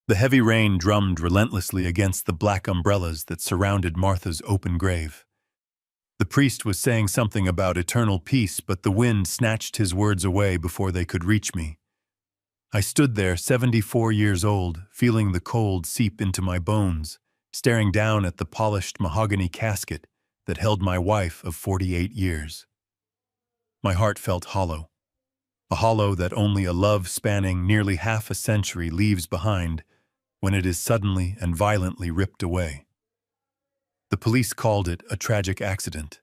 The heavy rain drummed relentlessly against the black umbrellas that surrounded Martha's open grave. The priest was saying something about eternal peace, but the wind snatched his words away before they could reach me. I stood there, 74 years old, feeling the cold seep into my bones, staring down at the polished mahogany casket that held my wife of 48 years. My heart felt hollow, a hollow that only a love spanning nearly half a century leaves behind when it is suddenly and violently ripped away. The police called it a tragic accident.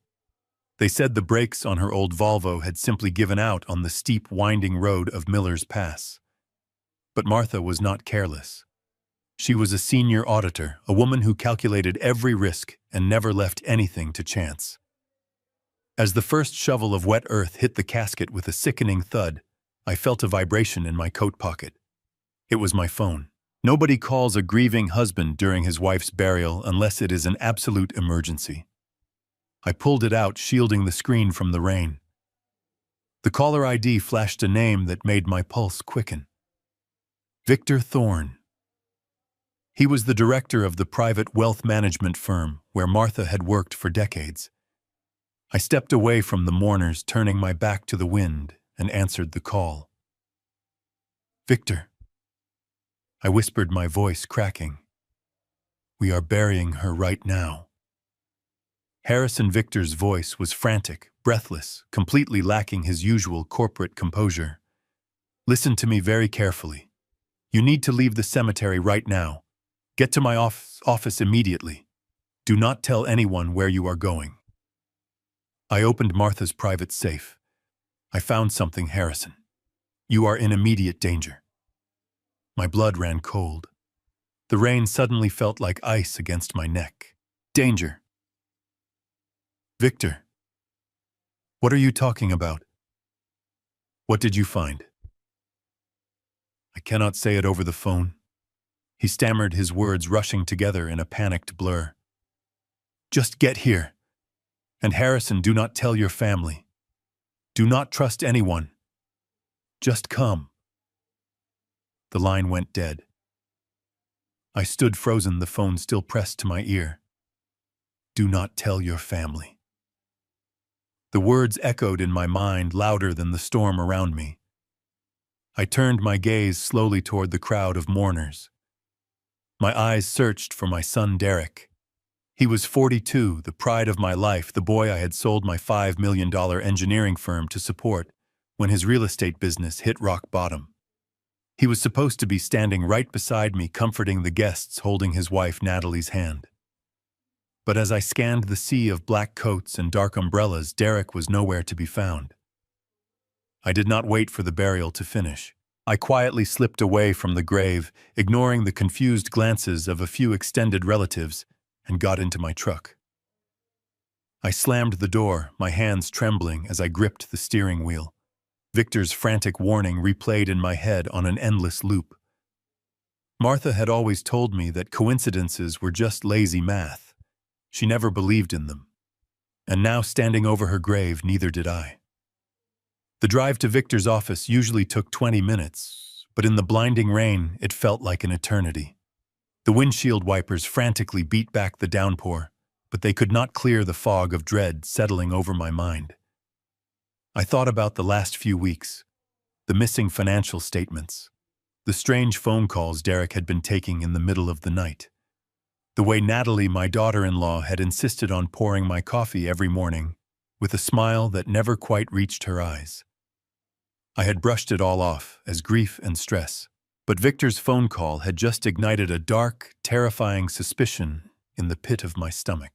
They said the brakes on her old Volvo had simply given out on the steep, winding road of Miller's Pass. But Martha was not careless. She was a senior auditor, a woman who calculated every risk and never left anything to chance. As the first shovel of wet earth hit the casket with a sickening thud, I felt a vibration in my coat pocket. It was my phone. Nobody calls a grieving husband during his wife's burial unless it is an absolute emergency. I pulled it out, shielding the screen from the rain. The caller ID flashed a name that made my pulse quicken. Victor Thorne. He was the director of the private wealth management firm where Martha had worked for decades. I stepped away from the mourners, turning my back to the wind, and answered the call. Victor. I whispered, my voice cracking. We are burying her right now. Harrison Victor's voice was frantic, breathless, completely lacking his usual corporate composure. Listen to me very carefully. You need to leave the cemetery right now. Get to my office immediately. Do not tell anyone where you are going. I opened Martha's private safe. I found something, Harrison. You are in immediate danger. My blood ran cold. The rain suddenly felt like ice against my neck. Danger. Victor. What are you talking about? What did you find? I cannot say it over the phone. He stammered, his words rushing together in a panicked blur. Just get here. And Harrison, do not tell your family. Do not trust anyone. Just come. The line went dead. I stood frozen, the phone still pressed to my ear. Do not tell your family. The words echoed in my mind louder than the storm around me. I turned my gaze slowly toward the crowd of mourners. My eyes searched for my son Derek. He was 42, the pride of my life, the boy I had sold my $5 million engineering firm to support when his real estate business hit rock bottom. He was supposed to be standing right beside me, comforting the guests, holding his wife Natalie's hand. But as I scanned the sea of black coats and dark umbrellas, Derek was nowhere to be found. I did not wait for the burial to finish. I quietly slipped away from the grave, ignoring the confused glances of a few extended relatives, and got into my truck. I slammed the door, my hands trembling as I gripped the steering wheel. Victor's frantic warning replayed in my head on an endless loop. Martha had always told me that coincidences were just lazy math. She never believed in them. And now, standing over her grave, neither did I. The drive to Victor's office usually took 20 minutes, but in the blinding rain, it felt like an eternity. The windshield wipers frantically beat back the downpour, but they could not clear the fog of dread settling over my mind. I thought about the last few weeks, the missing financial statements, the strange phone calls Derek had been taking in the middle of the night, the way Natalie, my daughter-in-law, had insisted on pouring my coffee every morning, with a smile that never quite reached her eyes. I had brushed it all off as grief and stress, but Victor's phone call had just ignited a dark, terrifying suspicion in the pit of my stomach.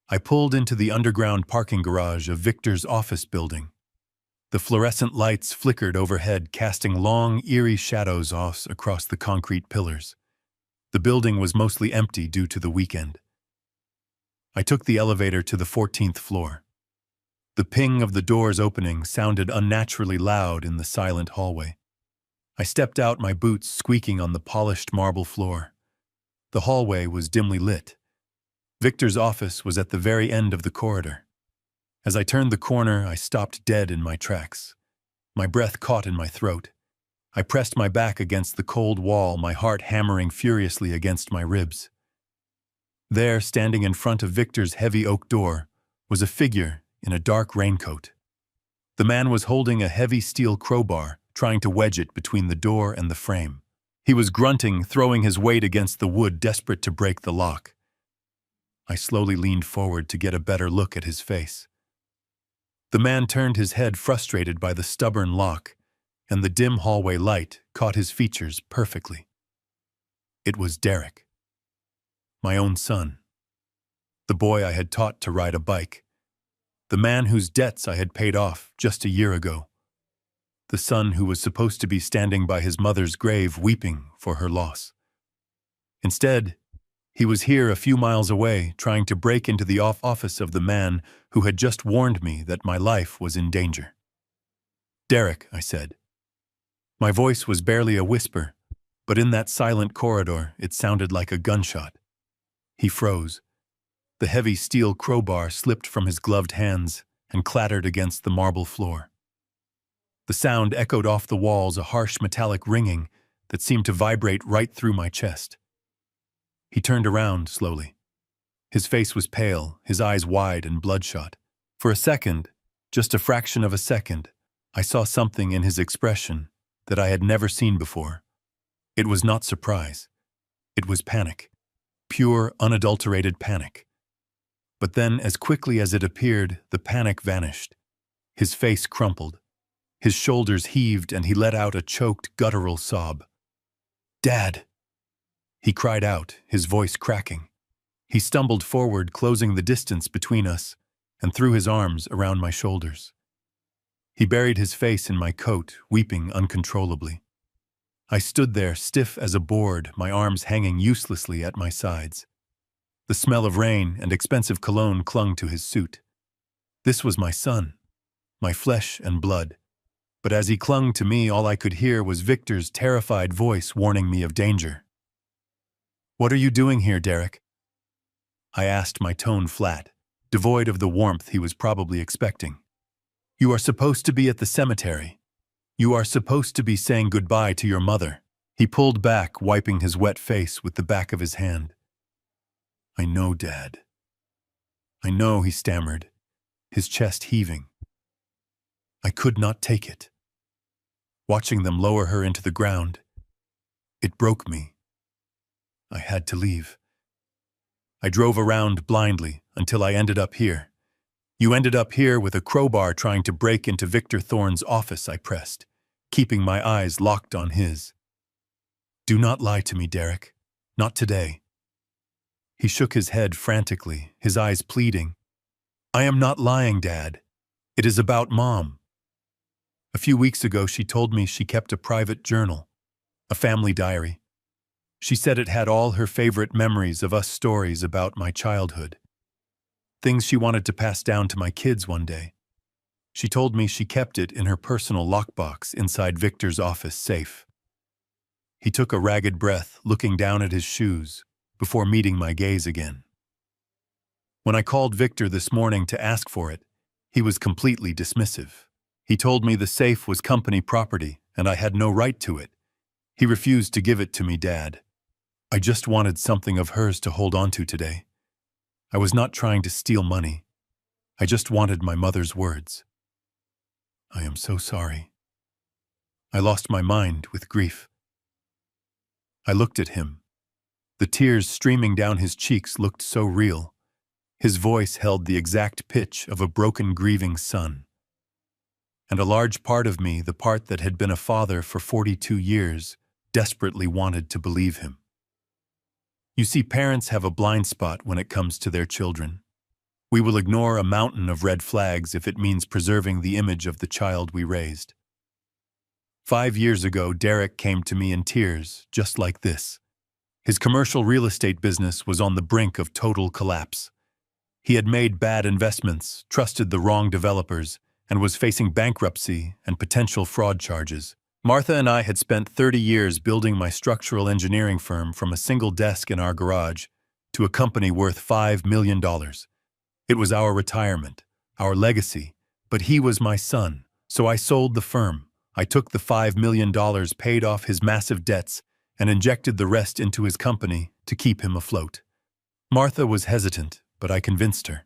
I pulled into the underground parking garage of Victor's office building. The fluorescent lights flickered overhead, casting long, eerie shadows across the concrete pillars. The building was mostly empty due to the weekend. I took the elevator to the 14th floor. The ping of the doors opening sounded unnaturally loud in the silent hallway. I stepped out, my boots squeaking on the polished marble floor. The hallway was dimly lit. Victor's office was at the very end of the corridor. As I turned the corner, I stopped dead in my tracks. My breath caught in my throat. I pressed my back against the cold wall, my heart hammering furiously against my ribs. There, standing in front of Victor's heavy oak door, was a figure in a dark raincoat. The man was holding a heavy steel crowbar, trying to wedge it between the door and the frame. He was grunting, throwing his weight against the wood, desperate to break the lock. I slowly leaned forward to get a better look at his face. The man turned his head, frustrated by the stubborn lock, and the dim hallway light caught his features perfectly. It was Derek, my own son, the boy I had taught to ride a bike, the man whose debts I had paid off just a year ago, the son who was supposed to be standing by his mother's grave weeping for her loss. Instead, he was here a few miles away, trying to break into the office of the man who had just warned me that my life was in danger. "Derek," I said. My voice was barely a whisper, but in that silent corridor it sounded like a gunshot. He froze. The heavy steel crowbar slipped from his gloved hands and clattered against the marble floor. The sound echoed off the walls, a harsh metallic ringing that seemed to vibrate right through my chest. He turned around slowly. His face was pale, his eyes wide and bloodshot. For a second, just a fraction of a second, I saw something in his expression that I had never seen before. It was not surprise. It was panic. Pure, unadulterated panic. But then, as quickly as it appeared, the panic vanished. His face crumpled. His shoulders heaved and he let out a choked, guttural sob. "Dad!" He cried out, his voice cracking. He stumbled forward, closing the distance between us, and threw his arms around my shoulders. He buried his face in my coat, weeping uncontrollably. I stood there, stiff as a board, my arms hanging uselessly at my sides. The smell of rain and expensive cologne clung to his suit. This was my son, my flesh and blood. But as he clung to me, all I could hear was Victor's terrified voice warning me of danger. "What are you doing here, Derek?" I asked, my tone flat, devoid of the warmth he was probably expecting. "You are supposed to be at the cemetery. You are supposed to be saying goodbye to your mother." He pulled back, wiping his wet face with the back of his hand. "I know, Dad. I know," he stammered, his chest heaving. I could not take it. Watching them lower her into the ground, it broke me. I had to leave. I drove around blindly until I ended up here. "You ended up here with a crowbar trying to break into Victor Thorne's office," I pressed, keeping my eyes locked on his. "Do not lie to me, Derek. Not today." He shook his head frantically, his eyes pleading. "I am not lying, Dad. It is about Mom. A few weeks ago, she told me she kept a private journal, a family diary. She said it had all her favorite memories of us, stories about my childhood. Things she wanted to pass down to my kids one day. She told me she kept it in her personal lockbox inside Victor's office safe." He took a ragged breath, looking down at his shoes, before meeting my gaze again. "When I called Victor this morning to ask for it, he was completely dismissive. He told me the safe was company property and I had no right to it. He refused to give it to me, Dad. I just wanted something of hers to hold on to today. I was not trying to steal money. I just wanted my mother's words. I am so sorry." I lost my mind with grief. I looked at him. The tears streaming down his cheeks looked so real. His voice held the exact pitch of a broken, grieving son. And a large part of me, the part that had been a father for 42 years, desperately wanted to believe him. You see, parents have a blind spot when it comes to their children. We will ignore a mountain of red flags if it means preserving the image of the child we raised. 5 years ago, Derek came to me in tears, just like this. His commercial real estate business was on the brink of total collapse. He had made bad investments, trusted the wrong developers, and was facing bankruptcy and potential fraud charges. Martha and I had spent 30 years building my structural engineering firm from a single desk in our garage to a company worth $5 million. It was our retirement, our legacy, but he was my son, so I sold the firm, I took the $5 million, paid off his massive debts, and injected the rest into his company to keep him afloat. Martha was hesitant, but I convinced her.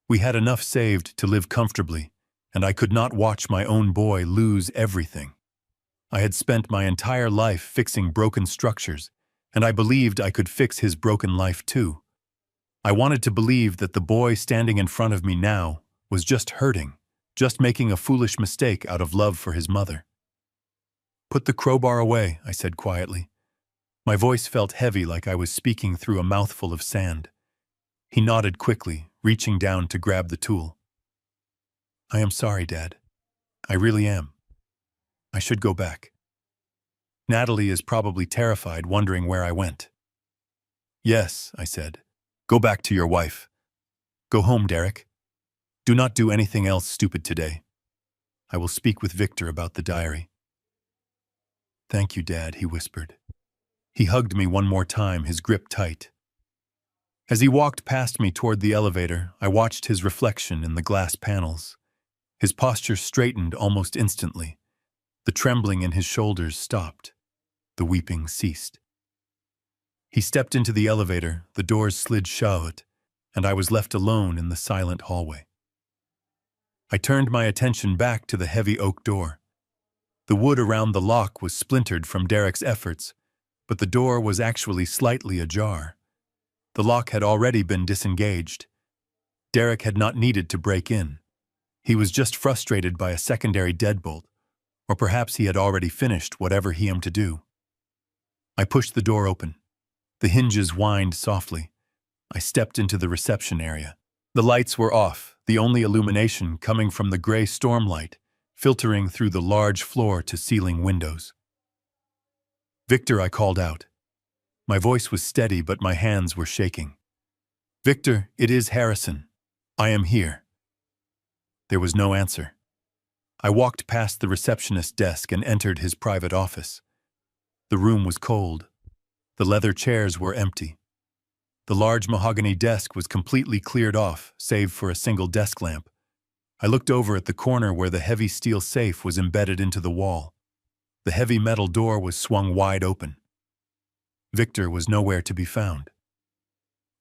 We had enough saved to live comfortably, and I could not watch my own boy lose everything. I had spent my entire life fixing broken structures, and I believed I could fix his broken life too. I wanted to believe that the boy standing in front of me now was just hurting, just making a foolish mistake out of love for his mother. "Put the crowbar away," I said quietly. My voice felt heavy, like I was speaking through a mouthful of sand. He nodded quickly, reaching down to grab the tool. "I am sorry, Dad. I really am. I should go back." Natalie is probably terrified, wondering where I went. "Yes," I said. "Go back to your wife. Go home, Derek. Do not do anything else stupid today. I will speak with Victor about the diary." "Thank you, Dad," he whispered. He hugged me one more time, his grip tight. As he walked past me toward the elevator, I watched his reflection in the glass panels. His posture straightened almost instantly. The trembling in his shoulders stopped. The weeping ceased. He stepped into the elevator, the doors slid shut, and I was left alone in the silent hallway. I turned my attention back to the heavy oak door. The wood around the lock was splintered from Derek's efforts, but the door was actually slightly ajar. The lock had already been disengaged. Derek had not needed to break in. He was just frustrated by a secondary deadbolt, or perhaps he had already finished whatever he aimed to do. I pushed the door open. The hinges whined softly. I stepped into the reception area. The lights were off, the only illumination coming from the gray stormlight, filtering through the large floor-to-ceiling windows. "Victor," I called out. My voice was steady, but my hands were shaking. "Victor, it is Harrison. I am here." There was no answer. I walked past the receptionist's desk and entered his private office. The room was cold. The leather chairs were empty. The large mahogany desk was completely cleared off, save for a single desk lamp. I looked over at the corner where the heavy steel safe was embedded into the wall. The heavy metal door was swung wide open. Victor was nowhere to be found.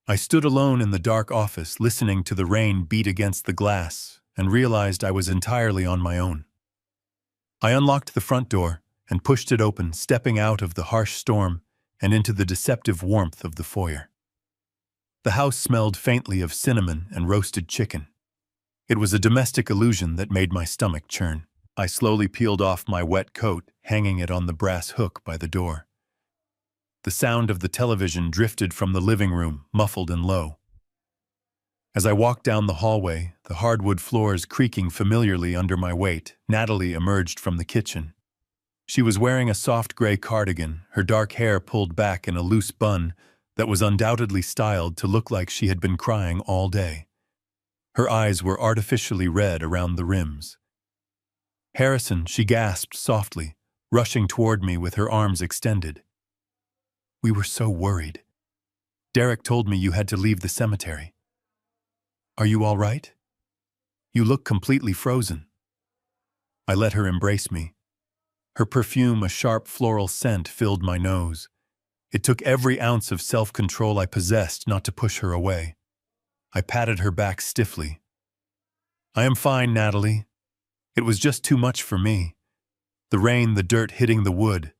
I stood alone in the dark office, listening to the rain beat against the glass, and realized I was entirely on my own. I unlocked the front door and pushed it open, stepping out of the harsh storm and into the deceptive warmth of the foyer. The house smelled faintly of cinnamon and roasted chicken. It was a domestic illusion that made my stomach churn. I slowly peeled off my wet coat, hanging it on the brass hook by the door. The sound of the television drifted from the living room, muffled and low. As I walked down the hallway, the hardwood floors creaking familiarly under my weight, Natalie emerged from the kitchen. She was wearing a soft gray cardigan, her dark hair pulled back in a loose bun that was undoubtedly styled to look like she had been crying all day. Her eyes were artificially red around the rims. "Harrison," she gasped softly, rushing toward me with her arms extended. "We were so worried. Derek told me you had to leave the cemetery. Are you all right? You look completely frozen." I let her embrace me. Her perfume, a sharp floral scent, filled my nose. It took every ounce of self-control I possessed not to push her away. I patted her back stiffly. "I am fine, Natalie. It was just too much for me. The rain, the dirt hitting the wood.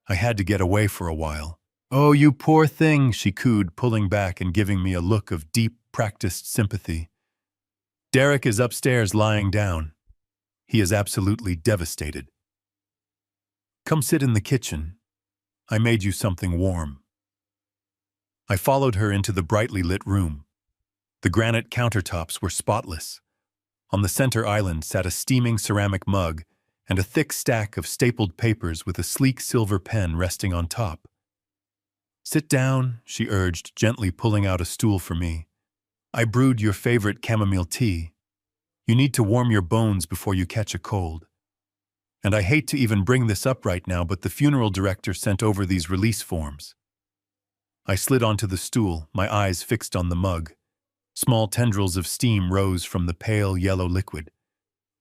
I had to get away for a while." "Oh, you poor thing," she cooed, pulling back and giving me a look of deep, practiced sympathy. "Derek is upstairs lying down. He is absolutely devastated. Come sit in the kitchen. I made you something warm." I followed her into the brightly lit room. The granite countertops were spotless. On the center island sat a steaming ceramic mug and a thick stack of stapled papers with a sleek silver pen resting on top. "Sit down," she urged, gently pulling out a stool for me. "I brewed your favorite chamomile tea. You need to warm your bones before you catch a cold. And I hate to even bring this up right now, but the funeral director sent over these release forms." I slid onto the stool, my eyes fixed on the mug. Small tendrils of steam rose from the pale yellow liquid.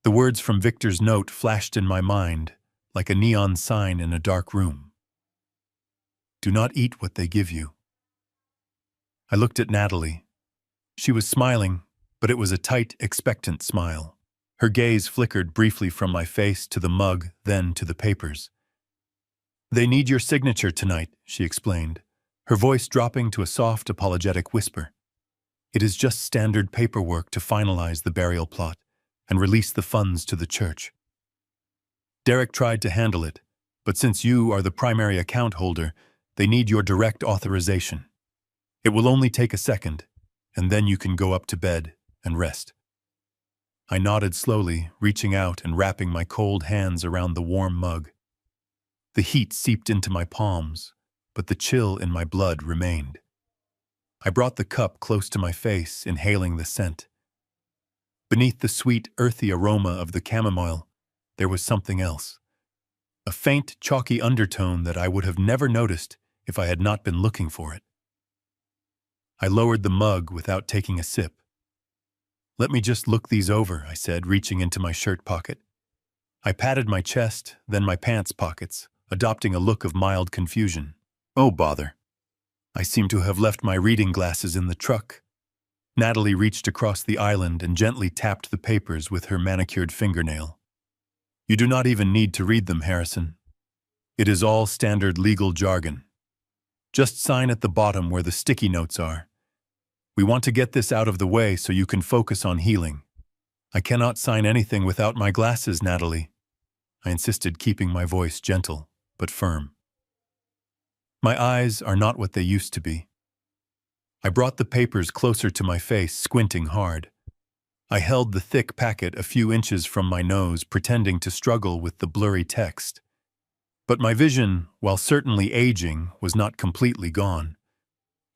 The words from Victor's note flashed in my mind, like a neon sign in a dark room. Do not eat what they give you. I looked at Natalie. She was smiling, but it was a tight, expectant smile. Her gaze flickered briefly from my face to the mug, then to the papers. They need your signature tonight, she explained, her voice dropping to a soft, apologetic whisper. It is just standard paperwork to finalize the burial plot and release the funds to the church. Derek tried to handle it, but since you are the primary account holder, they need your direct authorization. It will only take a second, and then you can go up to bed and rest. I nodded slowly, reaching out and wrapping my cold hands around the warm mug. The heat seeped into my palms, but the chill in my blood remained. I brought the cup close to my face, inhaling the scent. Beneath the sweet, earthy aroma of the chamomile, there was something else. A faint, chalky undertone that I would have never noticed if I had not been looking for it. I lowered the mug without taking a sip. Let me just look these over, I said, reaching into my shirt pocket. I patted my chest, then my pants pockets, adopting a look of mild confusion. Oh, bother. I seem to have left my reading glasses in the truck. Natalie reached across the island and gently tapped the papers with her manicured fingernail. You do not even need to read them, Harrison. It is all standard legal jargon. Just sign at the bottom where the sticky notes are. We want to get this out of the way so you can focus on healing. I cannot sign anything without my glasses, Natalie. I insisted, keeping my voice gentle but firm. My eyes are not what they used to be. I brought the papers closer to my face, squinting hard. I held the thick packet a few inches from my nose, pretending to struggle with the blurry text. But my vision, while certainly aging, was not completely gone.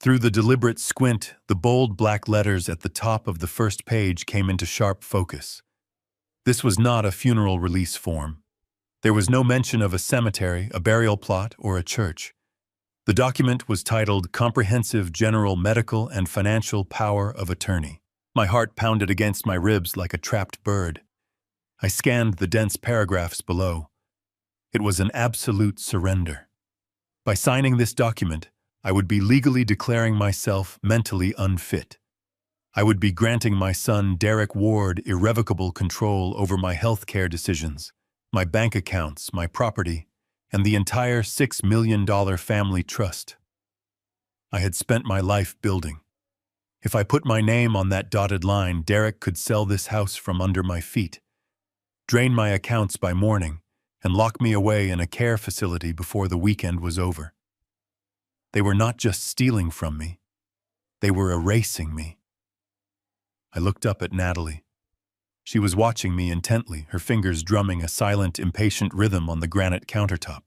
Through the deliberate squint, the bold black letters at the top of the first page came into sharp focus. This was not a funeral release form. There was no mention of a cemetery, a burial plot, or a church. The document was titled Comprehensive General Medical and Financial Power of Attorney. My heart pounded against my ribs like a trapped bird. I scanned the dense paragraphs below. It was an absolute surrender. By signing this document, I would be legally declaring myself mentally unfit. I would be granting my son, Derek Ward, irrevocable control over my health care decisions, my bank accounts, my property, and the entire $6 million family trust I had spent my life building. If I put my name on that dotted line, Derek could sell this house from under my feet, drain my accounts by morning, and lock me away in a care facility before the weekend was over. They were not just stealing from me. They were erasing me. I looked up at Natalie. She was watching me intently, her fingers drumming a silent, impatient rhythm on the granite countertop.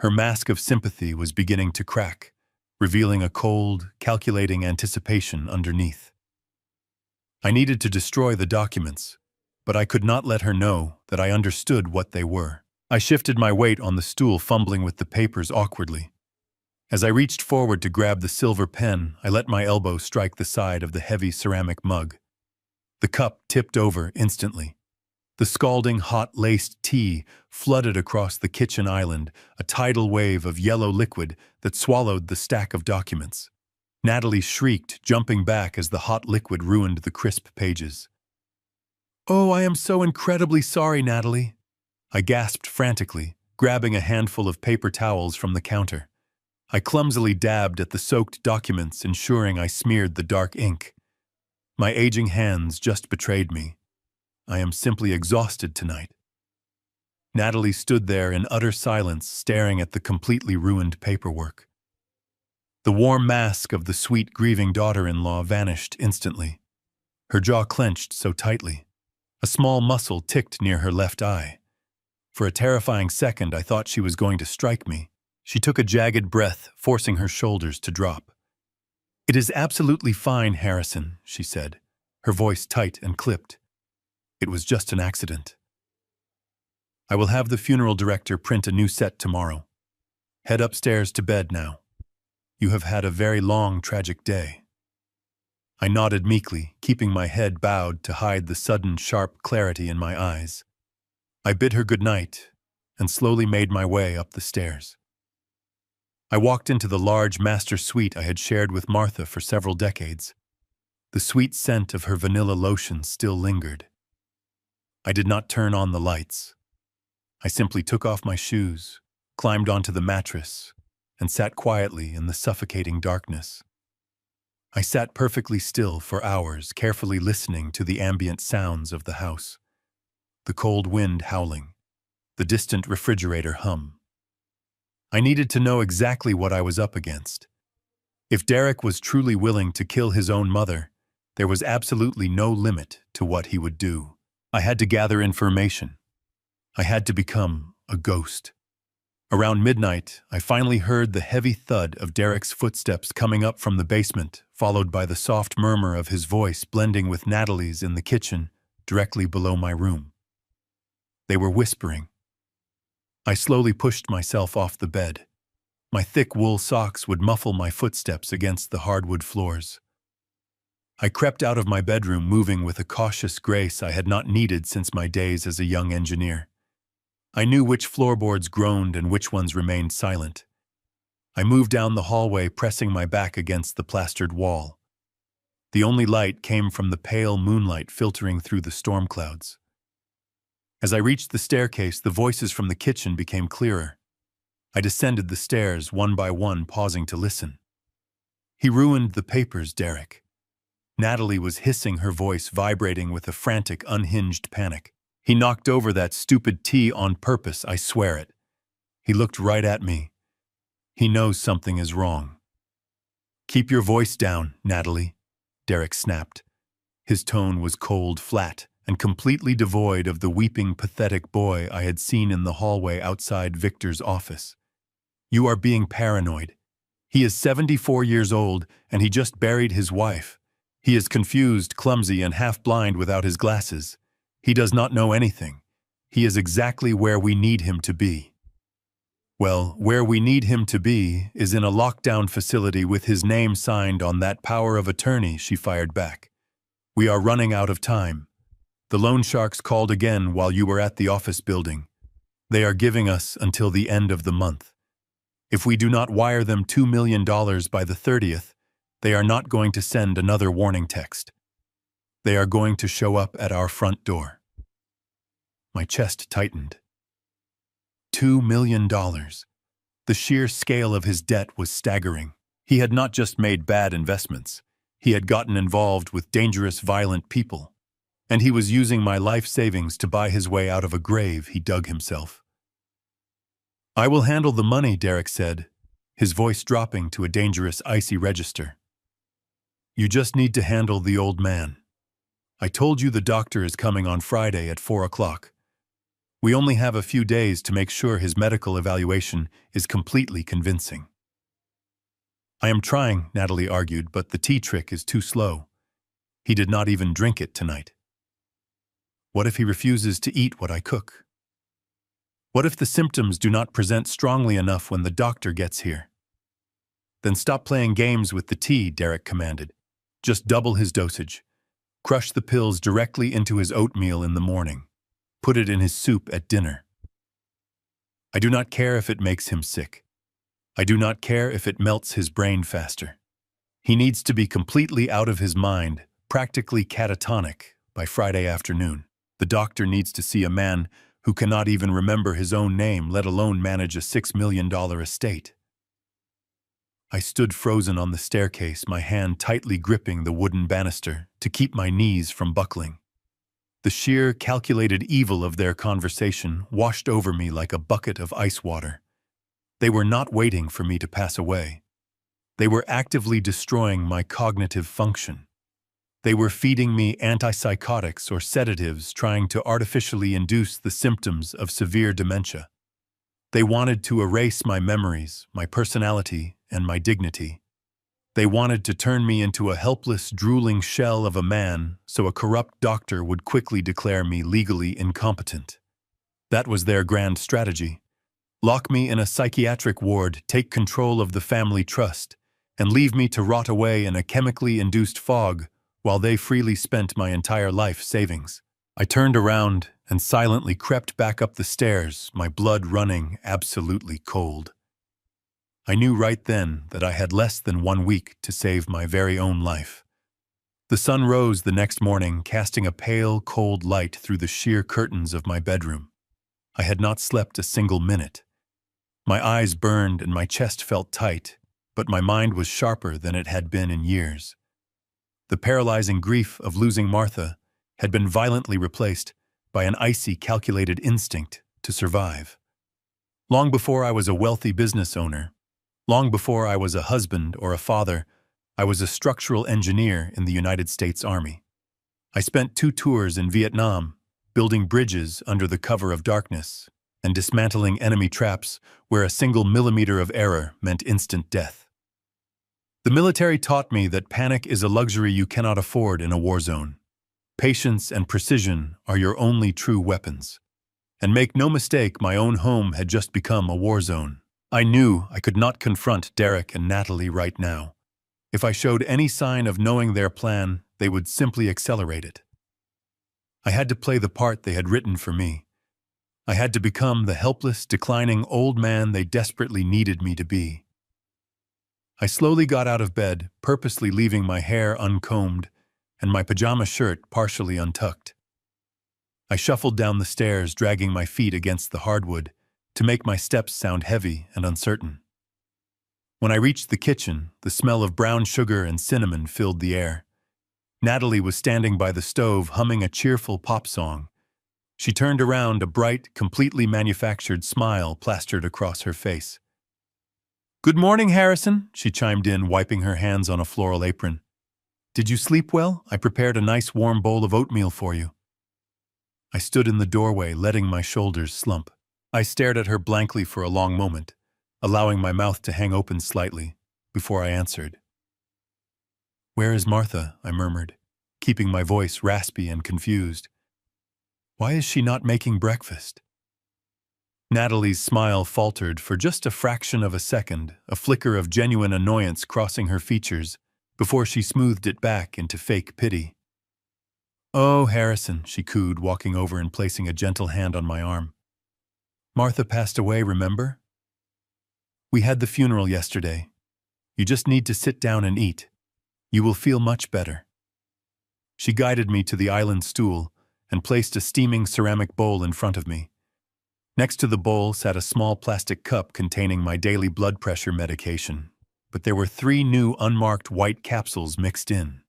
Her mask of sympathy was beginning to crack, revealing a cold, calculating anticipation underneath. I needed to destroy the documents, but I could not let her know that I understood what they were. I shifted my weight on the stool, fumbling with the papers awkwardly. As I reached forward to grab the silver pen, I let my elbow strike the side of the heavy ceramic mug. The cup tipped over instantly. The scalding hot laced tea flooded across the kitchen island, a tidal wave of yellow liquid that swallowed the stack of documents. Natalie shrieked, jumping back as the hot liquid ruined the crisp pages. "Oh, I am so incredibly sorry, Natalie," I gasped frantically, grabbing a handful of paper towels from the counter. I clumsily dabbed at the soaked documents, ensuring I smeared the dark ink. My aging hands just betrayed me. I am simply exhausted tonight. Natalie stood there in utter silence, staring at the completely ruined paperwork. The warm mask of the sweet, grieving daughter-in-law vanished instantly. Her jaw clenched so tightly. A small muscle ticked near her left eye. For a terrifying second, I thought she was going to strike me. She took a jagged breath, forcing her shoulders to drop. "It is absolutely fine, Harrison," she said, her voice tight and clipped. "It was just an accident. I will have the funeral director print a new set tomorrow. Head upstairs to bed now. You have had a very long, tragic day." I nodded meekly, keeping my head bowed to hide the sudden, sharp clarity in my eyes. I bid her good night, and slowly made my way up the stairs. I walked into the large master suite I had shared with Martha for several decades. The sweet scent of her vanilla lotion still lingered. I did not turn on the lights. I simply took off my shoes, climbed onto the mattress, and sat quietly in the suffocating darkness. I sat perfectly still for hours, carefully listening to the ambient sounds of the house. The cold wind howling, the distant refrigerator hum. I needed to know exactly what I was up against. If Derek was truly willing to kill his own mother, there was absolutely no limit to what he would do. I had to gather information. I had to become a ghost. Around midnight, I finally heard the heavy thud of Derek's footsteps coming up from the basement, followed by the soft murmur of his voice blending with Natalie's in the kitchen, directly below my room. They were whispering. I slowly pushed myself off the bed. My thick wool socks would muffle my footsteps against the hardwood floors. I crept out of my bedroom, moving with a cautious grace I had not needed since my days as a young engineer. I knew which floorboards groaned and which ones remained silent. I moved down the hallway, pressing my back against the plastered wall. The only light came from the pale moonlight filtering through the storm clouds. As I reached the staircase, the voices from the kitchen became clearer. I descended the stairs one by one, pausing to listen. "He ruined the papers, Derek." Natalie was hissing, her voice vibrating with a frantic, unhinged panic. "He knocked over that stupid tea on purpose, I swear it." He looked right at me. "He knows something is wrong." "Keep your voice down, Natalie," Derek snapped. His tone was cold, flat, and completely devoid of the weeping, pathetic boy I had seen in the hallway outside Victor's office. "You are being paranoid. He is 74 years old, and he just buried his wife. He is confused, clumsy, and half-blind without his glasses. He does not know anything. He is exactly where we need him to be." "Well, where we need him to be is in a lockdown facility with his name signed on that power of attorney," she fired back. "We are running out of time. The loan sharks called again while you were at the office building. They are giving us until the end of the month. If we do not wire them $2 million by the 30th, they are not going to send another warning text. They are going to show up at our front door." My chest tightened. $2 million. The sheer scale of his debt was staggering. He had not just made bad investments. He had gotten involved with dangerous, violent people. And he was using my life savings to buy his way out of a grave he dug himself. "I will handle the money," Derek said, his voice dropping to a dangerous, icy register. "You just need to handle the old man. I told you the doctor is coming on Friday at 4 o'clock. We only have a few days to make sure his medical evaluation is completely convincing." "I am trying," Natalie argued, "but the tea trick is too slow. He did not even drink it tonight. What if he refuses to eat what I cook? What if the symptoms do not present strongly enough when the doctor gets here?" "Then stop playing games with the tea," Derek commanded. "Just double his dosage. Crush the pills directly into his oatmeal in the morning. Put it in his soup at dinner. I do not care if it makes him sick. I do not care if it melts his brain faster. He needs to be completely out of his mind, practically catatonic, by Friday afternoon. The doctor needs to see a man who cannot even remember his own name, let alone manage a $6 million estate." I stood frozen on the staircase, my hand tightly gripping the wooden banister to keep my knees from buckling. The sheer, calculated evil of their conversation washed over me like a bucket of ice water. They were not waiting for me to pass away. They were actively destroying my cognitive function. They were feeding me antipsychotics or sedatives, trying to artificially induce the symptoms of severe dementia. They wanted to erase my memories, my personality, and my dignity. They wanted to turn me into a helpless, drooling shell of a man so a corrupt doctor would quickly declare me legally incompetent. That was their grand strategy. Lock me in a psychiatric ward, take control of the family trust, and leave me to rot away in a chemically induced fog while they freely spent my entire life savings. I turned around and silently crept back up the stairs, my blood running absolutely cold. I knew right then that I had less than 1 week to save my very own life. The sun rose the next morning, casting a pale, cold light through the sheer curtains of my bedroom. I had not slept a single minute. My eyes burned and my chest felt tight, but my mind was sharper than it had been in years. The paralyzing grief of losing Martha had been violently replaced by an icy, calculated instinct to survive. Long before I was a wealthy business owner, long before I was a husband or a father, I was a structural engineer in the United States Army. I spent 2 tours in Vietnam, building bridges under the cover of darkness and dismantling enemy traps where a single millimeter of error meant instant death. The military taught me that panic is a luxury you cannot afford in a war zone. Patience and precision are your only true weapons. And make no mistake, my own home had just become a war zone. I knew I could not confront Derek and Natalie right now. If I showed any sign of knowing their plan, they would simply accelerate it. I had to play the part they had written for me. I had to become the helpless, declining old man they desperately needed me to be. I slowly got out of bed, purposely leaving my hair uncombed and my pajama shirt partially untucked. I shuffled down the stairs, dragging my feet against the hardwood to make my steps sound heavy and uncertain. When I reached the kitchen, the smell of brown sugar and cinnamon filled the air. Natalie was standing by the stove, humming a cheerful pop song. She turned around, a bright, completely manufactured smile plastered across her face. "Good morning, Harrison," she chimed in, wiping her hands on a floral apron. "Did you sleep well? I prepared a nice warm bowl of oatmeal for you." I stood in the doorway, letting my shoulders slump. I stared at her blankly for a long moment, allowing my mouth to hang open slightly, before I answered. "Where is Martha?" I murmured, keeping my voice raspy and confused. "Why is she not making breakfast?" Natalie's smile faltered for just a fraction of a second, a flicker of genuine annoyance crossing her features, before she smoothed it back into fake pity. "Oh, Harrison," she cooed, walking over and placing a gentle hand on my arm. "Martha passed away, remember? We had the funeral yesterday. You just need to sit down and eat. You will feel much better." She guided me to the island stool and placed a steaming ceramic bowl in front of me. Next to the bowl sat a small plastic cup containing my daily blood pressure medication, but there were 3 new unmarked white capsules mixed in.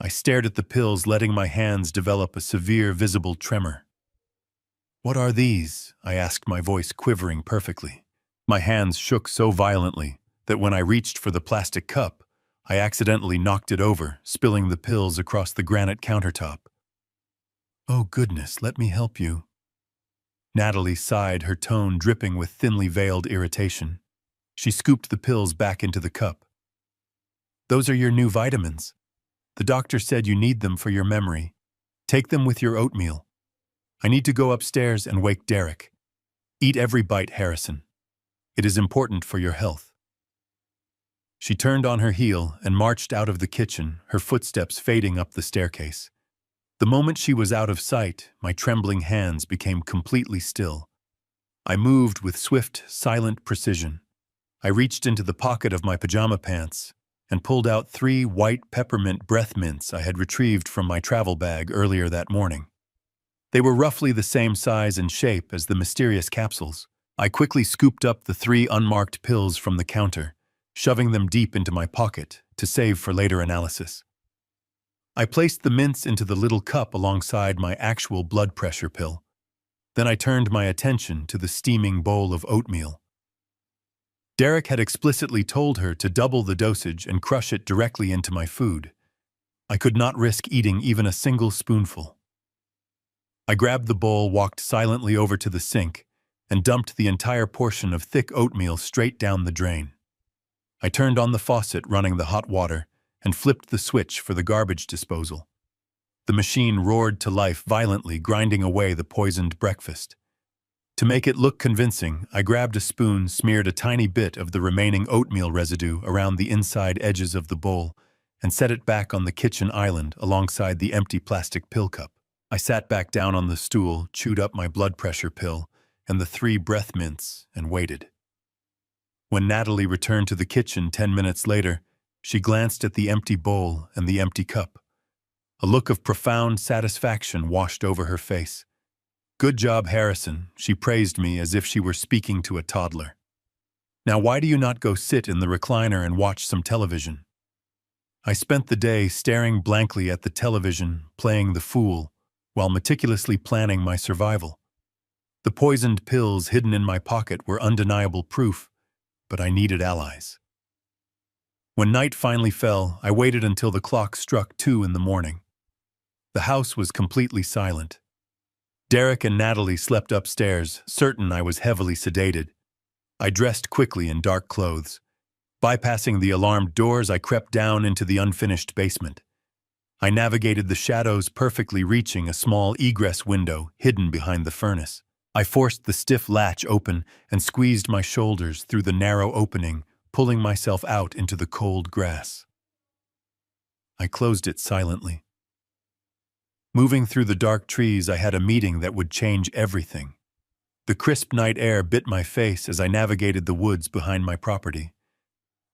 I stared at the pills, letting my hands develop a severe visible tremor. "What are these?" I asked, my voice quivering perfectly. My hands shook so violently that when I reached for the plastic cup, I accidentally knocked it over, spilling the pills across the granite countertop. "Oh goodness, let me help you." Natalie sighed, her tone dripping with thinly veiled irritation. She scooped the pills back into the cup. "Those are your new vitamins. The doctor said you need them for your memory. Take them with your oatmeal. I need to go upstairs and wake Derek. Eat every bite, Harrison. It is important for your health." She turned on her heel and marched out of the kitchen, her footsteps fading up the staircase. The moment she was out of sight, my trembling hands became completely still. I moved with swift, silent precision. I reached into the pocket of my pajama pants and pulled out 3 white peppermint breath mints I had retrieved from my travel bag earlier that morning. They were roughly the same size and shape as the mysterious capsules. I quickly scooped up the 3 unmarked pills from the counter, shoving them deep into my pocket to save for later analysis. I placed the mints into the little cup alongside my actual blood pressure pill. Then I turned my attention to the steaming bowl of oatmeal. Derek had explicitly told her to double the dosage and crush it directly into my food. I could not risk eating even a single spoonful. I grabbed the bowl, walked silently over to the sink, and dumped the entire portion of thick oatmeal straight down the drain. I turned on the faucet running the hot water and flipped the switch for the garbage disposal. The machine roared to life violently, grinding away the poisoned breakfast. To make it look convincing, I grabbed a spoon, smeared a tiny bit of the remaining oatmeal residue around the inside edges of the bowl, and set it back on the kitchen island alongside the empty plastic pill cup. I sat back down on the stool, chewed up my blood pressure pill and the 3 breath mints, and waited. When Natalie returned to the kitchen 10 minutes later, she glanced at the empty bowl and the empty cup. A look of profound satisfaction washed over her face. "Good job, Harrison," she praised me as if she were speaking to a toddler. "Now why do you not go sit in the recliner and watch some television?" I spent the day staring blankly at the television, playing the fool, while meticulously planning my survival. The poisoned pills hidden in my pocket were undeniable proof, but I needed allies. When night finally fell, I waited until the clock struck 2 in the morning. The house was completely silent. Derek and Natalie slept upstairs, certain I was heavily sedated. I dressed quickly in dark clothes. Bypassing the alarmed doors, I crept down into the unfinished basement. I navigated the shadows, perfectly reaching a small egress window hidden behind the furnace. I forced the stiff latch open and squeezed my shoulders through the narrow opening, pulling myself out into the cold grass. I closed it silently. Moving through the dark trees, I had a meeting that would change everything. The crisp night air bit my face as I navigated the woods behind my property.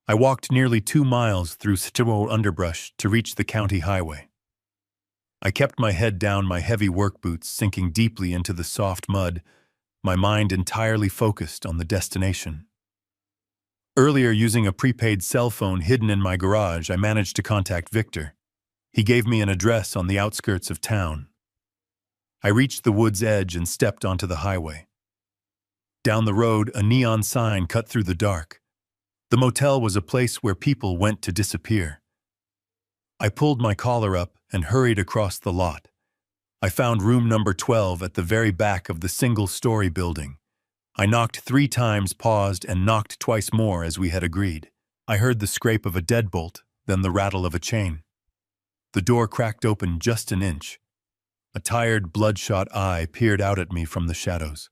I walked nearly 2 miles through still underbrush to reach the county highway. I kept my head down, my heavy work boots sinking deeply into the soft mud, my mind entirely focused on the destination. Earlier, using a prepaid cell phone hidden in my garage, I managed to contact Victor. He gave me an address on the outskirts of town. I reached the wood's edge and stepped onto the highway. Down the road, a neon sign cut through the dark. The motel was a place where people went to disappear. I pulled my collar up and hurried across the lot. I found room number 12 at the very back of the single-story building. I knocked 3 times, paused, and knocked twice more as we had agreed. I heard the scrape of a deadbolt, then the rattle of a chain. The door cracked open just an inch. A tired, bloodshot eye peered out at me from the shadows.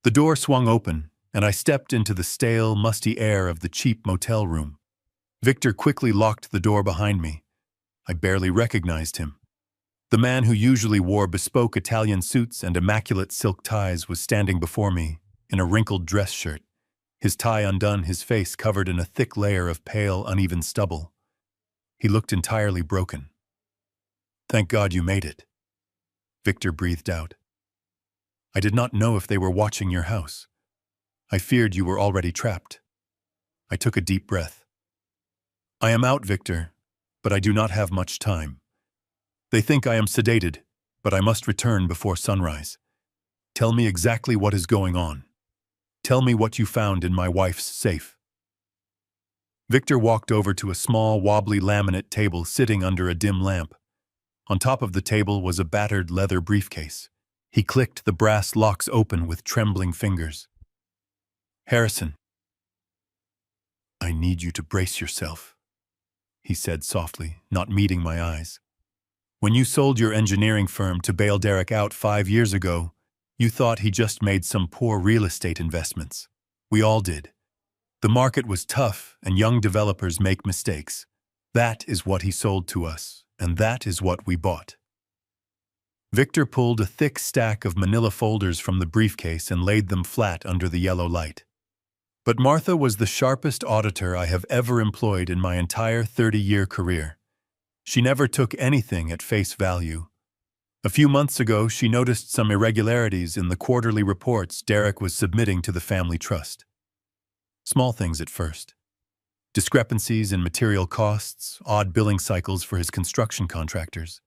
The door swung open, and I stepped into the stale, musty air of the cheap motel room. Victor quickly locked the door behind me. I barely recognized him. The man who usually wore bespoke Italian suits and immaculate silk ties was standing before me in a wrinkled dress shirt, his tie undone, his face covered in a thick layer of pale, uneven stubble. He looked entirely broken. "Thank God you made it," Victor breathed out. "I did not know if they were watching your house. I feared you were already trapped." I took a deep breath. "I am out, Victor, but I do not have much time. They think I am sedated, but I must return before sunrise. Tell me exactly what is going on. Tell me what you found in my wife's safe." Victor walked over to a small, wobbly laminate table sitting under a dim lamp. On top of the table was a battered leather briefcase. He clicked the brass locks open with trembling fingers. "Harrison, I need you to brace yourself," he said softly, not meeting my eyes. "When you sold your engineering firm to bail Derek out 5 years ago, you thought he just made some poor real estate investments. We all did. The market was tough, and young developers make mistakes. That is what he sold to us, and that is what we bought." Victor pulled a thick stack of manila folders from the briefcase and laid them flat under the yellow light. But Martha was the sharpest auditor I have ever employed in my entire 30-year career. She never took anything at face value. A few months ago, she noticed some irregularities in the quarterly reports Derek was submitting to the family trust. Small things at first. Discrepancies in material costs, odd billing cycles for his construction contractors.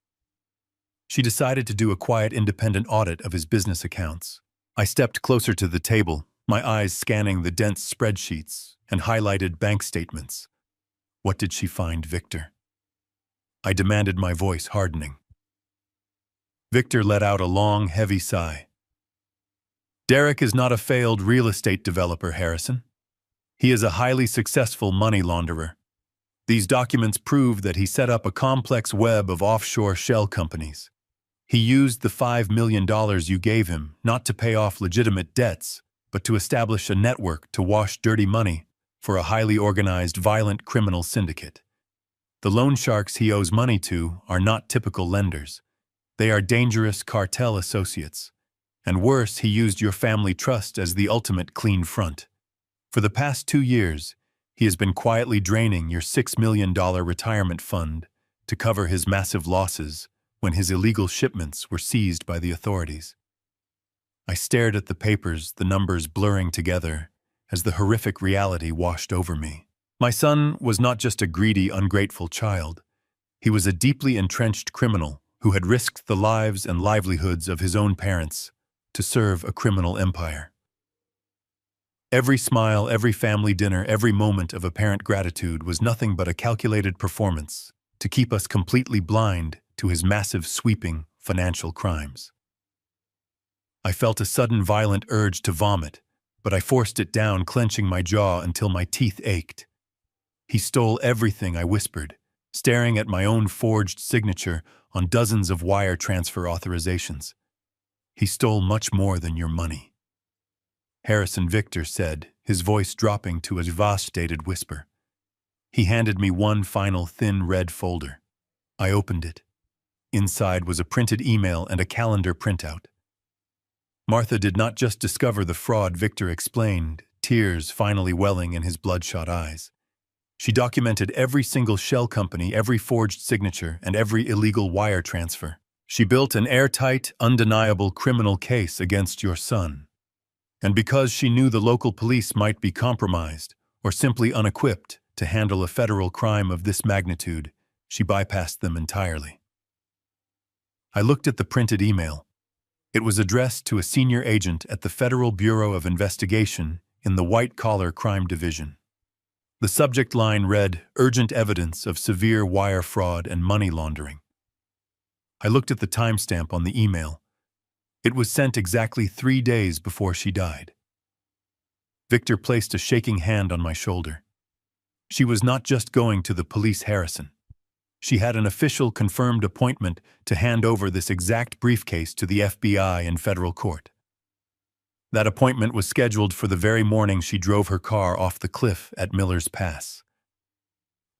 She decided to do a quiet independent audit of his business accounts. I stepped closer to the table, my eyes scanning the dense spreadsheets and highlighted bank statements. What did she find, Victor? I demanded, my voice hardening. Victor let out a long, heavy sigh. Derek is not a failed real estate developer, Harrison. He is a highly successful money launderer. These documents prove that he set up a complex web of offshore shell companies. He used the $5 million you gave him not to pay off legitimate debts, but to establish a network to wash dirty money for a highly organized, violent criminal syndicate. The loan sharks he owes money to are not typical lenders. They are dangerous cartel associates. And worse, he used your family trust as the ultimate clean front. For the past 2 years, he has been quietly draining your $6 million retirement fund to cover his massive losses when his illegal shipments were seized by the authorities. I stared at the papers, the numbers blurring together, as the horrific reality washed over me. My son was not just a greedy, ungrateful child. He was a deeply entrenched criminal who had risked the lives and livelihoods of his own parents to serve a criminal empire. Every smile, every family dinner, every moment of apparent gratitude was nothing but a calculated performance to keep us completely blind to his massive, sweeping financial crimes. I felt a sudden violent urge to vomit, but I forced it down, clenching my jaw until my teeth ached. He stole everything, I whispered, staring at my own forged signature on dozens of wire transfer authorizations. He stole much more than your money. Harrison Victor said, his voice dropping to a devastated whisper. He handed me one final thin red folder. I opened it. Inside was a printed email and a calendar printout. Martha did not just discover the fraud, Victor explained, tears finally welling in his bloodshot eyes. She documented every single shell company, every forged signature, and every illegal wire transfer. She built an airtight, undeniable criminal case against your son. And because she knew the local police might be compromised or simply unequipped to handle a federal crime of this magnitude, she bypassed them entirely. I looked at the printed email. It was addressed to a senior agent at the Federal Bureau of Investigation in the White-Collar Crime Division. The subject line read, "Urgent evidence of severe wire fraud and money laundering." I looked at the timestamp on the email. It was sent exactly 3 days before she died. Victor placed a shaking hand on my shoulder. She was not just going to the police, Harrison. She had an official confirmed appointment to hand over this exact briefcase to the FBI in federal court. That appointment was scheduled for the very morning she drove her car off the cliff at Miller's Pass.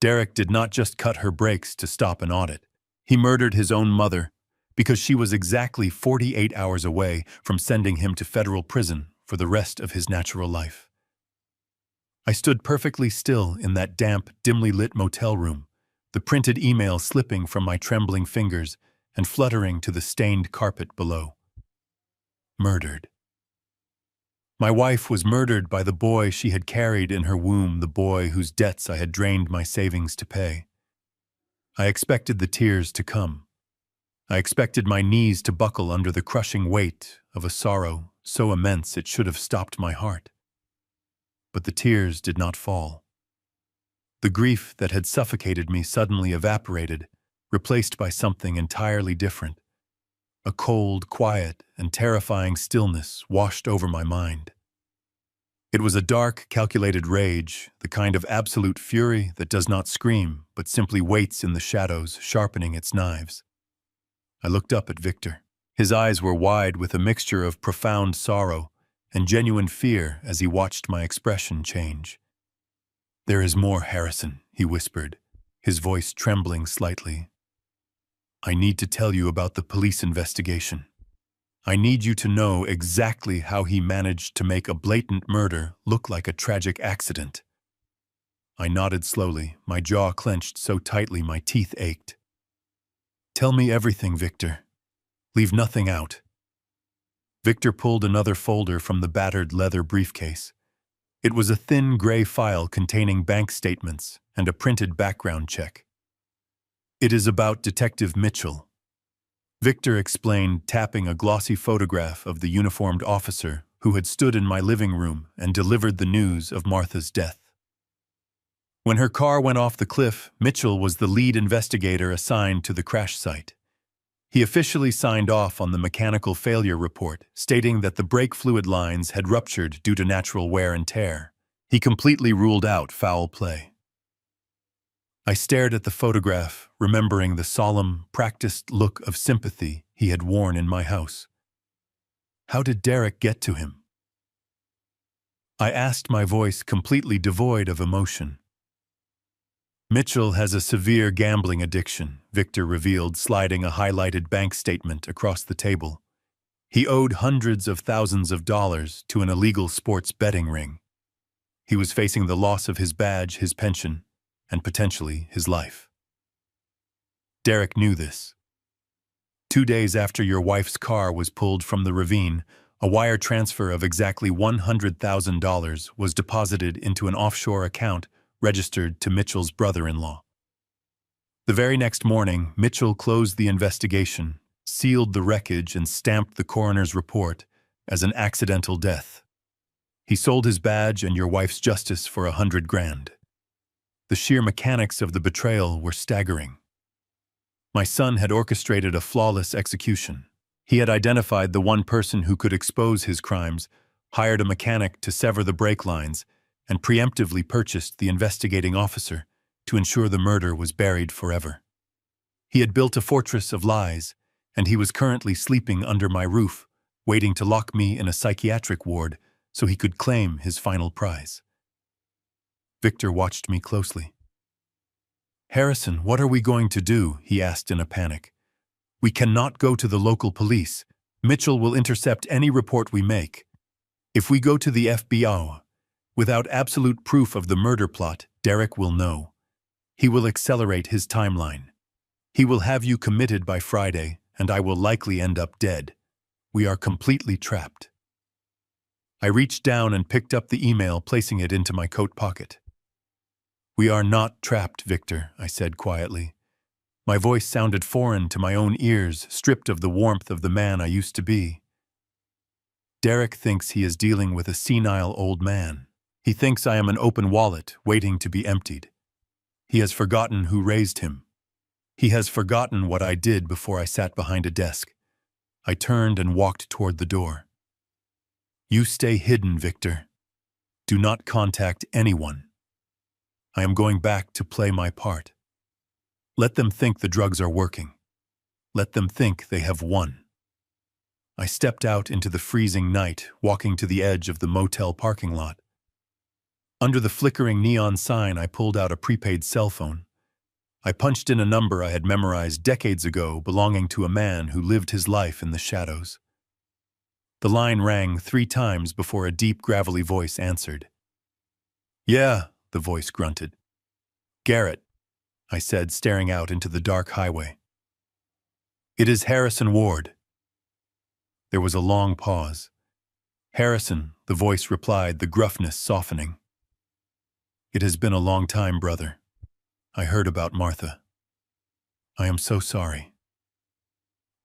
Derek did not just cut her brakes to stop an audit. He murdered his own mother because she was exactly 48 hours away from sending him to federal prison for the rest of his natural life. I stood perfectly still in that damp, dimly lit motel room, the printed email slipping from my trembling fingers and fluttering to the stained carpet below. Murdered. My wife was murdered by the boy she had carried in her womb, the boy whose debts I had drained my savings to pay. I expected the tears to come. I expected my knees to buckle under the crushing weight of a sorrow so immense it should have stopped my heart. But the tears did not fall. The grief that had suffocated me suddenly evaporated, replaced by something entirely different. A cold, quiet, and terrifying stillness washed over my mind. It was a dark, calculated rage, the kind of absolute fury that does not scream, but simply waits in the shadows, sharpening its knives. I looked up at Victor. His eyes were wide with a mixture of profound sorrow and genuine fear as he watched my expression change. "There is more, Harrison," he whispered, his voice trembling slightly. "I need to tell you about the police investigation. I need you to know exactly how he managed to make a blatant murder look like a tragic accident." I nodded slowly, my jaw clenched so tightly my teeth ached. "Tell me everything, Victor. Leave nothing out." Victor pulled another folder from the battered leather briefcase. It was a thin gray file containing bank statements and a printed background check. "It is about Detective Mitchell," Victor explained, tapping a glossy photograph of the uniformed officer who had stood in my living room and delivered the news of Martha's death. When her car went off the cliff, Mitchell was the lead investigator assigned to the crash site. He officially signed off on the mechanical failure report, stating that the brake fluid lines had ruptured due to natural wear and tear. He completely ruled out foul play. I stared at the photograph, remembering the solemn, practiced look of sympathy he had worn in my house. How did Derek get to him? I asked, my voice completely devoid of emotion. Mitchell has a severe gambling addiction, Victor revealed, sliding a highlighted bank statement across the table. He owed hundreds of thousands of dollars to an illegal sports betting ring. He was facing the loss of his badge, his pension, and potentially his life. Derek knew this. 2 days after your wife's car was pulled from the ravine, a wire transfer of exactly $100,000 was deposited into an offshore account registered to Mitchell's brother-in-law. The very next morning, Mitchell closed the investigation, sealed the wreckage, and stamped the coroner's report as an accidental death. He sold his badge and your wife's justice for $100,000. The sheer mechanics of the betrayal were staggering. My son had orchestrated a flawless execution. He had identified the one person who could expose his crimes, hired a mechanic to sever the brake lines, and preemptively purchased the investigating officer to ensure the murder was buried forever. He had built a fortress of lies, and he was currently sleeping under my roof, waiting to lock me in a psychiatric ward so he could claim his final prize. Victor watched me closely. "Harrison, what are we going to do?" he asked in a panic. "We cannot go to the local police. Mitchell will intercept any report we make. If we go to the FBI, without absolute proof of the murder plot, Derek will know. He will accelerate his timeline. He will have you committed by Friday, and I will likely end up dead. We are completely trapped." I reached down and picked up the email, placing it into my coat pocket. "We are not trapped, Victor," I said quietly. My voice sounded foreign to my own ears, stripped of the warmth of the man I used to be. "Derek thinks he is dealing with a senile old man. He thinks I am an open wallet waiting to be emptied. He has forgotten who raised him. He has forgotten what I did before I sat behind a desk." I turned and walked toward the door. "You stay hidden, Victor. Do not contact anyone. I am going back to play my part. Let them think the drugs are working. Let them think they have won." I stepped out into the freezing night, walking to the edge of the motel parking lot. Under the flickering neon sign, I pulled out a prepaid cell phone. I punched in a number I had memorized decades ago, belonging to a man who lived his life in the shadows. The line rang 3 times before a deep, gravelly voice answered. "Yeah," the voice grunted. "Garrett," I said, staring out into the dark highway. "It is Harrison Ward." There was a long pause. "Harrison," the voice replied, the gruffness softening. "It has been a long time, brother. I heard about Martha. I am so sorry."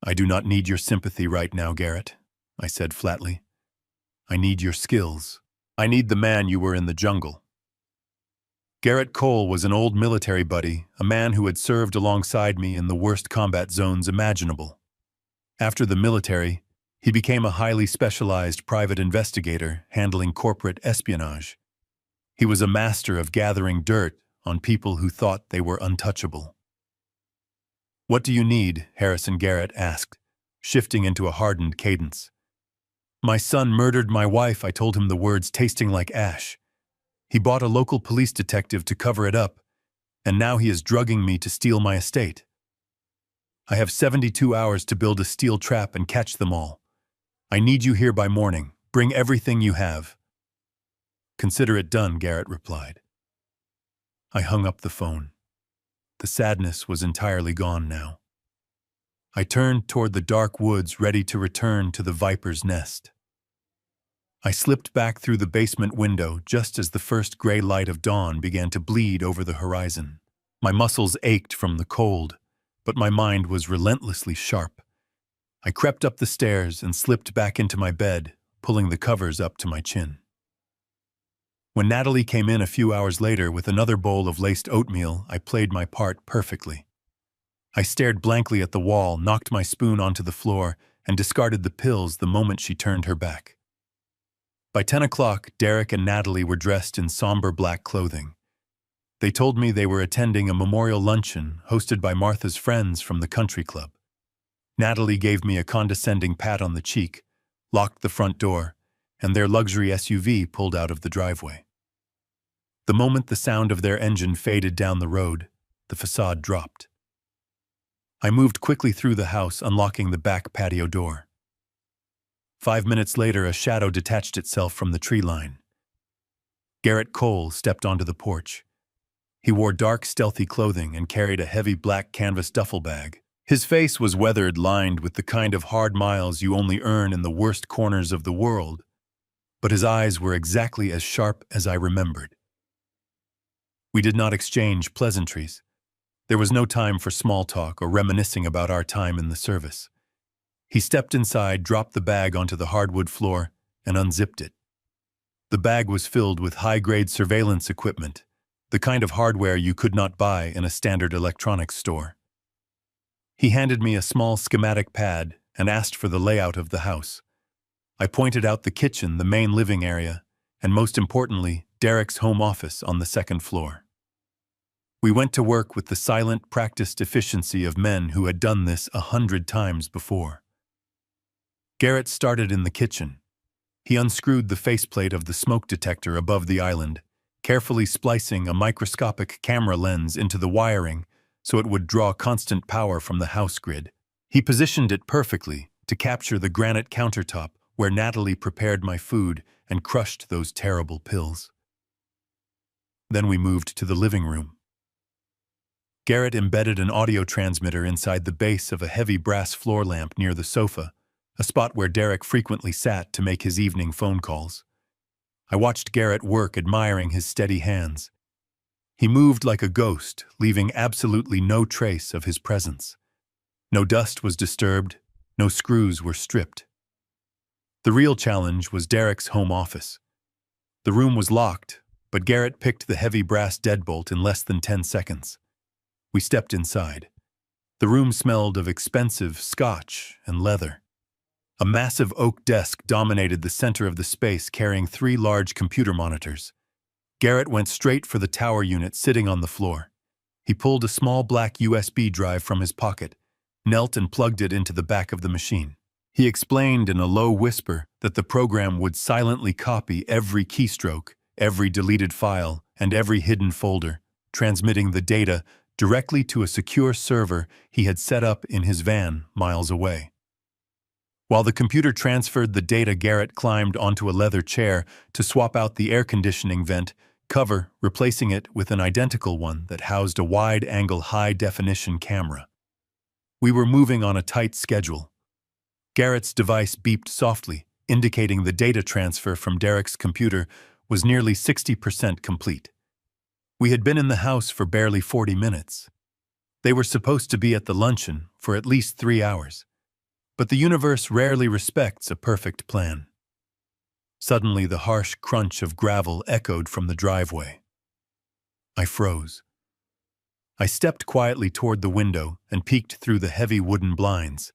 "I do not need your sympathy right now, Garrett," I said flatly. "I need your skills. I need the man you were in the jungle." Garrett Cole was an old military buddy, a man who had served alongside me in the worst combat zones imaginable. After the military, he became a highly specialized private investigator handling corporate espionage. He was a master of gathering dirt on people who thought they were untouchable. "What do you need?" Harrison Garrett asked, shifting into a hardened cadence. "My son murdered my wife," I told him, the words tasting like ash. "He bought a local police detective to cover it up, and now he is drugging me to steal my estate. I have 72 hours to build a steel trap and catch them all. I need you here by morning. Bring everything you have." "Consider it done," Garrett replied. I hung up the phone. The sadness was entirely gone now. I turned toward the dark woods, ready to return to the viper's nest. I slipped back through the basement window just as the first gray light of dawn began to bleed over the horizon. My muscles ached from the cold, but my mind was relentlessly sharp. I crept up the stairs and slipped back into my bed, pulling the covers up to my chin. When Natalie came in a few hours later with another bowl of laced oatmeal, I played my part perfectly. I stared blankly at the wall, knocked my spoon onto the floor, and discarded the pills the moment she turned her back. By 10 o'clock, Derek and Natalie were dressed in somber black clothing. They told me they were attending a memorial luncheon hosted by Martha's friends from the country club. Natalie gave me a condescending pat on the cheek, locked the front door, and their luxury SUV pulled out of the driveway. The moment the sound of their engine faded down the road, the facade dropped. I moved quickly through the house, unlocking the back patio door. 5 minutes later, a shadow detached itself from the tree line. Garrett Cole stepped onto the porch. He wore dark, stealthy clothing and carried a heavy black canvas duffel bag. His face was weathered, lined with the kind of hard miles you only earn in the worst corners of the world, but his eyes were exactly as sharp as I remembered. We did not exchange pleasantries. There was no time for small talk or reminiscing about our time in the service. He stepped inside, dropped the bag onto the hardwood floor, and unzipped it. The bag was filled with high-grade surveillance equipment, the kind of hardware you could not buy in a standard electronics store. He handed me a small schematic pad and asked for the layout of the house. I pointed out the kitchen, the main living area, and most importantly, Derek's home office on the second floor. We went to work with the silent, practiced efficiency of men who had done this 100 times before. Garrett started in the kitchen. He unscrewed the faceplate of the smoke detector above the island, carefully splicing a microscopic camera lens into the wiring so it would draw constant power from the house grid. He positioned it perfectly to capture the granite countertop where Natalie prepared my food and crushed those terrible pills. Then we moved to the living room. Garrett embedded an audio transmitter inside the base of a heavy brass floor lamp near the sofa, a spot where Derek frequently sat to make his evening phone calls. I watched Garrett work, admiring his steady hands. He moved like a ghost, leaving absolutely no trace of his presence. No dust was disturbed, no screws were stripped. The real challenge was Derek's home office. The room was locked, but Garrett picked the heavy brass deadbolt in less than 10 seconds. We stepped inside. The room smelled of expensive scotch and leather. A massive oak desk dominated the center of the space, carrying 3 large computer monitors. Garrett went straight for the tower unit sitting on the floor. He pulled a small black USB drive from his pocket, knelt and plugged it into the back of the machine. He explained in a low whisper that the program would silently copy every keystroke, every deleted file, and every hidden folder, transmitting the data directly to a secure server he had set up in his van miles away. While the computer transferred the data, Garrett climbed onto a leather chair to swap out the air conditioning vent cover, replacing it with an identical one that housed a wide-angle high-definition camera. We were moving on a tight schedule. Garrett's device beeped softly, indicating the data transfer from Derek's computer was nearly 60% complete. We had been in the house for barely 40 minutes. They were supposed to be at the luncheon for at least 3 hours. But the universe rarely respects a perfect plan. Suddenly, the harsh crunch of gravel echoed from the driveway. I froze. I stepped quietly toward the window and peeked through the heavy wooden blinds.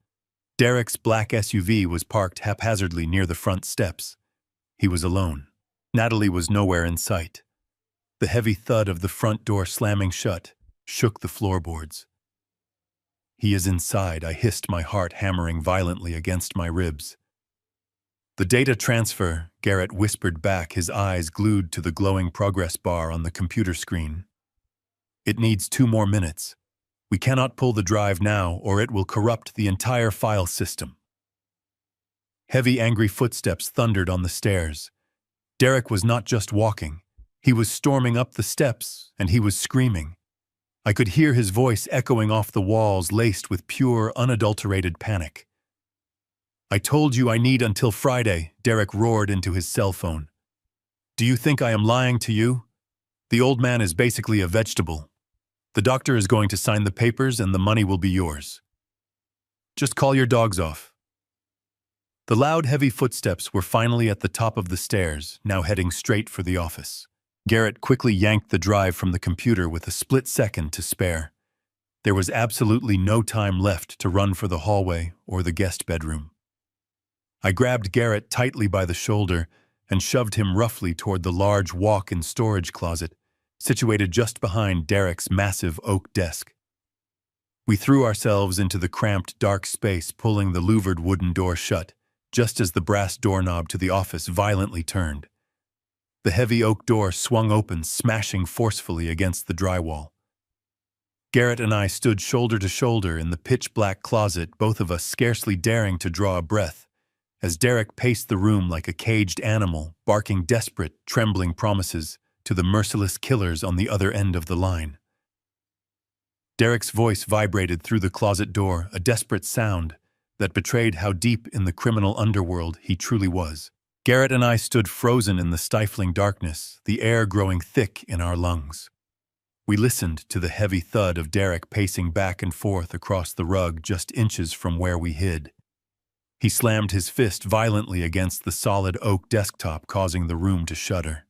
Derek's black SUV was parked haphazardly near the front steps. He was alone. Natalie was nowhere in sight. The heavy thud of the front door slamming shut shook the floorboards. "He is inside," I hissed, my heart hammering violently against my ribs. "The data transfer," Garrett whispered back, his eyes glued to the glowing progress bar on the computer screen. "It needs 2 more minutes. We cannot pull the drive now, or it will corrupt the entire file system." Heavy, angry footsteps thundered on the stairs. Derek was not just walking. He was storming up the steps, and he was screaming. I could hear his voice echoing off the walls, laced with pure, unadulterated panic. "I told you I need until Friday," Derek roared into his cell phone. "Do you think I am lying to you? The old man is basically a vegetable. The doctor is going to sign the papers and the money will be yours. Just call your dogs off." The loud, heavy footsteps were finally at the top of the stairs, now heading straight for the office. Garrett quickly yanked the drive from the computer with a split second to spare. There was absolutely no time left to run for the hallway or the guest bedroom. I grabbed Garrett tightly by the shoulder and shoved him roughly toward the large walk-in storage closet, situated just behind Derek's massive oak desk. We threw ourselves into the cramped, dark space, pulling the louvered wooden door shut, just as the brass doorknob to the office violently turned. The heavy oak door swung open, smashing forcefully against the drywall. Garrett and I stood shoulder to shoulder in the pitch-black closet, both of us scarcely daring to draw a breath, as Derek paced the room like a caged animal, barking desperate, trembling promises to the merciless killers on the other end of the line. Derek's voice vibrated through the closet door, a desperate sound that betrayed how deep in the criminal underworld he truly was. Garrett and I stood frozen in the stifling darkness, the air growing thick in our lungs. We listened to the heavy thud of Derek pacing back and forth across the rug just inches from where we hid. He slammed his fist violently against the solid oak desktop, causing the room to shudder.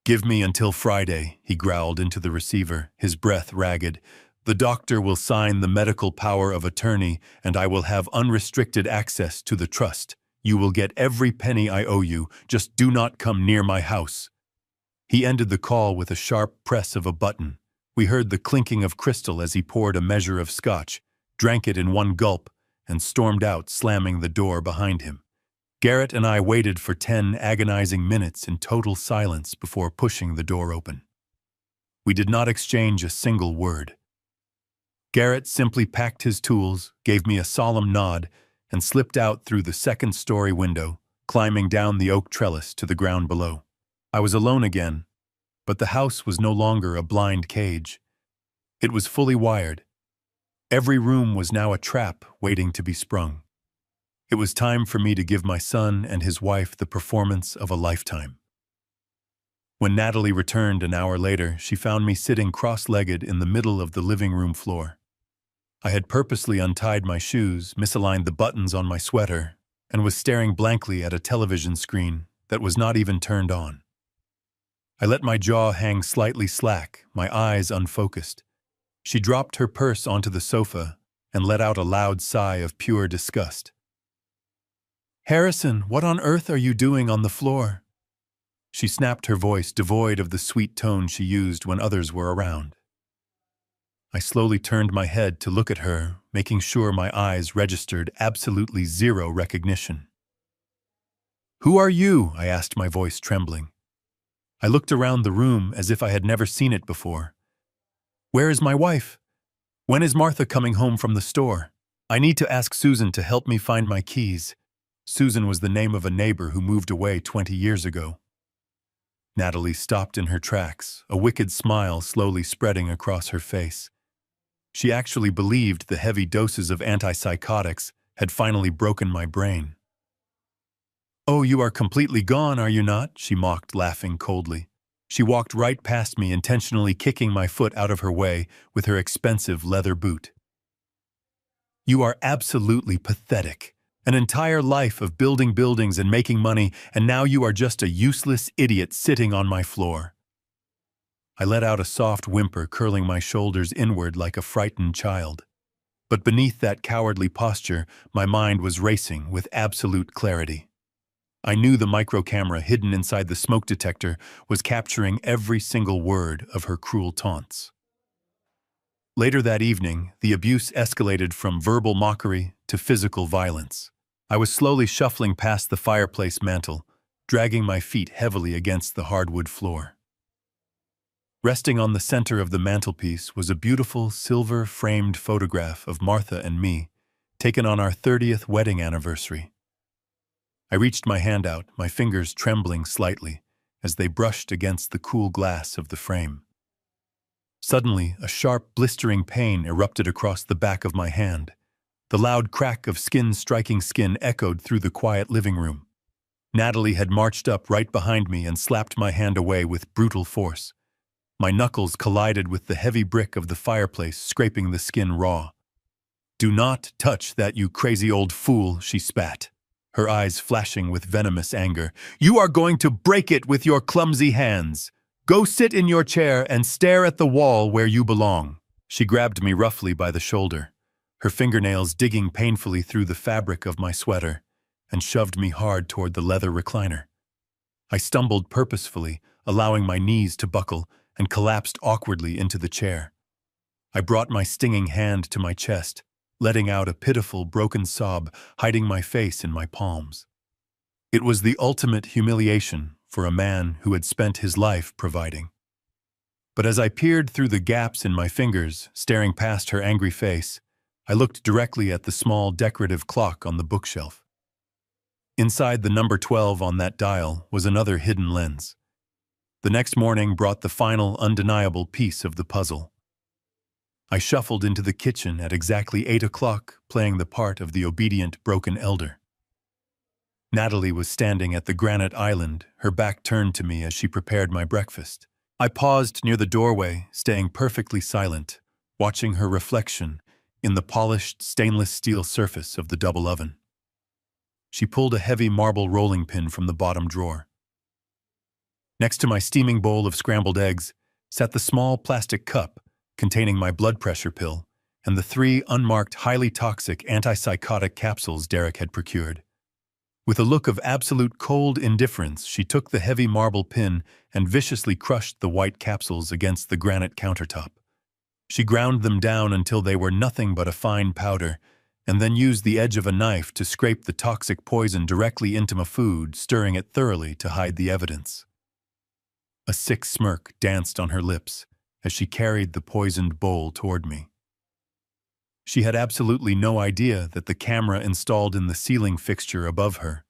"Give me until Friday," he growled into the receiver, his breath ragged. "The doctor will sign the medical power of attorney, and I will have unrestricted access to the trust. You will get every penny I owe you. Just do not come near my house." He ended the call with a sharp press of a button. We heard the clinking of crystal as he poured a measure of scotch, drank it in one gulp, and stormed out, slamming the door behind him. Garrett and I waited for 10 agonizing minutes in total silence before pushing the door open. We did not exchange a single word. Garrett simply packed his tools, gave me a solemn nod, and slipped out through the second-story window, climbing down the oak trellis to the ground below. I was alone again, but the house was no longer a blind cage. It was fully wired. Every room was now a trap waiting to be sprung. It was time for me to give my son and his wife the performance of a lifetime. When Natalie returned an hour later, she found me sitting cross-legged in the middle of the living room floor. I had purposely untied my shoes, misaligned the buttons on my sweater, and was staring blankly at a television screen that was not even turned on. I let my jaw hang slightly slack, my eyes unfocused. She dropped her purse onto the sofa and let out a loud sigh of pure disgust. "Harrison, what on earth are you doing on the floor?" She snapped, her voice devoid of the sweet tone she used when others were around. I slowly turned my head to look at her, making sure my eyes registered absolutely zero recognition. "Who are you?" I asked, my voice trembling. I looked around the room as if I had never seen it before. "Where is my wife? When is Martha coming home from the store? I need to ask Susan to help me find my keys." Susan was the name of a neighbor who moved away 20 years ago. Natalie stopped in her tracks, a wicked smile slowly spreading across her face. She actually believed the heavy doses of antipsychotics had finally broken my brain. "Oh, you are completely gone, are you not?" she mocked, laughing coldly. She walked right past me, intentionally kicking my foot out of her way with her expensive leather boot. "You are absolutely pathetic. An entire life of building buildings and making money, and now you are just a useless idiot sitting on my floor." I let out a soft whimper, curling my shoulders inward like a frightened child. But beneath that cowardly posture, my mind was racing with absolute clarity. I knew the micro-camera hidden inside the smoke detector was capturing every single word of her cruel taunts. Later that evening, the abuse escalated from verbal mockery to physical violence. I was slowly shuffling past the fireplace mantel, dragging my feet heavily against the hardwood floor. Resting on the center of the mantelpiece was a beautiful silver-framed photograph of Martha and me, taken on our 30th wedding anniversary. I reached my hand out, my fingers trembling slightly as they brushed against the cool glass of the frame. Suddenly, a sharp, blistering pain erupted across the back of my hand. The loud crack of skin striking skin echoed through the quiet living room. Natalie had marched up right behind me and slapped my hand away with brutal force. My knuckles collided with the heavy brick of the fireplace, scraping the skin raw. "Do not touch that, you crazy old fool," she spat, her eyes flashing with venomous anger. "You are going to break it with your clumsy hands. Go sit in your chair and stare at the wall where you belong." She grabbed me roughly by the shoulder, her fingernails digging painfully through the fabric of my sweater, and shoved me hard toward the leather recliner. I stumbled purposefully, allowing my knees to buckle, and collapsed awkwardly into the chair. I brought my stinging hand to my chest, letting out a pitiful, broken sob, hiding my face in my palms. It was the ultimate humiliation, for a man who had spent his life providing. But as I peered through the gaps in my fingers, staring past her angry face, I looked directly at the small decorative clock on the bookshelf. Inside the number 12 on that dial was another hidden lens. The next morning brought the final undeniable piece of the puzzle. I shuffled into the kitchen at exactly 8 o'clock, playing the part of the obedient broken elder. Natalie was standing at the granite island, her back turned to me as she prepared my breakfast. I paused near the doorway, staying perfectly silent, watching her reflection in the polished stainless steel surface of the double oven. She pulled a heavy marble rolling pin from the bottom drawer. Next to my steaming bowl of scrambled eggs sat the small plastic cup containing my blood pressure pill and the 3 unmarked, highly toxic antipsychotic capsules Derek had procured. With a look of absolute cold indifference, she took the heavy marble pin and viciously crushed the white capsules against the granite countertop. She ground them down until they were nothing but a fine powder, and then used the edge of a knife to scrape the toxic poison directly into my food, stirring it thoroughly to hide the evidence. A sick smirk danced on her lips as she carried the poisoned bowl toward me. She had absolutely no idea that the camera installed in the ceiling fixture above her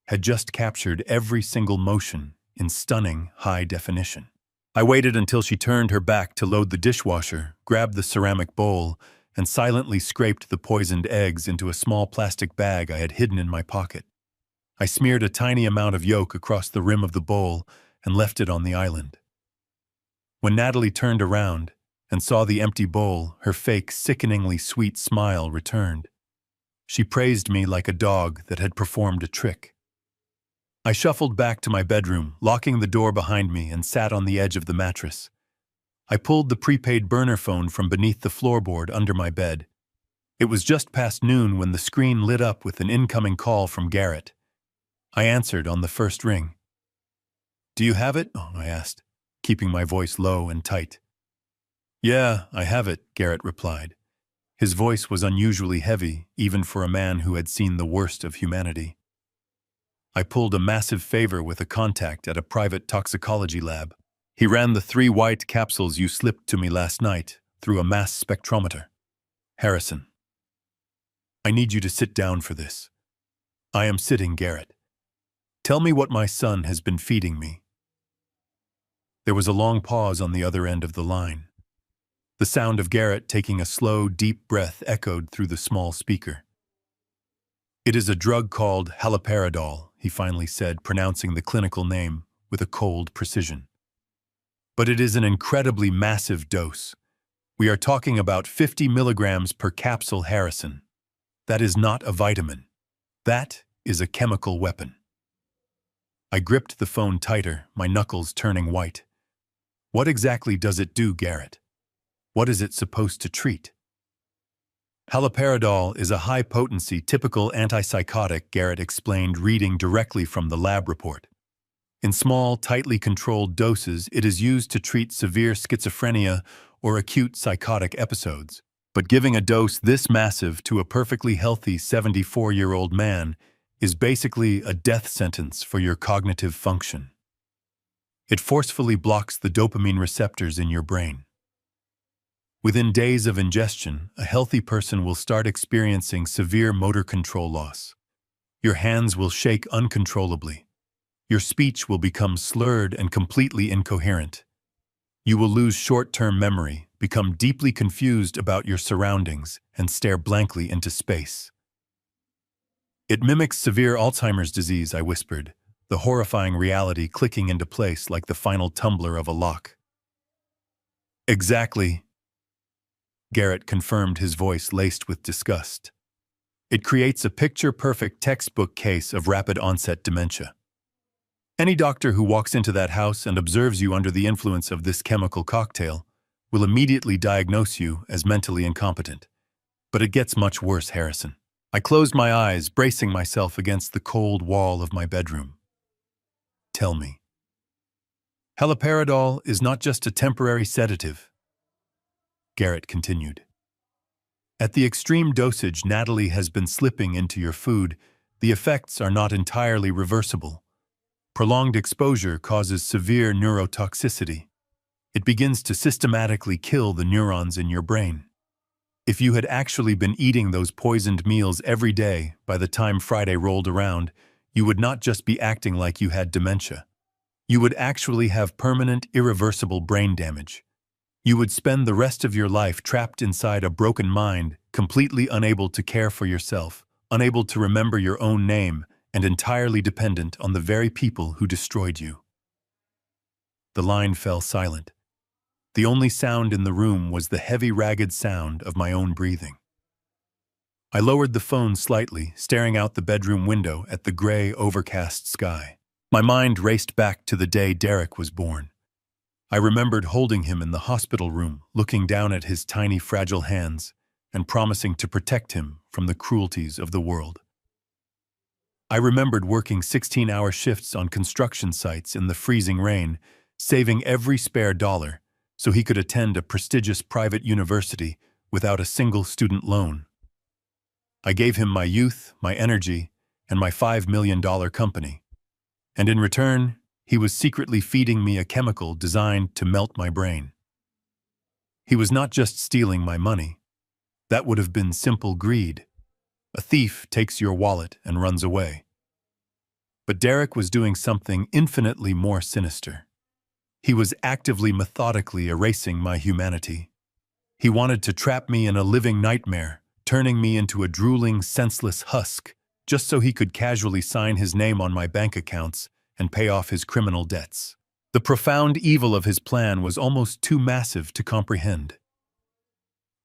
had just captured every single motion in stunning high definition. I waited until she turned her back to load the dishwasher, grabbed the ceramic bowl, and silently scraped the poisoned eggs into a small plastic bag I had hidden in my pocket. I smeared a tiny amount of yolk across the rim of the bowl and left it on the island. When Natalie turned around and saw the empty bowl, her fake, sickeningly sweet smile returned. She praised me like a dog that had performed a trick. I shuffled back to my bedroom, locking the door behind me, and sat on the edge of the mattress. I pulled the prepaid burner phone from beneath the floorboard under my bed. It was just past noon when the screen lit up with an incoming call from Garrett. I answered on the first ring. "Do you have it?" I asked, keeping my voice low and tight. "Yeah, I have it," Garrett replied. His voice was unusually heavy, even for a man who had seen the worst of humanity. I pulled a massive favor with a contact at a private toxicology lab. He ran the 3 white capsules you slipped to me last night through a mass spectrometer. Harrison. I need you to sit down for this. I am sitting, Garrett. Tell me what my son has been feeding me. There was a long pause on the other end of the line. The sound of Garrett taking a slow, deep breath echoed through the small speaker. "It is a drug called haloperidol," he finally said, pronouncing the clinical name with a cold precision. "But it is an incredibly massive dose. We are talking about 50 milligrams per capsule, Harrison. That is not a vitamin. That is a chemical weapon." I gripped the phone tighter, my knuckles turning white. "What exactly does it do, Garrett? What is it supposed to treat?" "Haloperidol is a high-potency, typical antipsychotic," Garrett explained, reading directly from the lab report. "In small, tightly controlled doses, it is used to treat severe schizophrenia or acute psychotic episodes. But giving a dose this massive to a perfectly healthy 74-year-old man is basically a death sentence for your cognitive function. It forcefully blocks the dopamine receptors in your brain. Within days of ingestion, a healthy person will start experiencing severe motor control loss. Your hands will shake uncontrollably. Your speech will become slurred and completely incoherent. You will lose short-term memory, become deeply confused about your surroundings, and stare blankly into space." "It mimics severe Alzheimer's disease," I whispered, the horrifying reality clicking into place like the final tumbler of a lock. "Exactly," Garrett confirmed, his voice laced with disgust. "It creates a picture-perfect textbook case of rapid-onset dementia. Any doctor who walks into that house and observes you under the influence of this chemical cocktail will immediately diagnose you as mentally incompetent. But it gets much worse, Harrison." I closed my eyes, bracing myself against the cold wall of my bedroom. "Tell me." "Haloperidol is not just a temporary sedative," Garrett continued. "At the extreme dosage Natalie has been slipping into your food, the effects are not entirely reversible. Prolonged exposure causes severe neurotoxicity. It begins to systematically kill the neurons in your brain. If you had actually been eating those poisoned meals every day by the time Friday rolled around, you would not just be acting like you had dementia. You would actually have permanent, irreversible brain damage. You would spend the rest of your life trapped inside a broken mind, completely unable to care for yourself, unable to remember your own name, and entirely dependent on the very people who destroyed you. The line fell silent. The only sound in the room was the heavy, ragged sound of my own breathing. I lowered the phone slightly, staring out the bedroom window at the gray, overcast sky. My mind raced back to the day Derek was born. I remembered holding him in the hospital room, looking down at his tiny, fragile hands, and promising to protect him from the cruelties of the world. I remembered working 16-hour shifts on construction sites in the freezing rain, saving every spare dollar so he could attend a prestigious private university without a single student loan. I gave him my youth, my energy, and my $5 million company. And in return, he was secretly feeding me a chemical designed to melt my brain. He was not just stealing my money. That would have been simple greed. A thief takes your wallet and runs away. But Derek was doing something infinitely more sinister. He was actively, methodically erasing my humanity. He wanted to trap me in a living nightmare, turning me into a drooling, senseless husk, just so he could casually sign his name on my bank accounts and pay off his criminal debts. The profound evil of his plan was almost too massive to comprehend.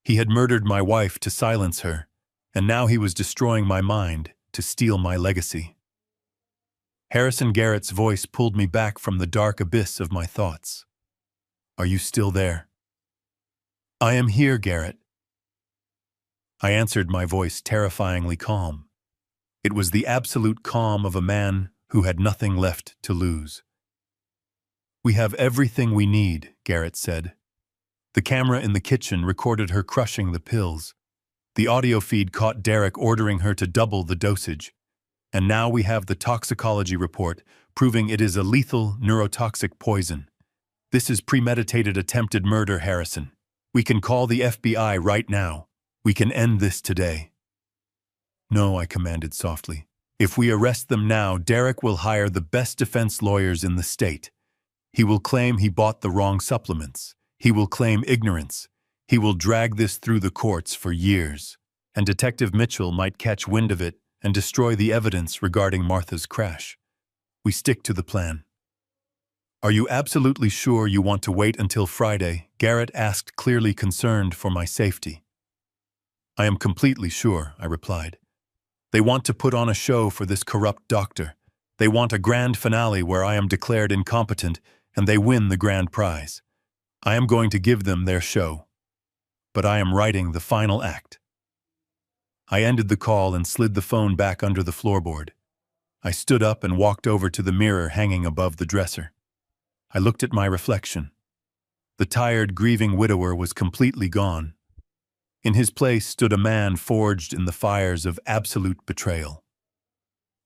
He had murdered my wife to silence her, and now he was destroying my mind to steal my legacy. Harrison Garrett's voice pulled me back from the dark abyss of my thoughts. "Are you still there?" "I am here, Garrett." I answered, my voice terrifyingly calm. It was the absolute calm of a man who had nothing left to lose. "We have everything we need," Garrett said. The camera in the kitchen recorded her crushing the pills. The audio feed caught Derek ordering her to double the dosage. And now we have the toxicology report proving it is a lethal neurotoxic poison. This is premeditated attempted murder, Harrison. We can call the FBI right now. We can end this today. "No," I commanded softly. "If we arrest them now, Derek will hire the best defense lawyers in the state. He will claim he bought the wrong supplements. He will claim ignorance. He will drag this through the courts for years. And Detective Mitchell might catch wind of it and destroy the evidence regarding Martha's crash. We stick to the plan." "Are you absolutely sure you want to wait until Friday?" Garrett asked, clearly concerned for my safety. "I am completely sure," I replied. "They want to put on a show for this corrupt doctor. They want a grand finale where I am declared incompetent and they win the grand prize. I am going to give them their show. But I am writing the final act." I ended the call and slid the phone back under the floorboard. I stood up and walked over to the mirror hanging above the dresser. I looked at my reflection. The tired, grieving widower was completely gone. In his place stood a man forged in the fires of absolute betrayal.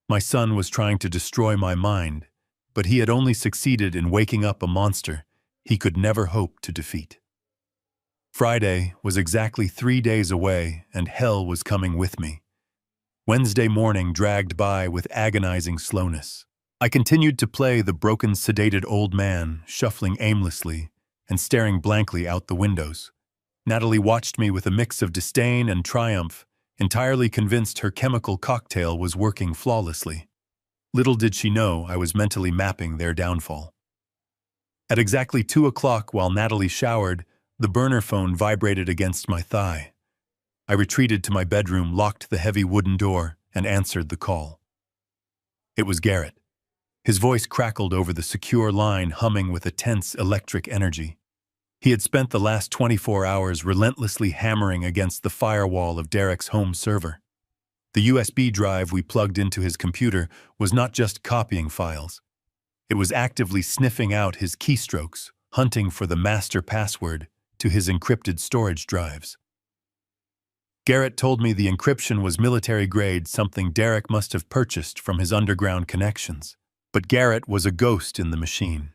My son was trying to destroy my mind, but he had only succeeded in waking up a monster he could never hope to defeat. Friday was exactly 3 days away, and hell was coming with me. Wednesday morning dragged by with agonizing slowness. I continued to play the broken, sedated old man, shuffling aimlessly and staring blankly out the windows. Natalie watched me with a mix of disdain and triumph, entirely convinced her chemical cocktail was working flawlessly. Little did she know I was mentally mapping their downfall. At exactly 2 o'clock, while Natalie showered, the burner phone vibrated against my thigh. I retreated to my bedroom, locked the heavy wooden door, and answered the call. It was Garrett. His voice crackled over the secure line, humming with a tense electric energy. He had spent the last 24 hours relentlessly hammering against the firewall of Derek's home server. The USB drive we plugged into his computer was not just copying files. It was actively sniffing out his keystrokes, hunting for the master password to his encrypted storage drives. Garrett told me the encryption was military grade, something Derek must have purchased from his underground connections. But Garrett was a ghost in the machine,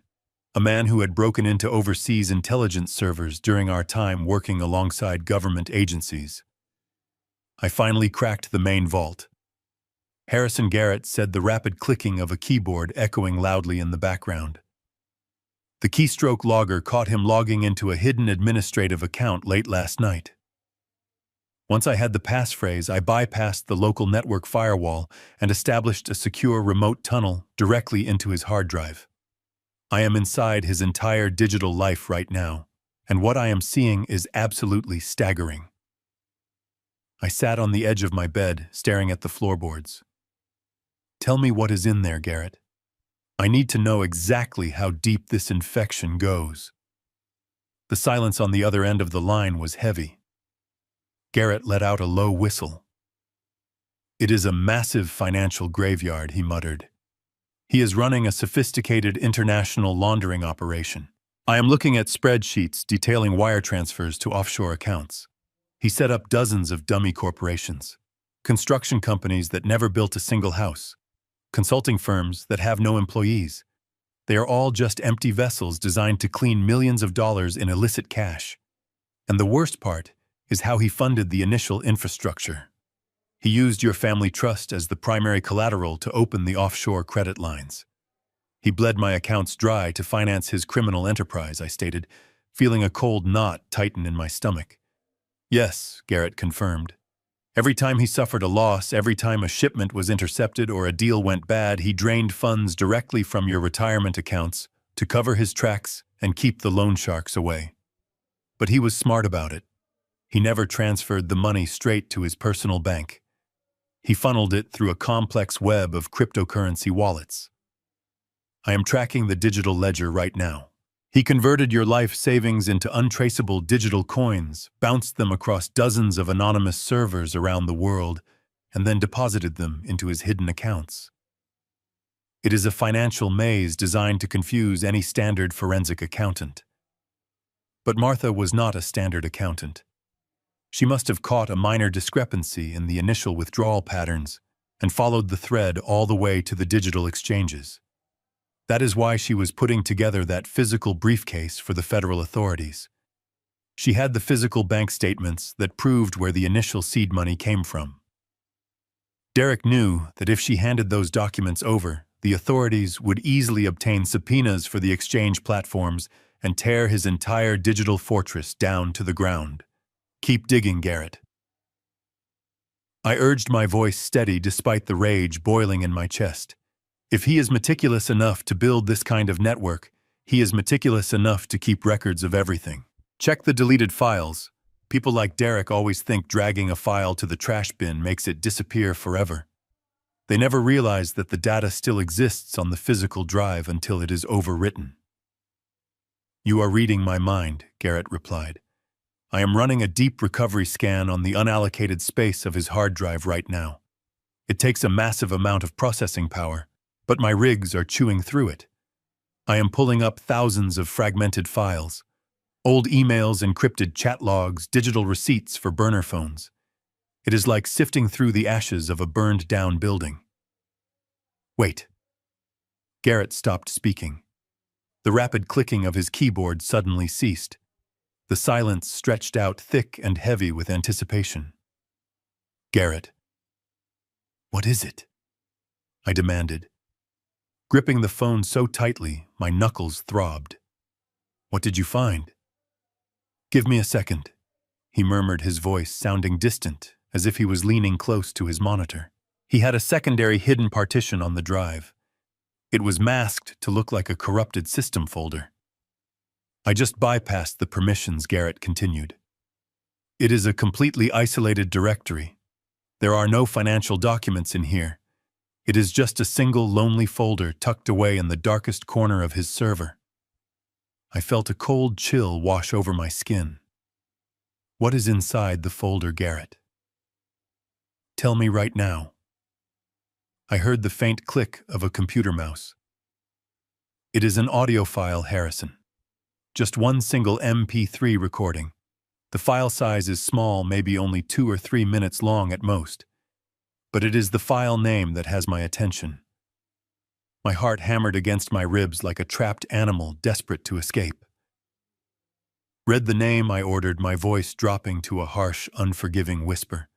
a man who had broken into overseas intelligence servers during our time working alongside government agencies. I finally cracked the main vault. Harrison Garrett said, the rapid clicking of a keyboard echoing loudly in the background. The keystroke logger caught him logging into a hidden administrative account late last night. Once I had the passphrase, I bypassed the local network firewall and established a secure remote tunnel directly into his hard drive. I am inside his entire digital life right now, and what I am seeing is absolutely staggering. I sat on the edge of my bed, staring at the floorboards. Tell me what is in there, Garrett. I need to know exactly how deep this infection goes. The silence on the other end of the line was heavy. Garrett let out a low whistle. It is a massive financial graveyard, he muttered. He is running a sophisticated international laundering operation. I am looking at spreadsheets detailing wire transfers to offshore accounts. He set up dozens of dummy corporations, construction companies that never built a single house, consulting firms that have no employees. They are all just empty vessels designed to clean millions of dollars in illicit cash. And the worst part is how he funded the initial infrastructure. He used your family trust as the primary collateral to open the offshore credit lines. He bled my accounts dry to finance his criminal enterprise, I stated, feeling a cold knot tighten in my stomach. Yes, Garrett confirmed. Every time he suffered a loss, every time a shipment was intercepted or a deal went bad, he drained funds directly from your retirement accounts to cover his tracks and keep the loan sharks away. But he was smart about it. He never transferred the money straight to his personal bank. He funneled it through a complex web of cryptocurrency wallets. I am tracking the digital ledger right now. He converted your life savings into untraceable digital coins, bounced them across dozens of anonymous servers around the world, and then deposited them into his hidden accounts. It is a financial maze designed to confuse any standard forensic accountant. But Martha was not a standard accountant. She must have caught a minor discrepancy in the initial withdrawal patterns and followed the thread all the way to the digital exchanges. That is why she was putting together that physical briefcase for the federal authorities. She had the physical bank statements that proved where the initial seed money came from. Derek knew that if she handed those documents over, the authorities would easily obtain subpoenas for the exchange platforms and tear his entire digital fortress down to the ground. Keep digging, Garrett. I urged my voice steady despite the rage boiling in my chest. If he is meticulous enough to build this kind of network, he is meticulous enough to keep records of everything. Check the deleted files. People like Derek always think dragging a file to the trash bin makes it disappear forever. They never realize that the data still exists on the physical drive until it is overwritten. You are reading my mind, Garrett replied. I am running a deep recovery scan on the unallocated space of his hard drive right now. It takes a massive amount of processing power, but my rigs are chewing through it. I am pulling up thousands of fragmented files, old emails, encrypted chat logs, digital receipts for burner phones. It is like sifting through the ashes of a burned-down building. Wait. Garrett stopped speaking. The rapid clicking of his keyboard suddenly ceased. The silence stretched out thick and heavy with anticipation. Garrett. What is it? I demanded. Gripping the phone so tightly, my knuckles throbbed. What did you find? Give me a second, he murmured, his voice sounding distant, as if he was leaning close to his monitor. He had a secondary hidden partition on the drive. It was masked to look like a corrupted system folder. I just bypassed the permissions, Garrett continued. It is a completely isolated directory. There are no financial documents in here. It is just a single lonely folder tucked away in the darkest corner of his server. I felt a cold chill wash over my skin. What is inside the folder, Garrett? Tell me right now. I heard the faint click of a computer mouse. It is an audio file, Harrison. Just one single MP3 recording. The file size is small, maybe only 2 or 3 minutes long at most. But it is the file name that has my attention. My heart hammered against my ribs like a trapped animal desperate to escape. "Read the name," I ordered, my voice dropping to a harsh, unforgiving whisper.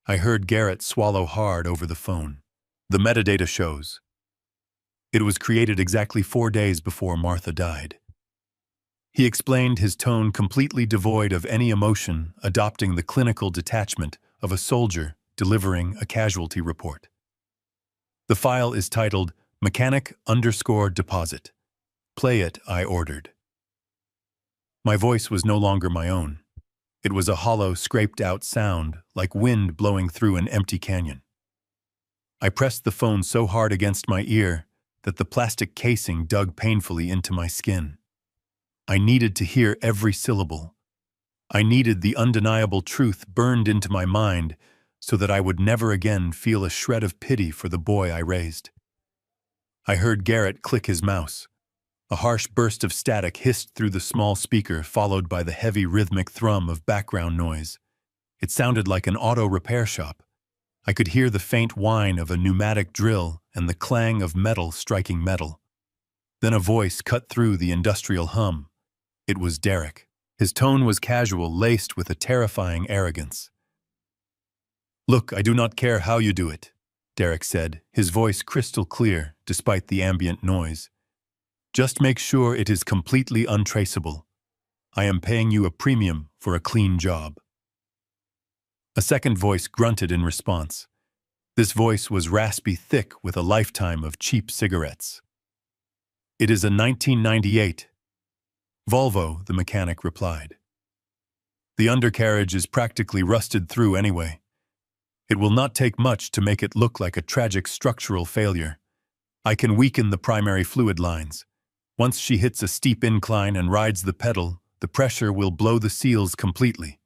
I heard Garrett swallow hard over the phone. "The metadata shows. It was created exactly 4 days before Martha died." He explained, his tone completely devoid of any emotion, adopting the clinical detachment of a soldier delivering a casualty report. "The file is titled mechanic_deposit. Play it," I ordered. My voice was no longer my own. It was a hollow, scraped-out sound, like wind blowing through an empty canyon. I pressed the phone so hard against my ear that the plastic casing dug painfully into my skin. I needed to hear every syllable. I needed the undeniable truth burned into my mind so that I would never again feel a shred of pity for the boy I raised. I heard Garrett click his mouse. A harsh burst of static hissed through the small speaker, followed by the heavy rhythmic thrum of background noise. It sounded like an auto repair shop. I could hear the faint whine of a pneumatic drill and the clang of metal striking metal. Then a voice cut through the industrial hum. It was Derek. His tone was casual, laced with a terrifying arrogance. "Look, I do not care how you do it," Derek said, his voice crystal clear despite the ambient noise. "Just make sure it is completely untraceable. I am paying you a premium for a clean job." A second voice grunted in response. This voice was raspy, thick with a lifetime of cheap cigarettes. "It is a 1998 Volvo," the mechanic replied. "The undercarriage is practically rusted through anyway. It will not take much to make it look like a tragic structural failure. I can weaken the primary fluid lines. Once she hits a steep incline and rides the pedal, the pressure will blow the seals completely.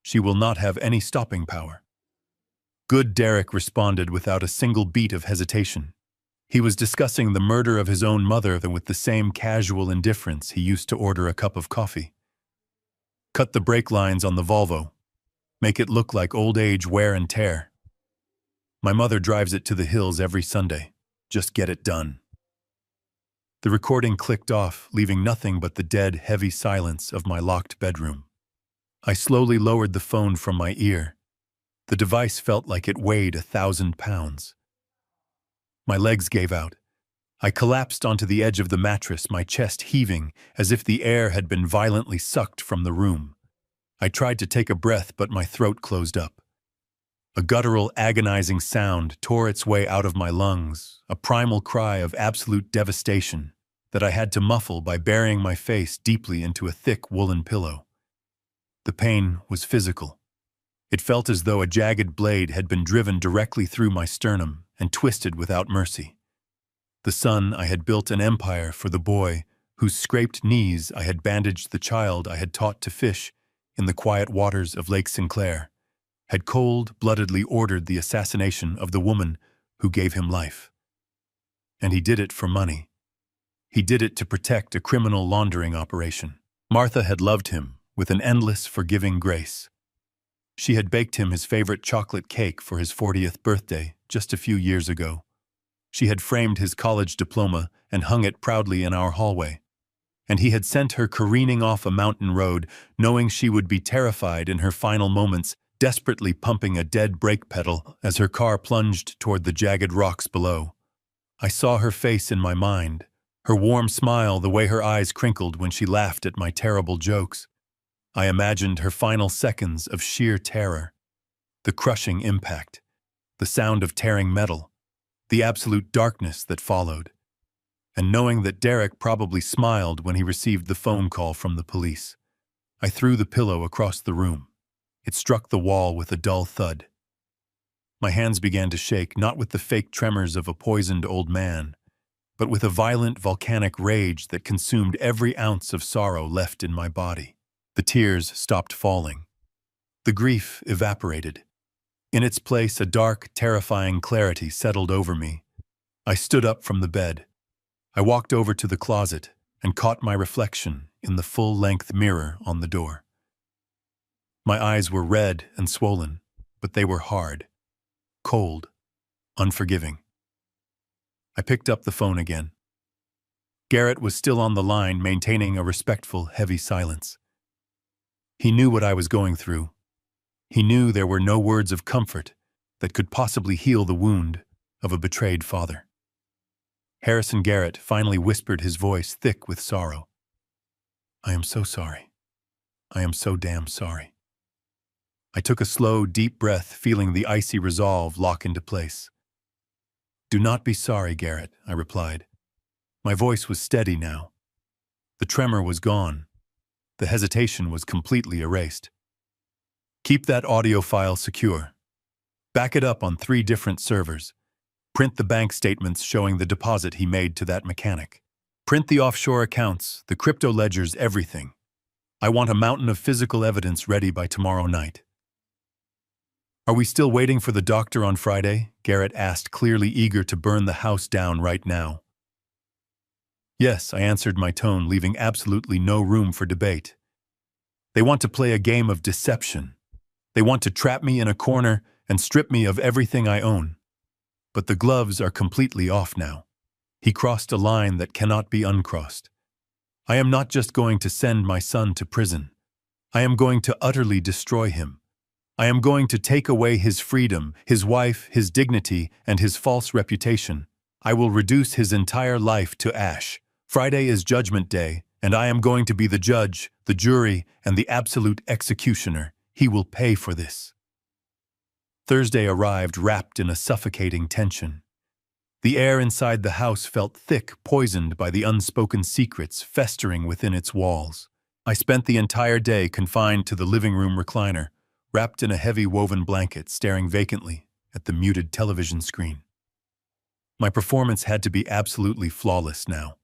She will not have any stopping power." "Good," Derek responded without a single beat of hesitation. He was discussing the murder of his own mother with the same casual indifference he used to order a cup of coffee. "Cut the brake lines on the Volvo. Make it look like old age wear and tear. My mother drives it to the hills every Sunday. Just get it done." The recording clicked off, leaving nothing but the dead, heavy silence of my locked bedroom. I slowly lowered the phone from my ear. The device felt like it weighed 1,000 pounds. My legs gave out. I collapsed onto the edge of the mattress, my chest heaving as if the air had been violently sucked from the room. I tried to take a breath, but my throat closed up. A guttural, agonizing sound tore its way out of my lungs, a primal cry of absolute devastation that I had to muffle by burying my face deeply into a thick woolen pillow. The pain was physical. It felt as though a jagged blade had been driven directly through my sternum and twisted without mercy. The son I had built an empire for the boy whose scraped knees I had bandaged, the child I had taught to fish in the quiet waters of Lake Sinclair, had cold-bloodedly ordered the assassination of the woman who gave him life. And he did it for money. He did it to protect a criminal laundering operation. Martha had loved him with an endless, forgiving grace. She had baked him his favorite chocolate cake for his 40th birthday just a few years ago. She had framed his college diploma and hung it proudly in our hallway. And he had sent her careening off a mountain road, knowing she would be terrified in her final moments, desperately pumping a dead brake pedal as her car plunged toward the jagged rocks below. I saw her face in my mind, her warm smile, the way her eyes crinkled when she laughed at my terrible jokes. I imagined her final seconds of sheer terror, the crushing impact, the sound of tearing metal, the absolute darkness that followed. And knowing that Derek probably smiled when he received the phone call from the police, I threw the pillow across the room. It struck the wall with a dull thud. My hands began to shake, not with the fake tremors of a poisoned old man, but with a violent volcanic rage that consumed every ounce of sorrow left in my body. The tears stopped falling. The grief evaporated. In its place, a dark, terrifying clarity settled over me. I stood up from the bed. I walked over to the closet and caught my reflection in the full-length mirror on the door. My eyes were red and swollen, but they were hard, cold, unforgiving. I picked up the phone again. Garrett was still on the line, maintaining a respectful, heavy silence. He knew what I was going through. He knew there were no words of comfort that could possibly heal the wound of a betrayed father. Harrison Garrett finally whispered, his voice thick with sorrow. "I am so sorry. I am so damn sorry." I took a slow, deep breath, feeling the icy resolve lock into place. "Do not be sorry, Garrett," I replied. My voice was steady now. The tremor was gone. The hesitation was completely erased. "Keep that audio file secure. Back it up on 3 different servers. Print the bank statements showing the deposit he made to that mechanic. Print the offshore accounts, the crypto ledgers, everything. I want a mountain of physical evidence ready by tomorrow night." "Are we still waiting for the doctor on Friday?" Garrett asked, clearly eager to burn the house down right now. "Yes," I answered, my tone leaving absolutely no room for debate. "They want to play a game of deception. They want to trap me in a corner and strip me of everything I own. But the gloves are completely off now." He crossed a line that cannot be uncrossed. "I am not just going to send my son to prison. I am going to utterly destroy him. I am going to take away his freedom, his wife, his dignity, and his false reputation. I will reduce his entire life to ash. Friday is Judgment Day, and I am going to be the judge, the jury, and the absolute executioner. He will pay for this." Thursday arrived wrapped in a suffocating tension. The air inside the house felt thick, poisoned by the unspoken secrets festering within its walls. I spent the entire day confined to the living room recliner, wrapped in a heavy woven blanket, staring vacantly at the muted television screen. My performance had to be absolutely flawless now.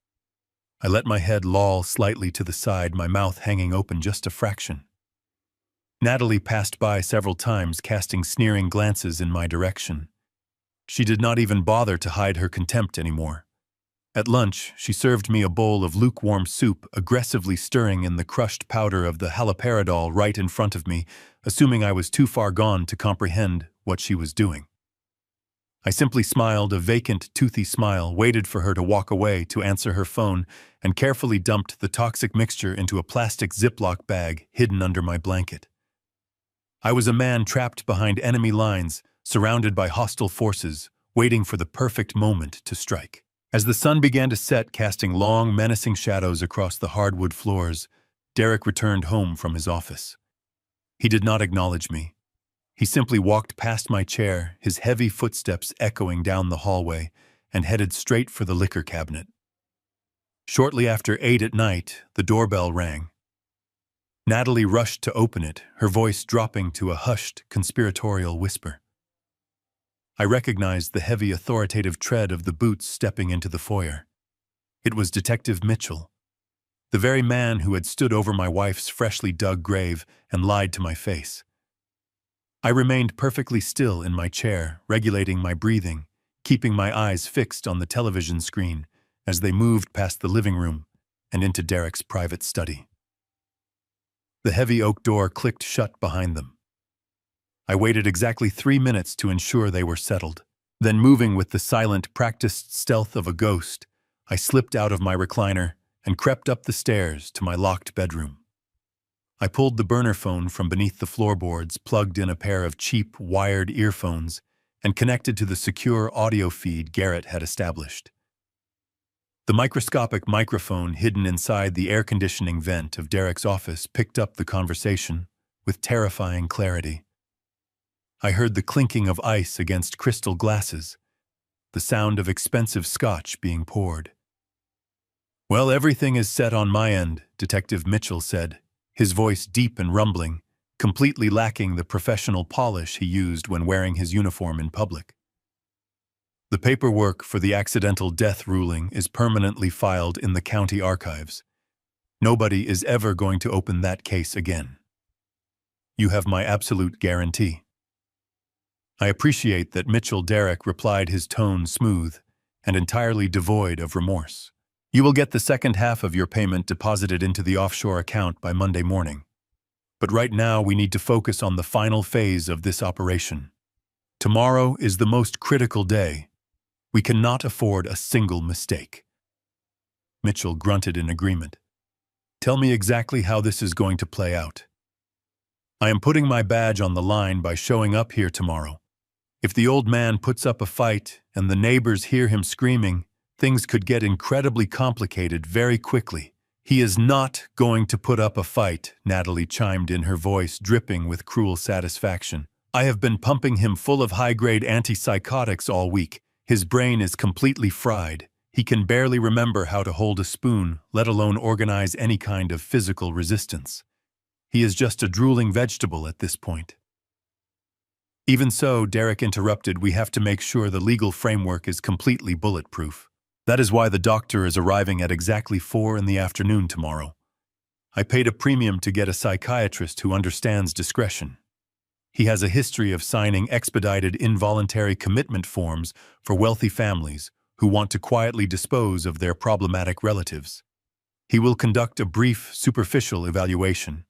I let my head loll slightly to the side, my mouth hanging open just a fraction. Natalie passed by several times, casting sneering glances in my direction. She did not even bother to hide her contempt anymore. At lunch, she served me a bowl of lukewarm soup, aggressively stirring in the crushed powder of the haloperidol right in front of me, assuming I was too far gone to comprehend what she was doing. I simply smiled, a vacant, toothy smile, waited for her to walk away to answer her phone, and carefully dumped the toxic mixture into a plastic Ziploc bag hidden under my blanket. I was a man trapped behind enemy lines, surrounded by hostile forces, waiting for the perfect moment to strike. As the sun began to set, casting long, menacing shadows across the hardwood floors, Derek returned home from his office. He did not acknowledge me. He simply walked past my chair, his heavy footsteps echoing down the hallway, and headed straight for the liquor cabinet. Shortly after 8 at night, the doorbell rang. Natalie rushed to open it, her voice dropping to a hushed, conspiratorial whisper. I recognized the heavy, authoritative tread of the boots stepping into the foyer. It was Detective Mitchell, the very man who had stood over my wife's freshly dug grave and lied to my face. I remained perfectly still in my chair, regulating my breathing, keeping my eyes fixed on the television screen as they moved past the living room and into Derek's private study. The heavy oak door clicked shut behind them. I waited exactly 3 minutes to ensure they were settled. Then, moving with the silent, practiced stealth of a ghost, I slipped out of my recliner and crept up the stairs to my locked bedroom. I pulled the burner phone from beneath the floorboards, plugged in a pair of cheap, wired earphones, and connected to the secure audio feed Garrett had established. The microscopic microphone hidden inside the air conditioning vent of Derek's office picked up the conversation with terrifying clarity. I heard the clinking of ice against crystal glasses, the sound of expensive scotch being poured. "Well, everything is set on my end," Detective Mitchell said, his voice deep and rumbling, completely lacking the professional polish he used when wearing his uniform in public. "The paperwork for the accidental death ruling is permanently filed in the county archives. Nobody is ever going to open that case again. You have my absolute guarantee." I appreciate that Mitchell. Derek replied, his tone smooth and entirely devoid of remorse. "You will get the second half of your payment deposited into the offshore account by Monday morning. But right now we need to focus on the final phase of this operation. Tomorrow is the most critical day. We cannot afford a single mistake. Mitchell grunted in agreement. Tell me exactly how this is going to play out. I am putting my badge on the line by showing up here tomorrow. If the old man puts up a fight and the neighbors hear him screaming, things could get incredibly complicated very quickly. He is not going to put up a fight, Natalie chimed in, her voice dripping with cruel satisfaction. I have been pumping him full of high-grade antipsychotics all week. His brain is completely fried. He can barely remember how to hold a spoon, let alone organize any kind of physical resistance. He is just a drooling vegetable at this point. Even so, Derek interrupted, we have to make sure the legal framework is completely bulletproof. That is why the doctor is arriving at exactly 4 p.m. tomorrow. I paid a premium to get a psychiatrist who understands discretion. He has a history of signing expedited involuntary commitment forms for wealthy families who want to quietly dispose of their problematic relatives. He will conduct a brief, superficial evaluation.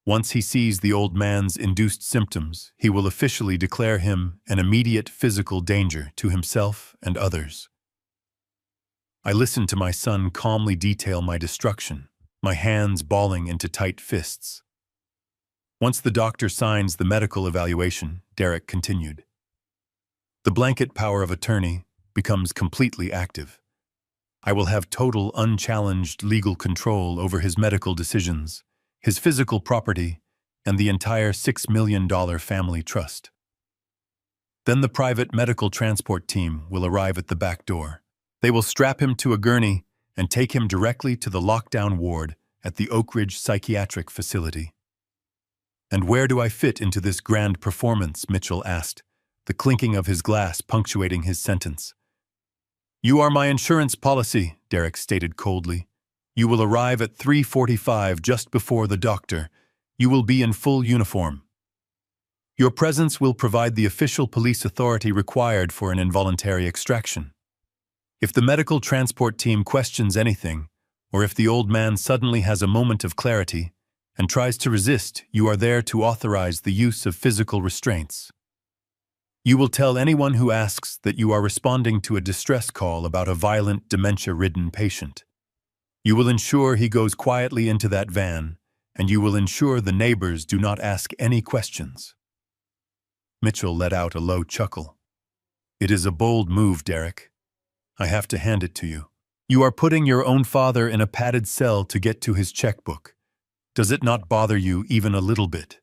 Once he sees the old man's induced symptoms, he will officially declare him an immediate physical danger to himself and others. I listened to my son calmly detail my destruction, my hands balling into tight fists. Once the doctor signs the medical evaluation, Derek continued, the blanket power of attorney becomes completely active. I will have total unchallenged legal control over his medical decisions, his physical property, and the entire $6 million family trust. Then the private medical transport team will arrive at the back door. They will strap him to a gurney and take him directly to the lockdown ward at the Oak Ridge Psychiatric Facility. And where do I fit into this grand performance? Mitchell asked, the clinking of his glass punctuating his sentence. You are my insurance policy, Derek stated coldly. You will arrive at 3:45 just before the doctor. You will be in full uniform. Your presence will provide the official police authority required for an involuntary extraction. If the medical transport team questions anything, or if the old man suddenly has a moment of clarity and tries to resist, you are there to authorize the use of physical restraints. You will tell anyone who asks that you are responding to a distress call about a violent, dementia-ridden patient. You will ensure he goes quietly into that van, and you will ensure the neighbors do not ask any questions. Mitchell let out a low chuckle. It is a bold move, Derek. I have to hand it to you. You are putting your own father in a padded cell to get to his checkbook. Does it not bother you even a little bit?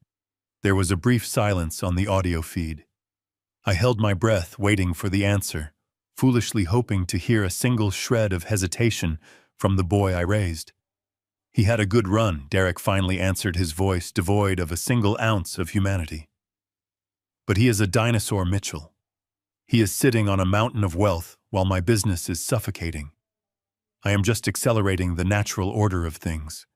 There was a brief silence on the audio feed. I held my breath, waiting for the answer, foolishly hoping to hear a single shred of hesitation from the boy I raised. He had a good run, Derek finally answered, his voice devoid of a single ounce of humanity. But he is a dinosaur, Mitchell. He is sitting on a mountain of wealth while my business is suffocating. I am just accelerating the natural order of things.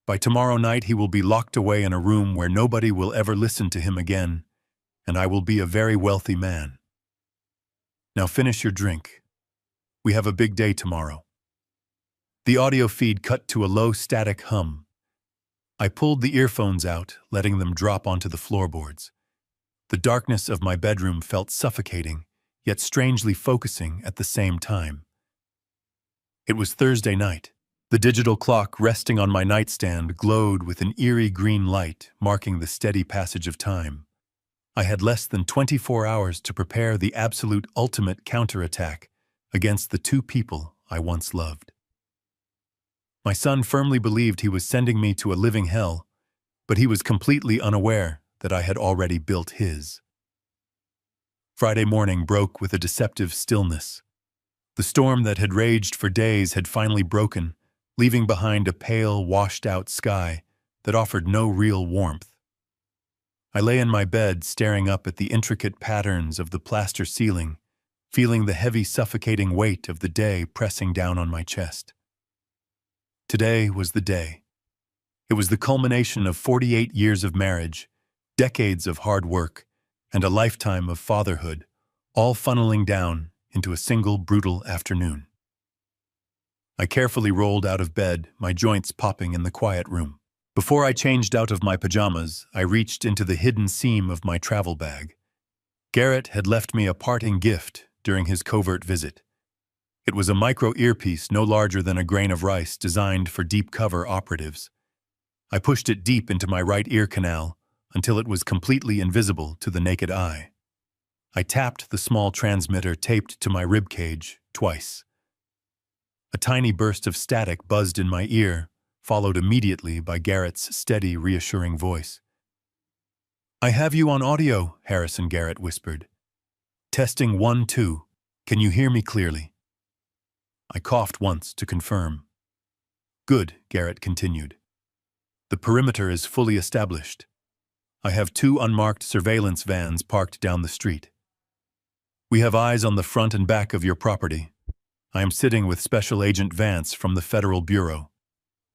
By tomorrow night he will be locked away in a room where nobody will ever listen to him again, and I will be a very wealthy man. Now finish your drink. We have a big day tomorrow. The audio feed cut to a low static hum. I pulled the earphones out, letting them drop onto the floorboards. The darkness of my bedroom felt suffocating, yet strangely focusing at the same time. It was Thursday night. The digital clock resting on my nightstand glowed with an eerie green light, marking the steady passage of time. I had less than 24 hours to prepare the absolute ultimate counterattack against the two people I once loved. My son firmly believed he was sending me to a living hell, but he was completely unaware that I had already built his. Friday morning broke with a deceptive stillness. The storm that had raged for days had finally broken, leaving behind a pale, washed-out sky that offered no real warmth. I lay in my bed, staring up at the intricate patterns of the plaster ceiling, feeling the heavy, suffocating weight of the day pressing down on my chest. Today was the day. It was the culmination of 48 years of marriage, decades of hard work, and a lifetime of fatherhood, all funneling down into a single brutal afternoon. I carefully rolled out of bed, my joints popping in the quiet room. Before I changed out of my pajamas, I reached into the hidden seam of my travel bag. Garrett had left me a parting gift, during his covert visit. It was a micro earpiece no larger than a grain of rice designed for deep cover operatives. I pushed it deep into my right ear canal until it was completely invisible to the naked eye. I tapped the small transmitter taped to my rib cage twice. A tiny burst of static buzzed in my ear, followed immediately by Garrett's steady, reassuring voice. "I have you on audio," Harrison Garrett whispered. "Testing 1, 2. Can you hear me clearly?" I coughed once to confirm. "Good," Garrett continued. "The perimeter is fully established. I have 2 unmarked surveillance vans parked down the street. We have eyes on the front and back of your property. I am sitting with Special Agent Vance from the Federal Bureau.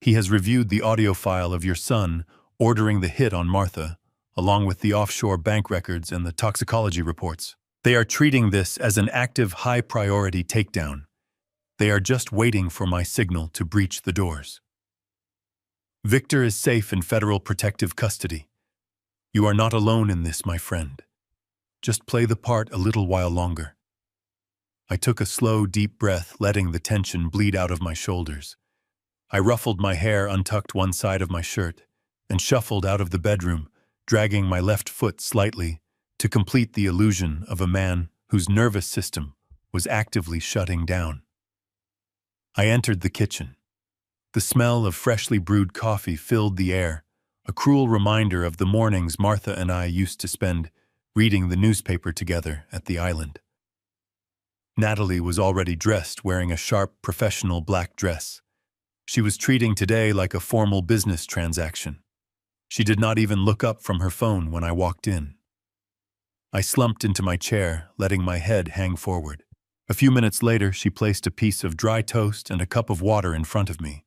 He has reviewed the audio file of your son ordering the hit on Martha, along with the offshore bank records and the toxicology reports. They are treating this as an active, high-priority takedown. They are just waiting for my signal to breach the doors. Victor is safe in federal protective custody. You are not alone in this, my friend. Just play the part a little while longer." I took a slow, deep breath, letting the tension bleed out of my shoulders. I ruffled my hair, untucked one side of my shirt, and shuffled out of the bedroom, dragging my left foot slightly to complete the illusion of a man whose nervous system was actively shutting down. I entered the kitchen. The smell of freshly brewed coffee filled the air, a cruel reminder of the mornings Martha and I used to spend reading the newspaper together at the island. Natalie was already dressed, wearing a sharp, professional black dress. She was treating today like a formal business transaction. She did not even look up from her phone when I walked in. I slumped into my chair, letting my head hang forward. A few minutes later, she placed a piece of dry toast and a cup of water in front of me.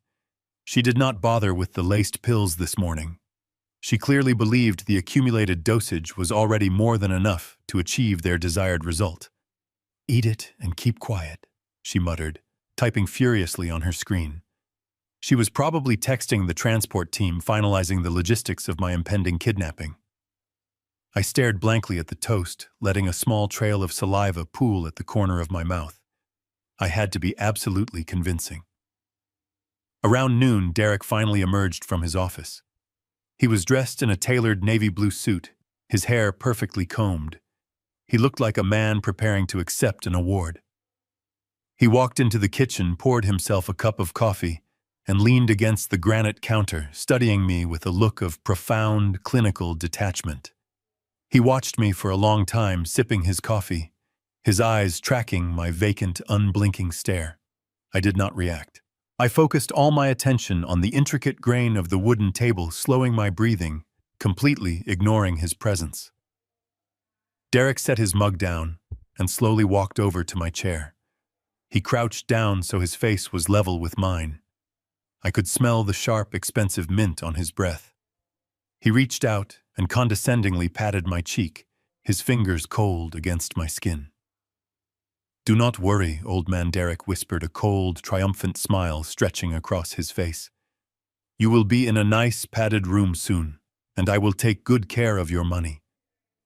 She did not bother with the laced pills this morning. She clearly believed the accumulated dosage was already more than enough to achieve their desired result. "Eat it and keep quiet," she muttered, typing furiously on her screen. She was probably texting the transport team, finalizing the logistics of my impending kidnapping. I stared blankly at the toast, letting a small trail of saliva pool at the corner of my mouth. I had to be absolutely convincing. Around noon, Derek finally emerged from his office. He was dressed in a tailored navy blue suit, his hair perfectly combed. He looked like a man preparing to accept an award. He walked into the kitchen, poured himself a cup of coffee, and leaned against the granite counter, studying me with a look of profound, clinical detachment. He watched me for a long time, sipping his coffee, his eyes tracking my vacant, unblinking stare. I did not react. I focused all my attention on the intricate grain of the wooden table, slowing my breathing, completely ignoring his presence. Derek set his mug down and slowly walked over to my chair. He crouched down so his face was level with mine. I could smell the sharp, expensive mint on his breath. He reached out and condescendingly patted my cheek, his fingers cold against my skin. "Do not worry," old man Derek whispered, a cold, triumphant smile stretching across his face. "You will be in a nice, padded room soon, and I will take good care of your money.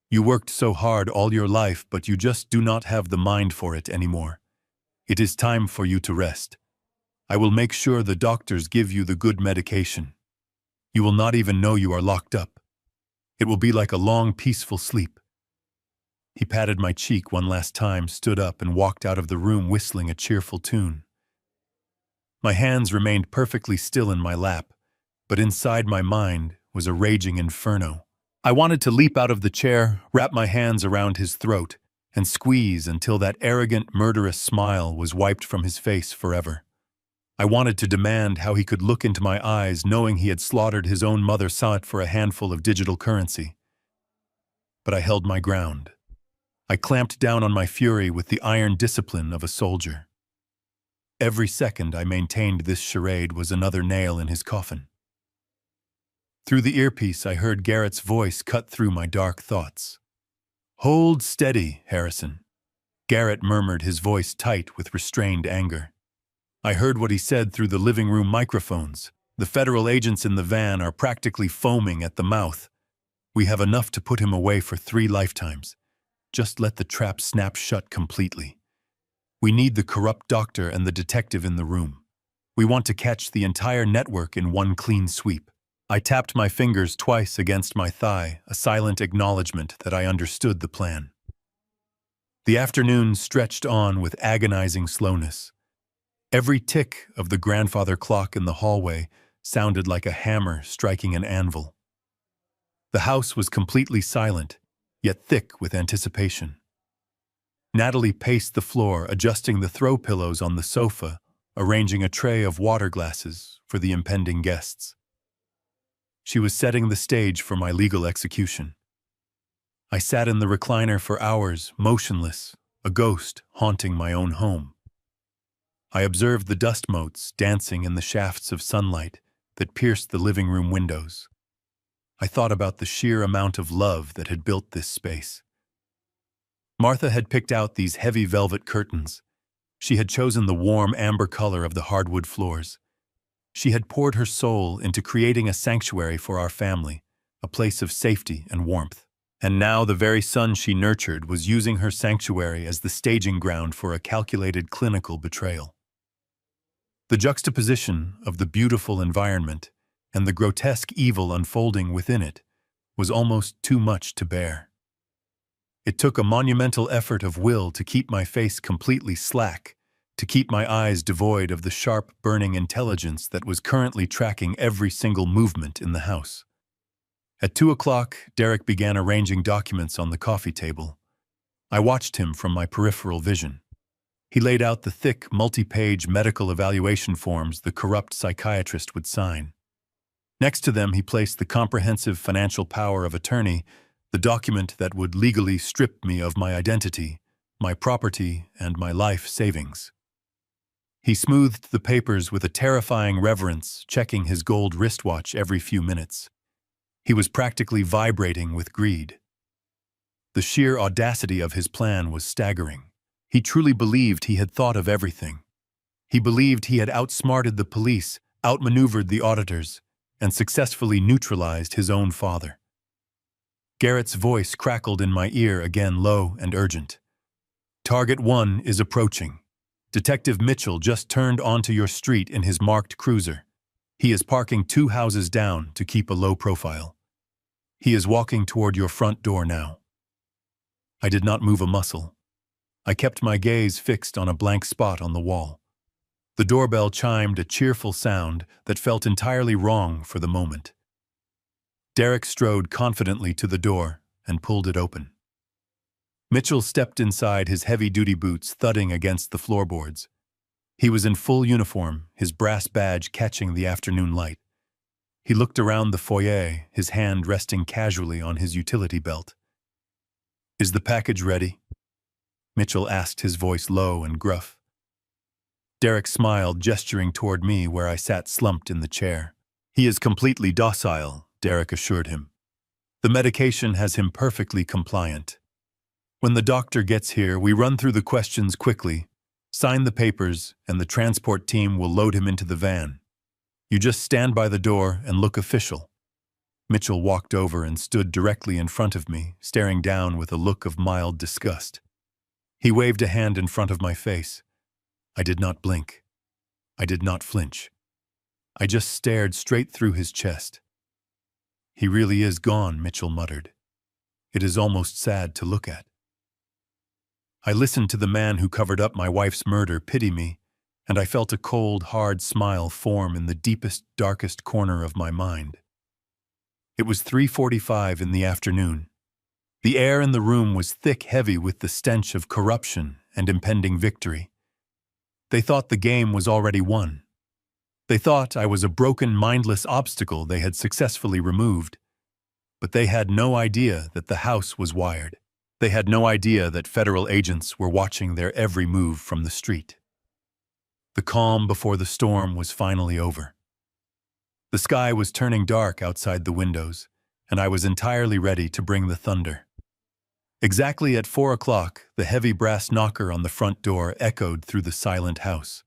You worked so hard all your life, but you just do not have the mind for it anymore. It is time for you to rest. I will make sure the doctors give you the good medication. You will not even know you are locked up. It will be like a long, peaceful sleep." He patted my cheek one last time, stood up, and walked out of the room whistling a cheerful tune. My hands remained perfectly still in my lap, but inside my mind was a raging inferno. I wanted to leap out of the chair, wrap my hands around his throat, and squeeze until that arrogant, murderous smile was wiped from his face forever. I wanted to demand how he could look into my eyes knowing he had slaughtered his own mother, saw it for a handful of digital currency. But I held my ground. I clamped down on my fury with the iron discipline of a soldier. Every second I maintained this charade was another nail in his coffin. Through the earpiece, I heard Garrett's voice cut through my dark thoughts. "Hold steady, Harrison," Garrett murmured, his voice tight with restrained anger. I heard what he said through the living room microphones. "The federal agents in the van are practically foaming at the mouth. We have enough to put him away for 3 lifetimes. Just let the trap snap shut completely. We need the corrupt doctor and the detective in the room. We want to catch the entire network in one clean sweep. I tapped my fingers twice against my thigh, a silent acknowledgement that I understood the plan. The afternoon stretched on with agonizing slowness. Every tick of the grandfather clock in the hallway sounded like a hammer striking an anvil. The house was completely silent, yet thick with anticipation. Natalie paced the floor, adjusting the throw pillows on the sofa, arranging a tray of water glasses for the impending guests. She was setting the stage for my legal execution. I sat in the recliner for hours, motionless, a ghost haunting my own home. I observed the dust motes dancing in the shafts of sunlight that pierced the living room windows. I thought about the sheer amount of love that had built this space. Martha had picked out these heavy velvet curtains. She had chosen the warm amber color of the hardwood floors. She had poured her soul into creating a sanctuary for our family, a place of safety and warmth. And now the very son she nurtured was using her sanctuary as the staging ground for a calculated clinical betrayal. The juxtaposition of the beautiful environment and the grotesque evil unfolding within it was almost too much to bear. It took a monumental effort of will to keep my face completely slack, to keep my eyes devoid of the sharp, burning intelligence that was currently tracking every single movement in the house. At 2 o'clock, Derek began arranging documents on the coffee table. I watched him from my peripheral vision. He laid out the thick, multi-page medical evaluation forms the corrupt psychiatrist would sign. Next to them, he placed the comprehensive financial power of attorney, the document that would legally strip me of my identity, my property, and my life savings. He smoothed the papers with a terrifying reverence, checking his gold wristwatch every few minutes. He was practically vibrating with greed. The sheer audacity of his plan was staggering. He truly believed he had thought of everything. He believed he had outsmarted the police, outmaneuvered the auditors, and successfully neutralized his own father. Garrett's voice crackled in my ear, again low and urgent. Target 1 is approaching. Detective Mitchell just turned onto your street in his marked cruiser. He is parking 2 houses down to keep a low profile. He is walking toward your front door now. I did not move a muscle. I kept my gaze fixed on a blank spot on the wall. The doorbell chimed a cheerful sound that felt entirely wrong for the moment. Derek strode confidently to the door and pulled it open. Mitchell stepped inside, his heavy-duty boots thudding against the floorboards. He was in full uniform, his brass badge catching the afternoon light. He looked around the foyer, his hand resting casually on his utility belt. Is the package ready? Mitchell asked, his voice low and gruff. Derek smiled, gesturing toward me where I sat slumped in the chair. He is completely docile, Derek assured him. The medication has him perfectly compliant. When the doctor gets here, we run through the questions quickly, sign the papers, and the transport team will load him into the van. You just stand by the door and look official. Mitchell walked over and stood directly in front of me, staring down with a look of mild disgust. He waved a hand in front of my face. I did not blink. I did not flinch. I just stared straight through his chest. He really is gone, Mitchell muttered. It is almost sad to look at. I listened to the man who covered up my wife's murder pity me, and I felt a cold, hard smile form in the deepest, darkest corner of my mind. It was 3:45 in the afternoon. The air in the room was thick, heavy with the stench of corruption and impending victory. They thought the game was already won. They thought I was a broken, mindless obstacle they had successfully removed. But they had no idea that the house was wired. They had no idea that federal agents were watching their every move from the street. The calm before the storm was finally over. The sky was turning dark outside the windows, and I was entirely ready to bring the thunder. Exactly at 4 o'clock, the heavy brass knocker on the front door echoed through the silent house.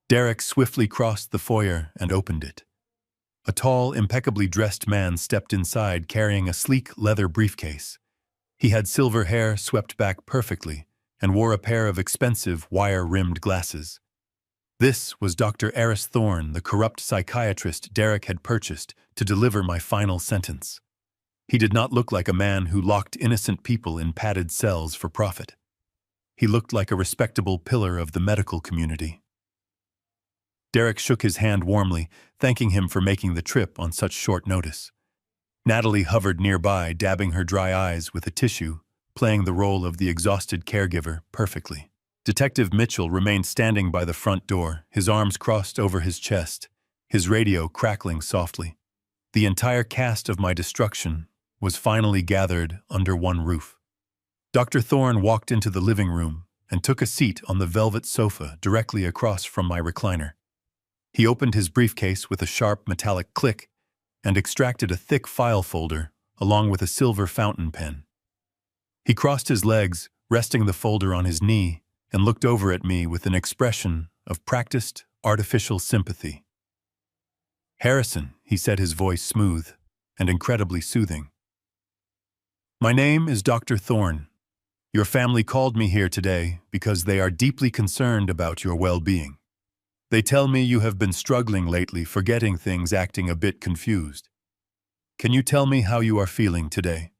Derek swiftly crossed the foyer and opened it. A tall, impeccably dressed man stepped inside carrying a sleek leather briefcase. He had silver hair swept back perfectly, and wore a pair of expensive, wire-rimmed glasses. This was Dr. Eris Thorne, the corrupt psychiatrist Derek had purchased to deliver my final sentence. He did not look like a man who locked innocent people in padded cells for profit. He looked like a respectable pillar of the medical community. Derek shook his hand warmly, thanking him for making the trip on such short notice. Natalie hovered nearby, dabbing her dry eyes with a tissue, playing the role of the exhausted caregiver perfectly. Detective Mitchell remained standing by the front door, his arms crossed over his chest, his radio crackling softly. The entire cast of my destruction was finally gathered under one roof. Dr. Thorne walked into the living room and took a seat on the velvet sofa directly across from my recliner. He opened his briefcase with a sharp metallic click and extracted a thick file folder along with a silver fountain pen. He crossed his legs, resting the folder on his knee, and looked over at me with an expression of practiced, artificial sympathy. "Harrison," he said, his voice smooth and incredibly soothing. "My name is Dr. Thorne. Your family called me here today because they are deeply concerned about your well-being. They tell me you have been struggling lately, forgetting things, acting a bit confused. Can you tell me how you are feeling today?"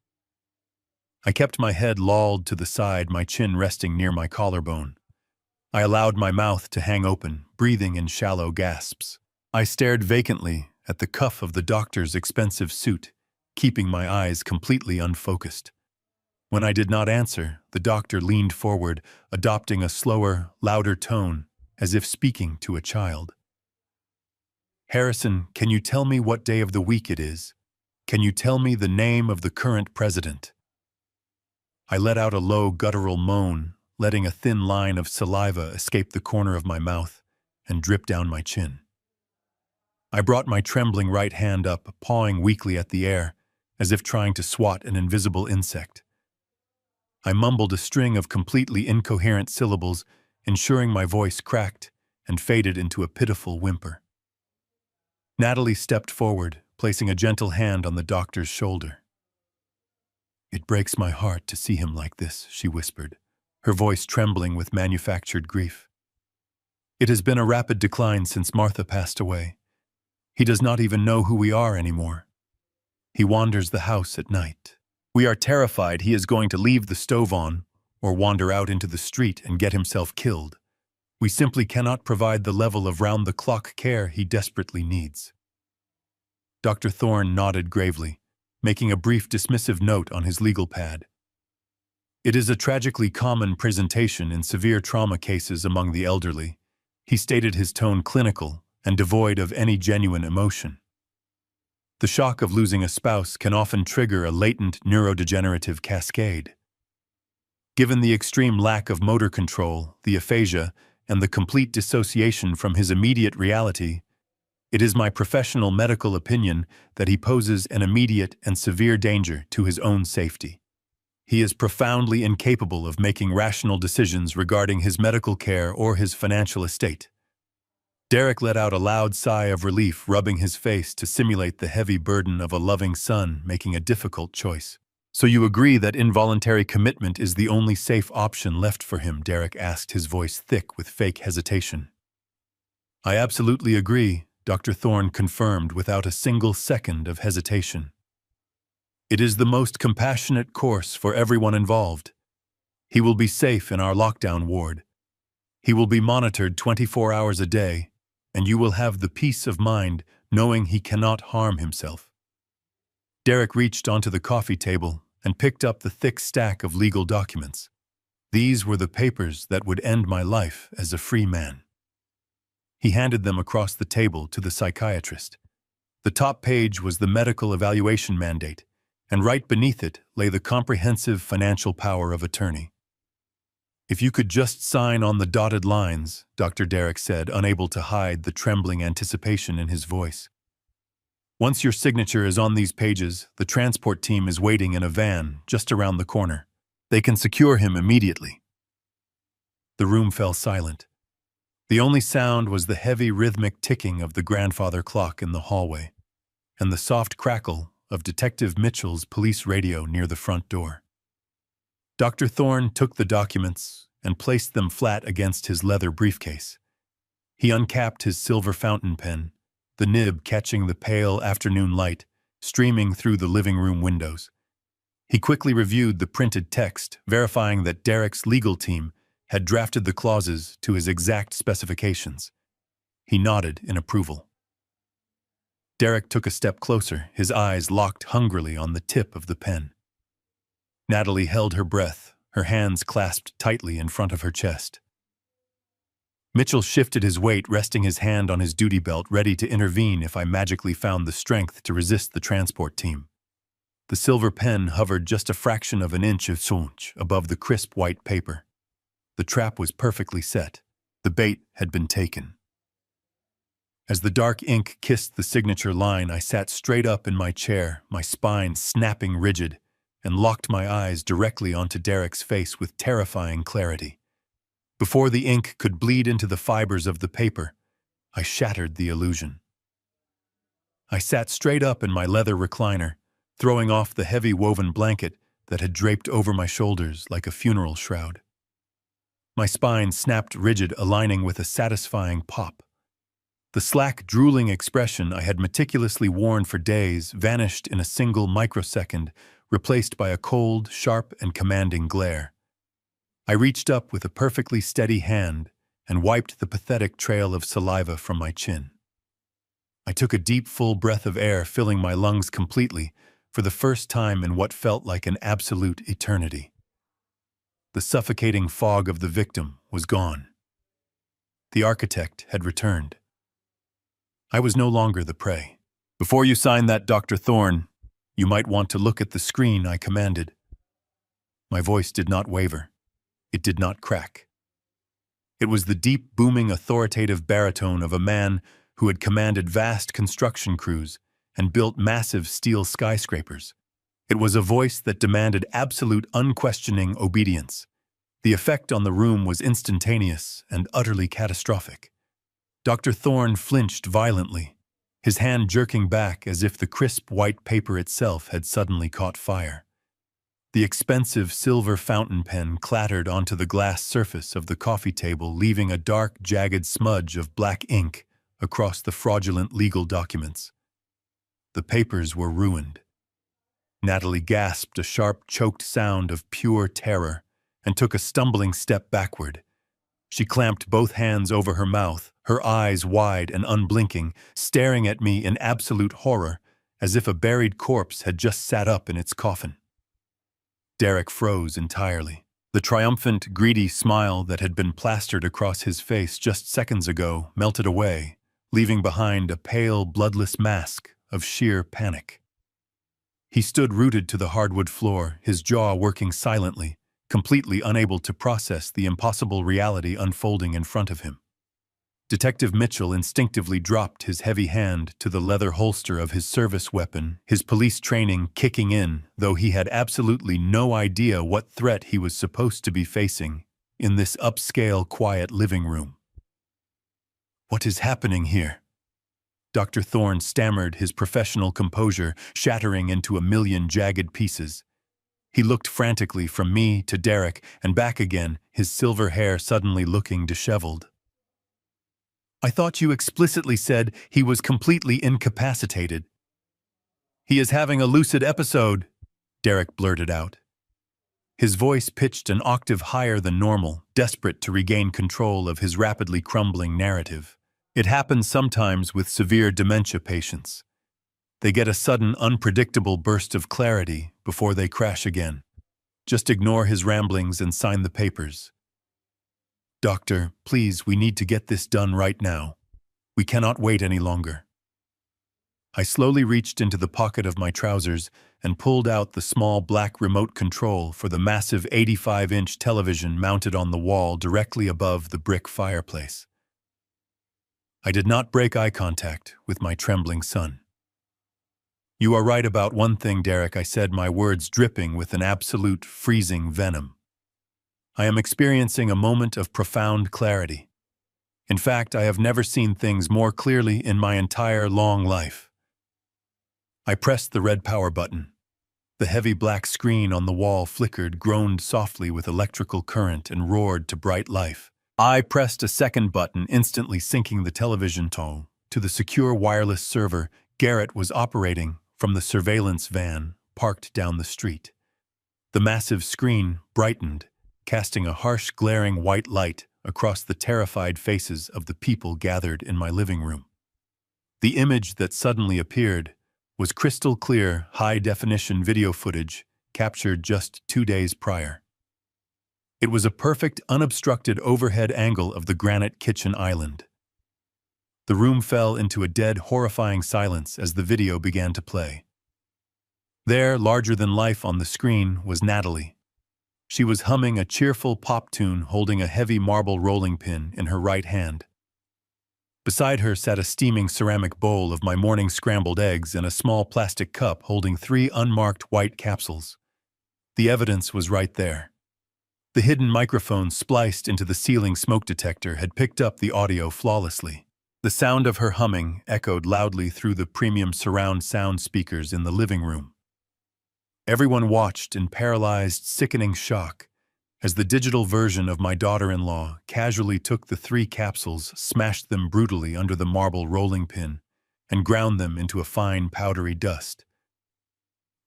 I kept my head lolled to the side, my chin resting near my collarbone. I allowed my mouth to hang open, breathing in shallow gasps. I stared vacantly at the cuff of the doctor's expensive suit, keeping my eyes completely unfocused. When I did not answer, the doctor leaned forward, adopting a slower, louder tone, as if speaking to a child. "Harrison, can you tell me what day of the week it is? Can you tell me the name of the current president?" I let out a low, guttural moan, letting a thin line of saliva escape the corner of my mouth and drip down my chin. I brought my trembling right hand up, pawing weakly at the air, as if trying to swat an invisible insect. I mumbled a string of completely incoherent syllables, ensuring my voice cracked and faded into a pitiful whimper. Natalie stepped forward, placing a gentle hand on the doctor's shoulder. "It breaks my heart to see him like this," she whispered, her voice trembling with manufactured grief. "It has been a rapid decline since Martha passed away. He does not even know who we are anymore. He wanders the house at night. We are terrified he is going to leave the stove on or wander out into the street and get himself killed. We simply cannot provide the level of round-the-clock care he desperately needs." Dr. Thorne nodded gravely, making a brief dismissive note on his legal pad. "It is a tragically common presentation in severe trauma cases among the elderly," he stated, his tone clinical and devoid of any genuine emotion. "The shock of losing a spouse can often trigger a latent neurodegenerative cascade. Given the extreme lack of motor control, the aphasia, and the complete dissociation from his immediate reality, it is my professional medical opinion that he poses an immediate and severe danger to his own safety. He is profoundly incapable of making rational decisions regarding his medical care or his financial estate." Derek let out a loud sigh of relief, rubbing his face to simulate the heavy burden of a loving son making a difficult choice. "So you agree that involuntary commitment is the only safe option left for him?" Derek asked, his voice thick with fake hesitation. "I absolutely agree," Dr. Thorne confirmed without a single second of hesitation. "It is the most compassionate course for everyone involved. He will be safe in our lockdown ward. He will be monitored 24 hours a day, and you will have the peace of mind knowing he cannot harm himself." Derek reached onto the coffee table and picked up the thick stack of legal documents. These were the papers that would end my life as a free man. He handed them across the table to the psychiatrist. The top page was the medical evaluation mandate, and right beneath it lay the comprehensive financial power of attorney. "If you could just sign on the dotted lines," Dr. Derek said, unable to hide the trembling anticipation in his voice. "Once your signature is on these pages, the transport team is waiting in a van just around the corner. They can secure him immediately." The room fell silent. The only sound was the heavy rhythmic ticking of the grandfather clock in the hallway, and the soft crackle of Detective Mitchell's police radio near the front door. Dr. Thorne took the documents, and placed them flat against his leather briefcase. He uncapped his silver fountain pen, the nib catching the pale afternoon light streaming through the living room windows. He quickly reviewed the printed text, verifying that Derek's legal team had drafted the clauses to his exact specifications. He nodded in approval. Derek took a step closer, his eyes locked hungrily on the tip of the pen. Natalie held her breath, her hands clasped tightly in front of her chest. Mitchell shifted his weight, resting his hand on his duty belt, ready to intervene if I magically found the strength to resist the transport team. The silver pen hovered just a fraction of an inch above the crisp white paper. The trap was perfectly set. The bait had been taken. As the dark ink kissed the signature line, I sat straight up in my chair, my spine snapping rigid, and locked my eyes directly onto Derek's face with terrifying clarity. Before the ink could bleed into the fibers of the paper, I shattered the illusion. I sat straight up in my leather recliner, throwing off the heavy woven blanket that had draped over my shoulders like a funeral shroud. My spine snapped rigid, aligning with a satisfying pop. The slack, drooling expression I had meticulously worn for days vanished in a single microsecond, replaced by a cold, sharp, and commanding glare. I reached up with a perfectly steady hand and wiped the pathetic trail of saliva from my chin. I took a deep, full breath of air, filling my lungs completely, for the first time in what felt like an absolute eternity. The suffocating fog of the victim was gone. The architect had returned. I was no longer the prey. "Before you sign that, Dr. Thorne, you might want to look at the screen," I commanded. My voice did not waver. It did not crack. It was the deep, booming, authoritative baritone of a man who had commanded vast construction crews and built massive steel skyscrapers. It was a voice that demanded absolute, unquestioning obedience. The effect on the room was instantaneous and utterly catastrophic. Dr. Thorne flinched violently, his hand jerking back as if the crisp white paper itself had suddenly caught fire. The expensive silver fountain pen clattered onto the glass surface of the coffee table, leaving a dark, jagged smudge of black ink across the fraudulent legal documents. The papers were ruined. Natalie gasped a sharp, choked sound of pure terror and took a stumbling step backward. She clamped both hands over her mouth, her eyes wide and unblinking, staring at me in absolute horror, as if a buried corpse had just sat up in its coffin. Derek froze entirely. The triumphant, greedy smile that had been plastered across his face just seconds ago melted away, leaving behind a pale, bloodless mask of sheer panic. He stood rooted to the hardwood floor, his jaw working silently, completely unable to process the impossible reality unfolding in front of him. Detective Mitchell instinctively dropped his heavy hand to the leather holster of his service weapon, his police training kicking in, though he had absolutely no idea what threat he was supposed to be facing in this upscale, quiet living room. "What is happening here?" Dr. Thorne stammered, his professional composure shattering into a million jagged pieces. He looked frantically from me to Derek and back again, his silver hair suddenly looking disheveled. "I thought you explicitly said he was completely incapacitated." "He is having a lucid episode," Derek blurted out. His voice pitched an octave higher than normal, desperate to regain control of his rapidly crumbling narrative. "It happens sometimes with severe dementia patients. They get a sudden, unpredictable burst of clarity before they crash again. Just ignore his ramblings and sign the papers." "Doctor, please, we need to get this done right now. We cannot wait any longer." I slowly reached into the pocket of my trousers and pulled out the small black remote control for the massive 85-inch television mounted on the wall directly above the brick fireplace. I did not break eye contact with my trembling son. "You are right about one thing, Derek," I said, my words dripping with an absolute freezing venom. "I am experiencing a moment of profound clarity. In fact, I have never seen things more clearly in my entire long life." I pressed the red power button. The heavy black screen on the wall flickered, groaned softly with electrical current, and roared to bright life. I pressed a second button, instantly syncing the television to the secure wireless server Garrett was operating from the surveillance van parked down the street. The massive screen brightened, casting a harsh, glaring white light across the terrified faces of the people gathered in my living room. The image that suddenly appeared was crystal clear, high-definition video footage captured just 2 days prior. It was a perfect, unobstructed overhead angle of the granite kitchen island. The room fell into a dead, horrifying silence as the video began to play. There, larger than life on the screen, was Natalie. She was humming a cheerful pop tune, holding a heavy marble rolling pin in her right hand. Beside her sat a steaming ceramic bowl of my morning scrambled eggs and a small plastic cup holding 3 unmarked white capsules. The evidence was right there. The hidden microphone spliced into the ceiling smoke detector had picked up the audio flawlessly. The sound of her humming echoed loudly through the premium surround sound speakers in the living room. Everyone watched in paralyzed, sickening shock as the digital version of my daughter-in-law casually took the 3 capsules, smashed them brutally under the marble rolling pin, and ground them into a fine, powdery dust.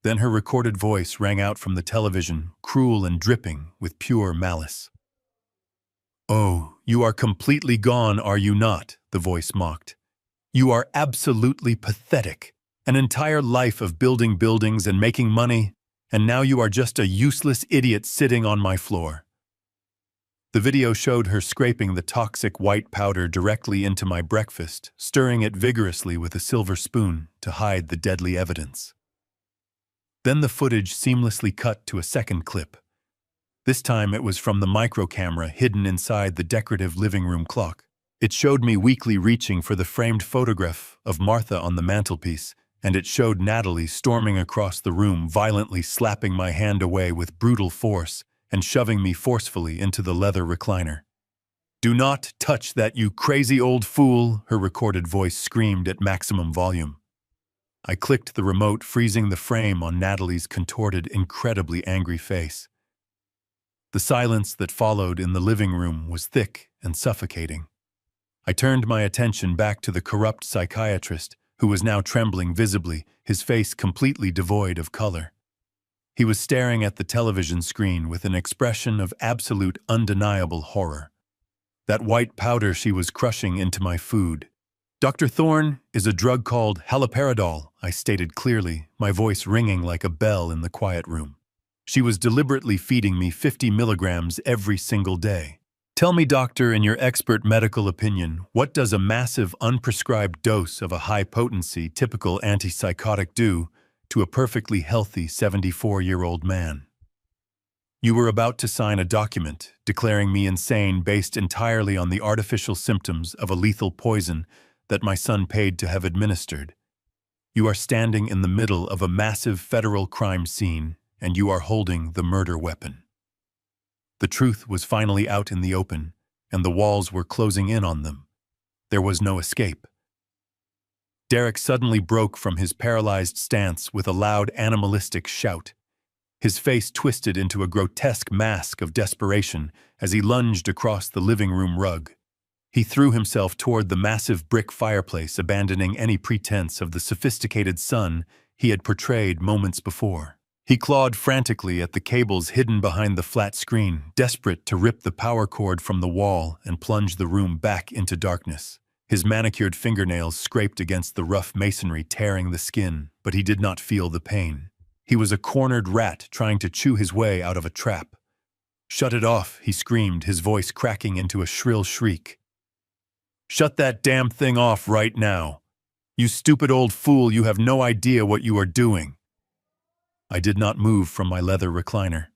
Then her recorded voice rang out from the television, cruel and dripping with pure malice. "Oh, you are completely gone, are you not?" the voice mocked. "You are absolutely pathetic. An entire life of building buildings and making money, and now you are just a useless idiot sitting on my floor." The video showed her scraping the toxic white powder directly into my breakfast, stirring it vigorously with a silver spoon to hide the deadly evidence. Then the footage seamlessly cut to a second clip. This time it was from the micro camera hidden inside the decorative living room clock. It showed me weakly reaching for the framed photograph of Martha on the mantelpiece, and it showed Natalie storming across the room, violently slapping my hand away with brutal force and shoving me forcefully into the leather recliner. "Do not touch that, you crazy old fool," her recorded voice screamed at maximum volume. I clicked the remote, freezing the frame on Natalie's contorted, incredibly angry face. The silence that followed in the living room was thick and suffocating. I turned my attention back to the corrupt psychiatrist, who was now trembling visibly, his face completely devoid of color. He was staring at the television screen with an expression of absolute, undeniable horror. That white powder she was crushing into my food. "Dr. Thorne is a drug called haloperidol," I stated clearly, my voice ringing like a bell in the quiet room. "She was deliberately feeding me 50 milligrams every single day. Tell me, doctor, in your expert medical opinion, what does a massive unprescribed dose of a high-potency, typical antipsychotic do to a perfectly healthy 74-year-old man?" "You were about to sign a document declaring me insane based entirely on the artificial symptoms of a lethal poison that my son paid to have administered. You are standing in the middle of a massive federal crime scene, and you are holding the murder weapon." The truth was finally out in the open, and the walls were closing in on them. There was no escape. Derek suddenly broke from his paralyzed stance with a loud animalistic shout. His face twisted into a grotesque mask of desperation as he lunged across the living room rug. He threw himself toward the massive brick fireplace, abandoning any pretense of the sophisticated son he had portrayed moments before. He clawed frantically at the cables hidden behind the flat screen, desperate to rip the power cord from the wall and plunge the room back into darkness. His manicured fingernails scraped against the rough masonry, tearing the skin, but he did not feel the pain. He was a cornered rat trying to chew his way out of a trap. "Shut it off," he screamed, his voice cracking into a shrill shriek. "Shut that damn thing off right now. You stupid old fool, you have no idea what you are doing." I did not move from my leather recliner.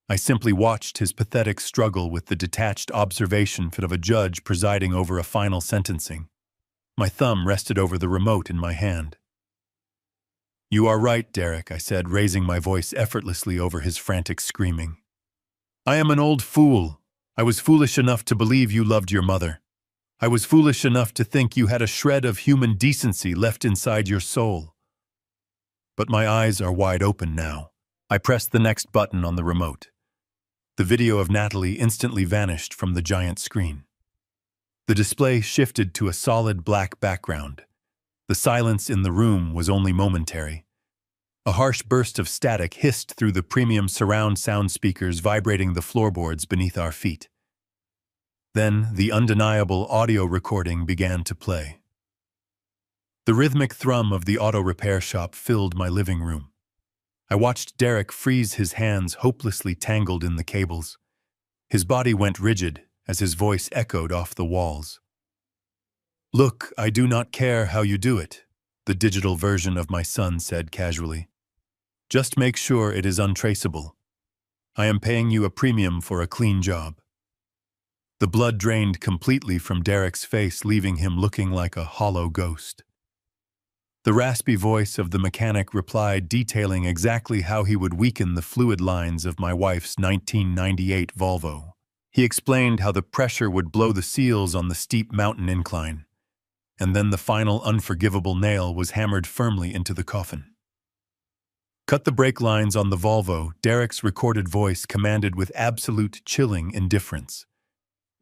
I simply watched his pathetic struggle with the detached observation of a judge presiding over a final sentencing. My thumb rested over the remote in my hand. "You are right, Derek," I said, raising my voice effortlessly over his frantic screaming. "I am an old fool. I was foolish enough to believe you loved your mother. I was foolish enough to think you had a shred of human decency left inside your soul. But my eyes are wide open now. I pressed the next button on the remote. The video of Natalie instantly vanished from the giant screen. The display shifted to a solid black background. The silence in the room was only momentary. A harsh burst of static hissed through the premium surround sound speakers vibrating the floorboards beneath our feet. Then the undeniable audio recording began to play. The rhythmic thrum of the auto repair shop filled my living room. I watched Derek freeze, his hands hopelessly tangled in the cables. His body went rigid as his voice echoed off the walls. "Look, I do not care how you do it," the digital version of my son said casually. "Just make sure it is untraceable. I am paying you a premium for a clean job." The blood drained completely from Derek's face, leaving him looking like a hollow ghost. The raspy voice of the mechanic replied, detailing exactly how he would weaken the fluid lines of my wife's 1998 Volvo. He explained how the pressure would blow the seals on the steep mountain incline, and then the final unforgivable nail was hammered firmly into the coffin. "Cut the brake lines on the Volvo," Derek's recorded voice commanded with absolute chilling indifference.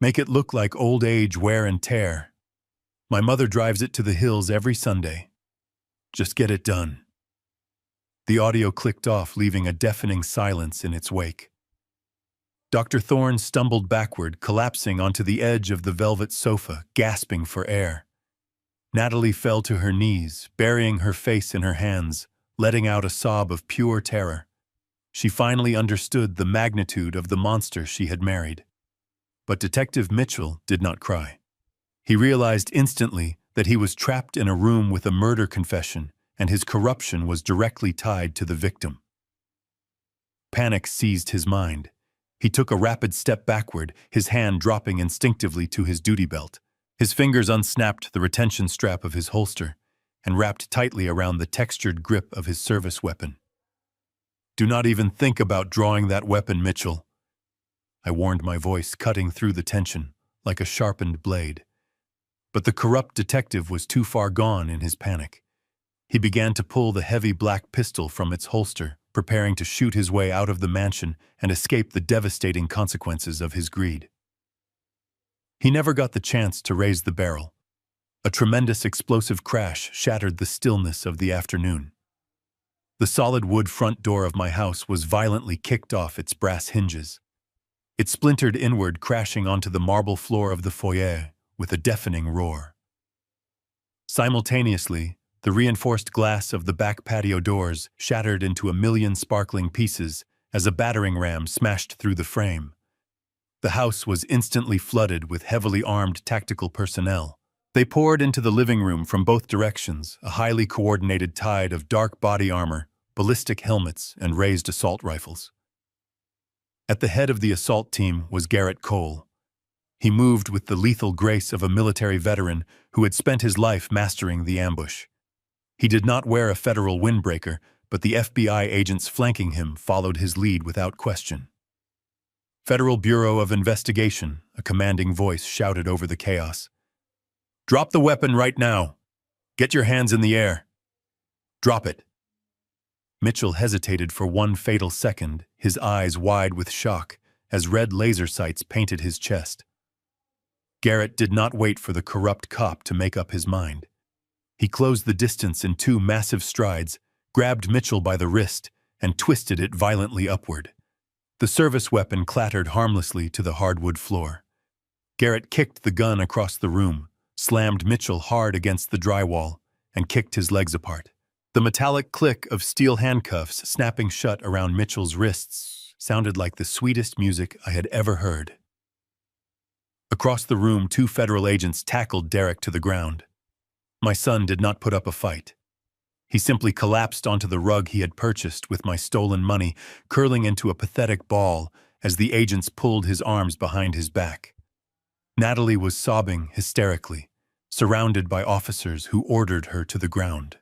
"Make it look like old age wear and tear. My mother drives it to the hills every Sunday. Just get it done." The audio clicked off, leaving a deafening silence in its wake. Dr. Thorne stumbled backward, collapsing onto the edge of the velvet sofa, gasping for air. Natalie fell to her knees, burying her face in her hands, letting out a sob of pure terror. She finally understood the magnitude of the monster she had married. But Detective Mitchell did not cry. He realized instantly that he was trapped in a room with a murder confession, and his corruption was directly tied to the victim. Panic seized his mind. He took a rapid step backward, his hand dropping instinctively to his duty belt. His fingers unsnapped the retention strap of his holster and wrapped tightly around the textured grip of his service weapon. "Do not even think about drawing that weapon, Mitchell," I warned, my voice cutting through the tension like a sharpened blade. But the corrupt detective was too far gone in his panic. He began to pull the heavy black pistol from its holster, preparing to shoot his way out of the mansion and escape the devastating consequences of his greed. He never got the chance to raise the barrel. A tremendous explosive crash shattered the stillness of the afternoon. The solid wood front door of my house was violently kicked off its brass hinges. It splintered inward, crashing onto the marble floor of the foyer with a deafening roar. Simultaneously, the reinforced glass of the back patio doors shattered into a million sparkling pieces as a battering ram smashed through the frame. The house was instantly flooded with heavily armed tactical personnel. They poured into the living room from both directions, a highly coordinated tide of dark body armor, ballistic helmets, and raised assault rifles. At the head of the assault team was Garrett Cole. He moved with the lethal grace of a military veteran who had spent his life mastering the ambush. He did not wear a federal windbreaker, but the FBI agents flanking him followed his lead without question. "Federal Bureau of Investigation," a commanding voice shouted over the chaos. "Drop the weapon right now. Get your hands in the air. Drop it." Mitchell hesitated for one fatal second, his eyes wide with shock, as red laser sights painted his chest. Garrett did not wait for the corrupt cop to make up his mind. He closed the distance in two massive strides, grabbed Mitchell by the wrist, and twisted it violently upward. The service weapon clattered harmlessly to the hardwood floor. Garrett kicked the gun across the room, slammed Mitchell hard against the drywall, and kicked his legs apart. The metallic click of steel handcuffs snapping shut around Mitchell's wrists sounded like the sweetest music I had ever heard. Across the room, two federal agents tackled Derek to the ground. My son did not put up a fight. He simply collapsed onto the rug he had purchased with my stolen money, curling into a pathetic ball as the agents pulled his arms behind his back. Natalie was sobbing hysterically, surrounded by officers who ordered her to the ground.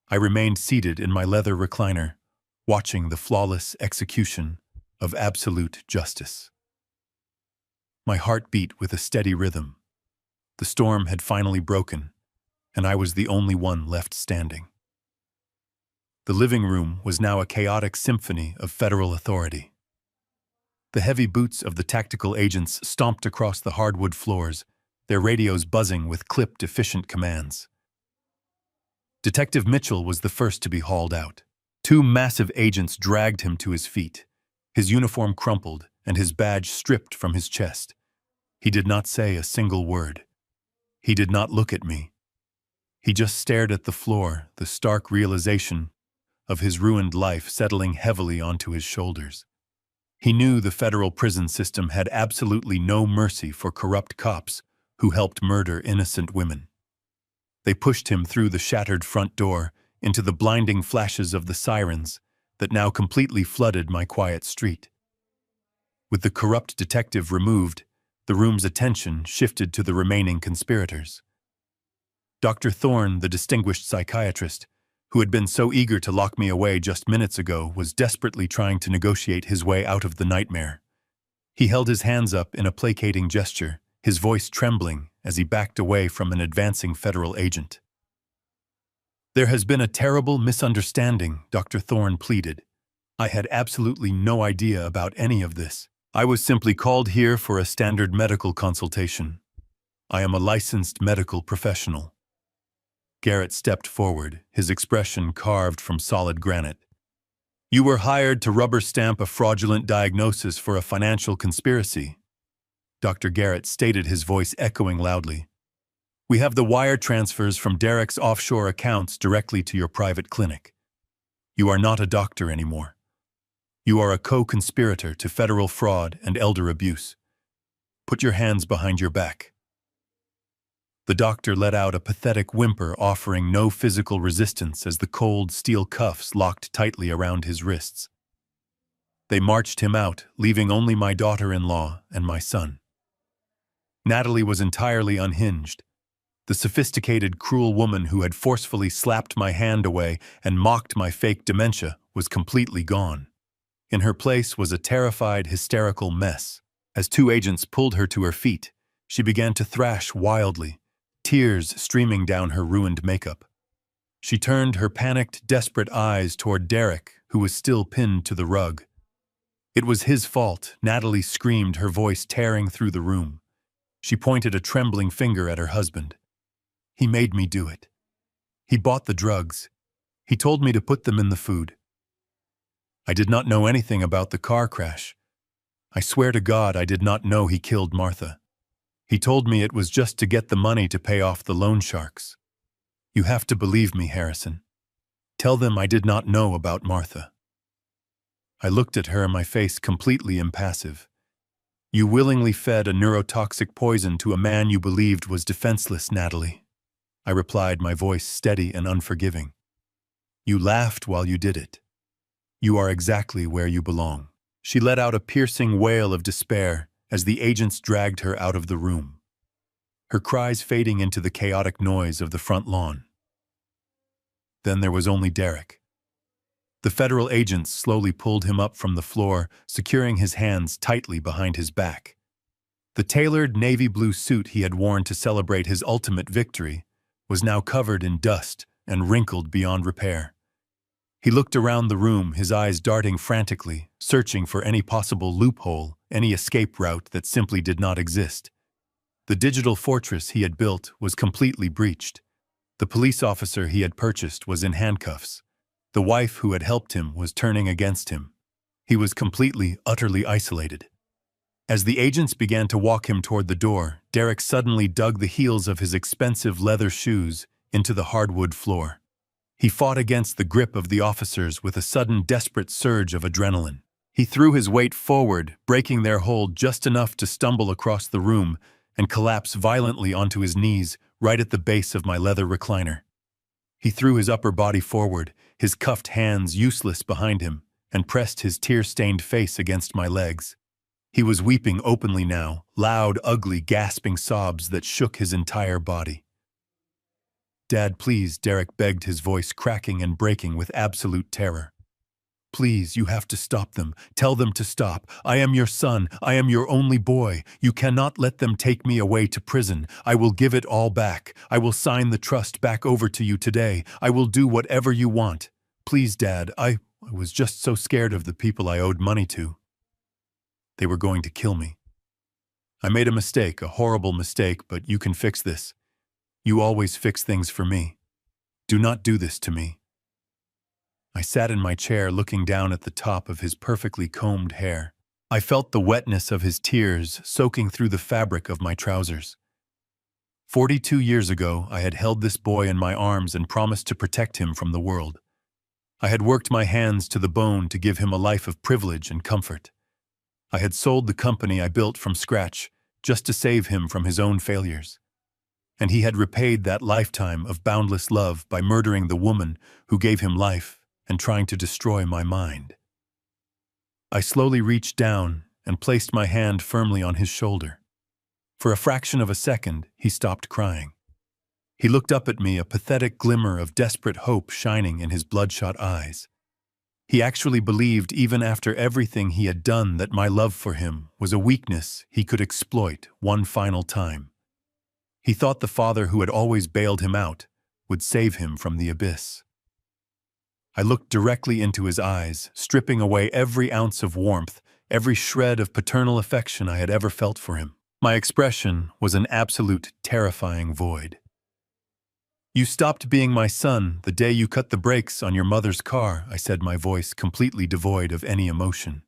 I remained seated in my leather recliner, watching the flawless execution of absolute justice. My heart beat with a steady rhythm. The storm had finally broken, and I was the only one left standing. The living room was now a chaotic symphony of federal authority. The heavy boots of the tactical agents stomped across the hardwood floors, their radios buzzing with clipped, efficient commands. Detective Mitchell was the first to be hauled out. Two massive agents dragged him to his feet, his uniform crumpled and his badge stripped from his chest. He did not say a single word. He did not look at me. He just stared at the floor, the stark realization of his ruined life settling heavily onto his shoulders. He knew the federal prison system had absolutely no mercy for corrupt cops who helped murder innocent women. They pushed him through the shattered front door into the blinding flashes of the sirens that now completely flooded my quiet street. With the corrupt detective removed, the room's attention shifted to the remaining conspirators. Dr. Thorne, the distinguished psychiatrist, who had been so eager to lock me away just minutes ago, was desperately trying to negotiate his way out of the nightmare. He held his hands up in a placating gesture, his voice trembling as he backed away from an advancing federal agent. "There has been a terrible misunderstanding," Dr. Thorne pleaded. "I had absolutely no idea about any of this. I was simply called here for a standard medical consultation. I am a licensed medical professional." Garrett stepped forward, his expression carved from solid granite. "You were hired to rubber stamp a fraudulent diagnosis for a financial conspiracy." Dr. Garrett stated, his voice echoing loudly. "We have the wire transfers from Derek's offshore accounts directly to your private clinic. You are not a doctor anymore. You are a co-conspirator to federal fraud and elder abuse. Put your hands behind your back." The doctor let out a pathetic whimper, offering no physical resistance as the cold steel cuffs locked tightly around his wrists. They marched him out, leaving only my daughter-in-law and my son. Natalie was entirely unhinged. The sophisticated, cruel woman who had forcefully slapped my hand away and mocked my fake dementia was completely gone. In her place was a terrified, hysterical mess. As two agents pulled her to her feet, she began to thrash wildly, tears streaming down her ruined makeup. She turned her panicked, desperate eyes toward Derek, who was still pinned to the rug. "It was his fault," Natalie screamed, her voice tearing through the room. She pointed a trembling finger at her husband. "He made me do it. He bought the drugs. He told me to put them in the food. I did not know anything about the car crash. I swear to God I did not know he killed Martha. He told me it was just to get the money to pay off the loan sharks. You have to believe me, Harrison. Tell them I did not know about Martha." I looked at her, my face completely impassive. "You willingly fed a neurotoxic poison to a man you believed was defenseless, Natalie," I replied, my voice steady and unforgiving. "You laughed while you did it. You are exactly where you belong." She let out a piercing wail of despair as the agents dragged her out of the room, her cries fading into the chaotic noise of the front lawn. Then there was only Derek. The federal agents slowly pulled him up from the floor, securing his hands tightly behind his back. The tailored navy blue suit he had worn to celebrate his ultimate victory was now covered in dust and wrinkled beyond repair. He looked around the room, his eyes darting frantically, searching for any possible loophole, any escape route that simply did not exist. The digital fortress he had built was completely breached. The police officer he had purchased was in handcuffs. The wife who had helped him was turning against him. He was completely, utterly isolated. As the agents began to walk him toward the door, Derek suddenly dug the heels of his expensive leather shoes into the hardwood floor. He fought against the grip of the officers with a sudden, desperate surge of adrenaline. He threw his weight forward, breaking their hold just enough to stumble across the room and collapse violently onto his knees right at the base of my leather recliner. He threw his upper body forward, his cuffed hands useless behind him, and pressed his tear-stained face against my legs. He was weeping openly now, loud, ugly, gasping sobs that shook his entire body. "Dad, please," Derek begged, his voice cracking and breaking with absolute terror. "Please, you have to stop them. Tell them to stop. I am your son. I am your only boy. You cannot let them take me away to prison. I will give it all back. I will sign the trust back over to you today. I will do whatever you want." Please, Dad, I was just so scared of the people I owed money to. They were going to kill me. I made a mistake, a horrible mistake, but you can fix this. You always fix things for me. Do not do this to me. I sat in my chair looking down at the top of his perfectly combed hair. I felt the wetness of his tears soaking through the fabric of my trousers. 42 years ago, I had held this boy in my arms and promised to protect him from the world. I had worked my hands to the bone to give him a life of privilege and comfort. I had sold the company I built from scratch just to save him from his own failures. And he had repaid that lifetime of boundless love by murdering the woman who gave him life and trying to destroy my mind. I slowly reached down and placed my hand firmly on his shoulder. For a fraction of a second, he stopped crying. He looked up at me, a pathetic glimmer of desperate hope shining in his bloodshot eyes. He actually believed, even after everything he had done, that my love for him was a weakness he could exploit one final time. He thought the father who had always bailed him out would save him from the abyss. I looked directly into his eyes, stripping away every ounce of warmth, every shred of paternal affection I had ever felt for him. My expression was an absolute, terrifying void. You stopped being my son the day you cut the brakes on your mother's car, I said, my voice completely devoid of any emotion.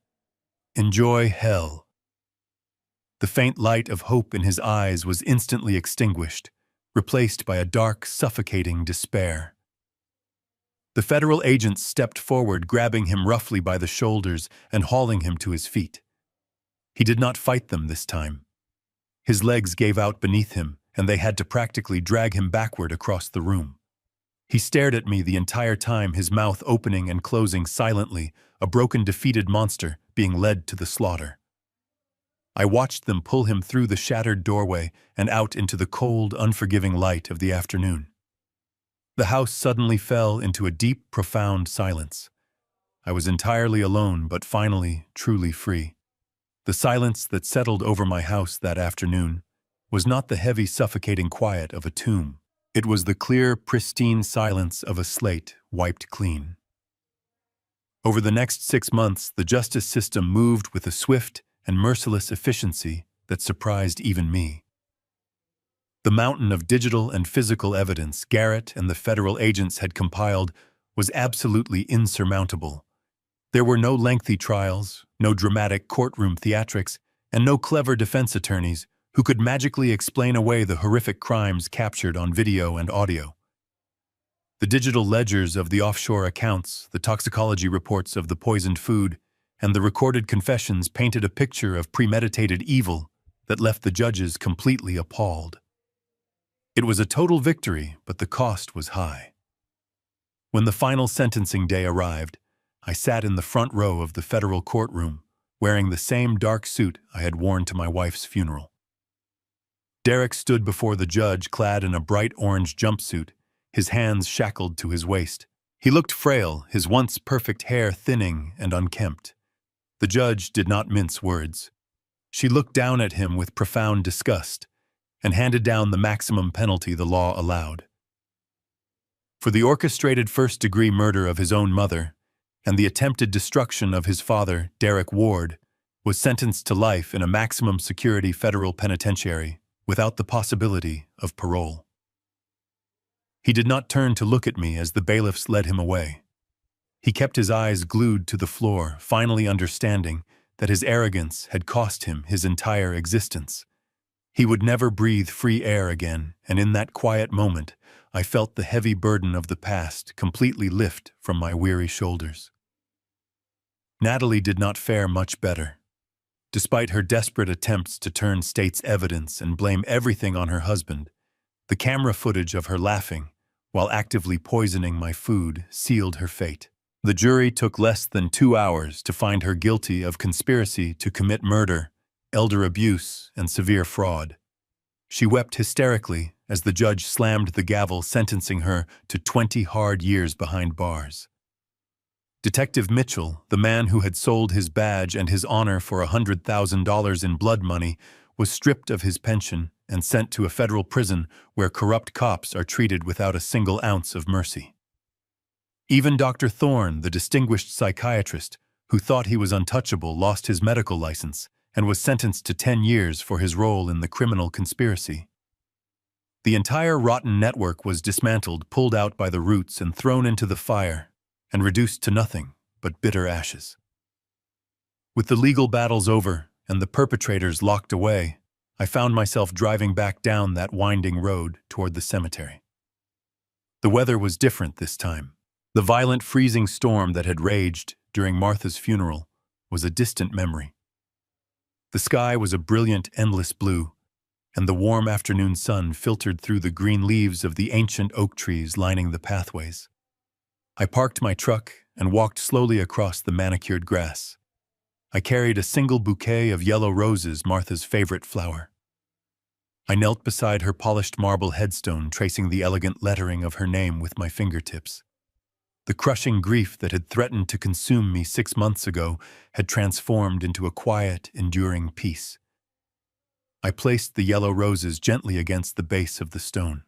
Enjoy hell. The faint light of hope in his eyes was instantly extinguished, replaced by a dark, suffocating despair. The federal agents stepped forward, grabbing him roughly by the shoulders and hauling him to his feet. He did not fight them this time. His legs gave out beneath him, and they had to practically drag him backward across the room. He stared at me the entire time, his mouth opening and closing silently, a broken, defeated monster being led to the slaughter. I watched them pull him through the shattered doorway and out into the cold, unforgiving light of the afternoon. The house suddenly fell into a deep, profound silence. I was entirely alone, but finally, truly free. The silence that settled over my house that afternoon was not the heavy, suffocating quiet of a tomb. It was the clear, pristine silence of a slate wiped clean. Over the next 6 months, the justice system moved with a swift and merciless efficiency that surprised even me. The mountain of digital and physical evidence Garrett and the federal agents had compiled was absolutely insurmountable. There were no lengthy trials, no dramatic courtroom theatrics, and no clever defense attorneys who could magically explain away the horrific crimes captured on video and audio. The digital ledgers of the offshore accounts, the toxicology reports of the poisoned food, and the recorded confessions painted a picture of premeditated evil that left the judges completely appalled. It was a total victory, but the cost was high. When the final sentencing day arrived, I sat in the front row of the federal courtroom, wearing the same dark suit I had worn to my wife's funeral. Derek stood before the judge clad in a bright orange jumpsuit, his hands shackled to his waist. He looked frail, his once perfect hair thinning and unkempt. The judge did not mince words. She looked down at him with profound disgust and handed down the maximum penalty the law allowed. For the orchestrated first-degree murder of his own mother and the attempted destruction of his father, Derek Ward, was sentenced to life in a maximum security federal penitentiary without the possibility of parole. He did not turn to look at me as the bailiffs led him away. He kept his eyes glued to the floor, finally understanding that his arrogance had cost him his entire existence. He would never breathe free air again, and in that quiet moment, I felt the heavy burden of the past completely lift from my weary shoulders. Natalie did not fare much better. Despite her desperate attempts to turn state's evidence and blame everything on her husband, the camera footage of her laughing while actively poisoning my food sealed her fate. The jury took less than 2 hours to find her guilty of conspiracy to commit murder, elder abuse, and severe fraud. She wept hysterically as the judge slammed the gavel, sentencing her to 20 hard years behind bars. Detective Mitchell, the man who had sold his badge and his honor for $100,000 in blood money, was stripped of his pension and sent to a federal prison where corrupt cops are treated without a single ounce of mercy. Even Dr. Thorne, the distinguished psychiatrist, who thought he was untouchable, lost his medical license and was sentenced to 10 years for his role in the criminal conspiracy. The entire rotten network was dismantled, pulled out by the roots and thrown into the fire, and reduced to nothing but bitter ashes. With the legal battles over and the perpetrators locked away, I found myself driving back down that winding road toward the cemetery. The weather was different this time. The violent freezing storm that had raged during Martha's funeral was a distant memory. The sky was a brilliant, endless blue, and the warm afternoon sun filtered through the green leaves of the ancient oak trees lining the pathways. I parked my truck and walked slowly across the manicured grass. I carried a single bouquet of yellow roses, Martha's favorite flower. I knelt beside her polished marble headstone, tracing the elegant lettering of her name with my fingertips. The crushing grief that had threatened to consume me 6 months ago had transformed into a quiet, enduring peace. I placed the yellow roses gently against the base of the stone.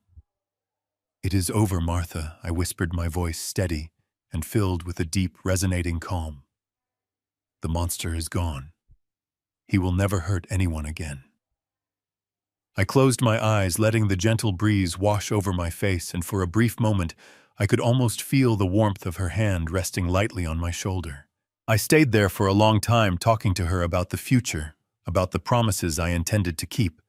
"It is over, Martha," I whispered, my voice steady and filled with a deep, resonating calm. "The monster is gone. He will never hurt anyone again." I closed my eyes, letting the gentle breeze wash over my face, and for a brief moment, I could almost feel the warmth of her hand resting lightly on my shoulder. I stayed there for a long time, talking to her about the future, about the promises I intended to keep.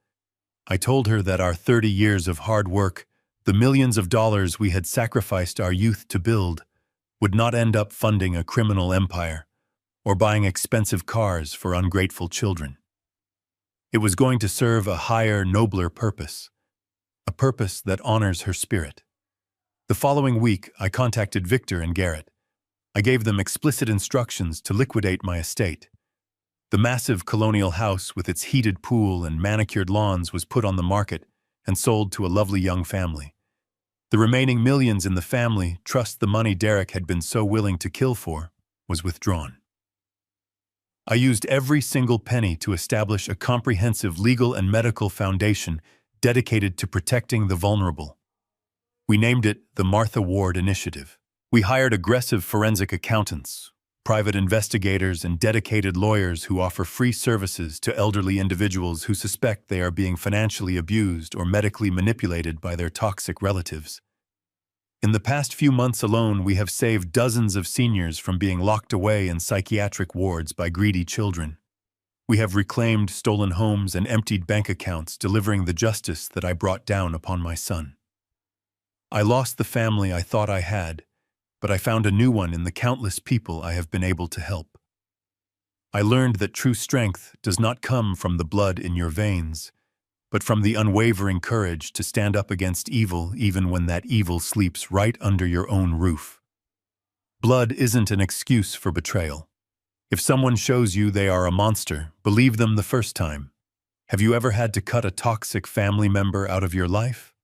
I told her that our 30 years of hard work, the millions of dollars we had sacrificed our youth to build, would not end up funding a criminal empire or buying expensive cars for ungrateful children. It was going to serve a higher, nobler purpose, a purpose that honors her spirit. The following week, I contacted Victor and Garrett. I gave them explicit instructions to liquidate my estate. The massive colonial house with its heated pool and manicured lawns was put on the market and sold to a lovely young family. The remaining millions in the family trust, the money Derek had been so willing to kill for, was withdrawn. I used every single penny to establish a comprehensive legal and medical foundation dedicated to protecting the vulnerable. We named it the Martha Ward Initiative. We hired aggressive forensic accountants, private investigators, and dedicated lawyers who offer free services to elderly individuals who suspect they are being financially abused or medically manipulated by their toxic relatives. In the past few months alone, we have saved dozens of seniors from being locked away in psychiatric wards by greedy children. We have reclaimed stolen homes and emptied bank accounts, delivering the justice that I brought down upon my son. I lost the family I thought I had, but I found a new one in the countless people I have been able to help. I learned that true strength does not come from the blood in your veins, but from the unwavering courage to stand up against evil even when that evil sleeps right under your own roof. Blood isn't an excuse for betrayal. If someone shows you they are a monster, believe them the first time. Have you ever had to cut a toxic family member out of your life?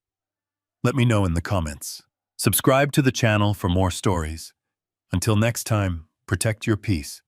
Let me know in the comments. Subscribe to the channel for more stories. Until next time, protect your peace.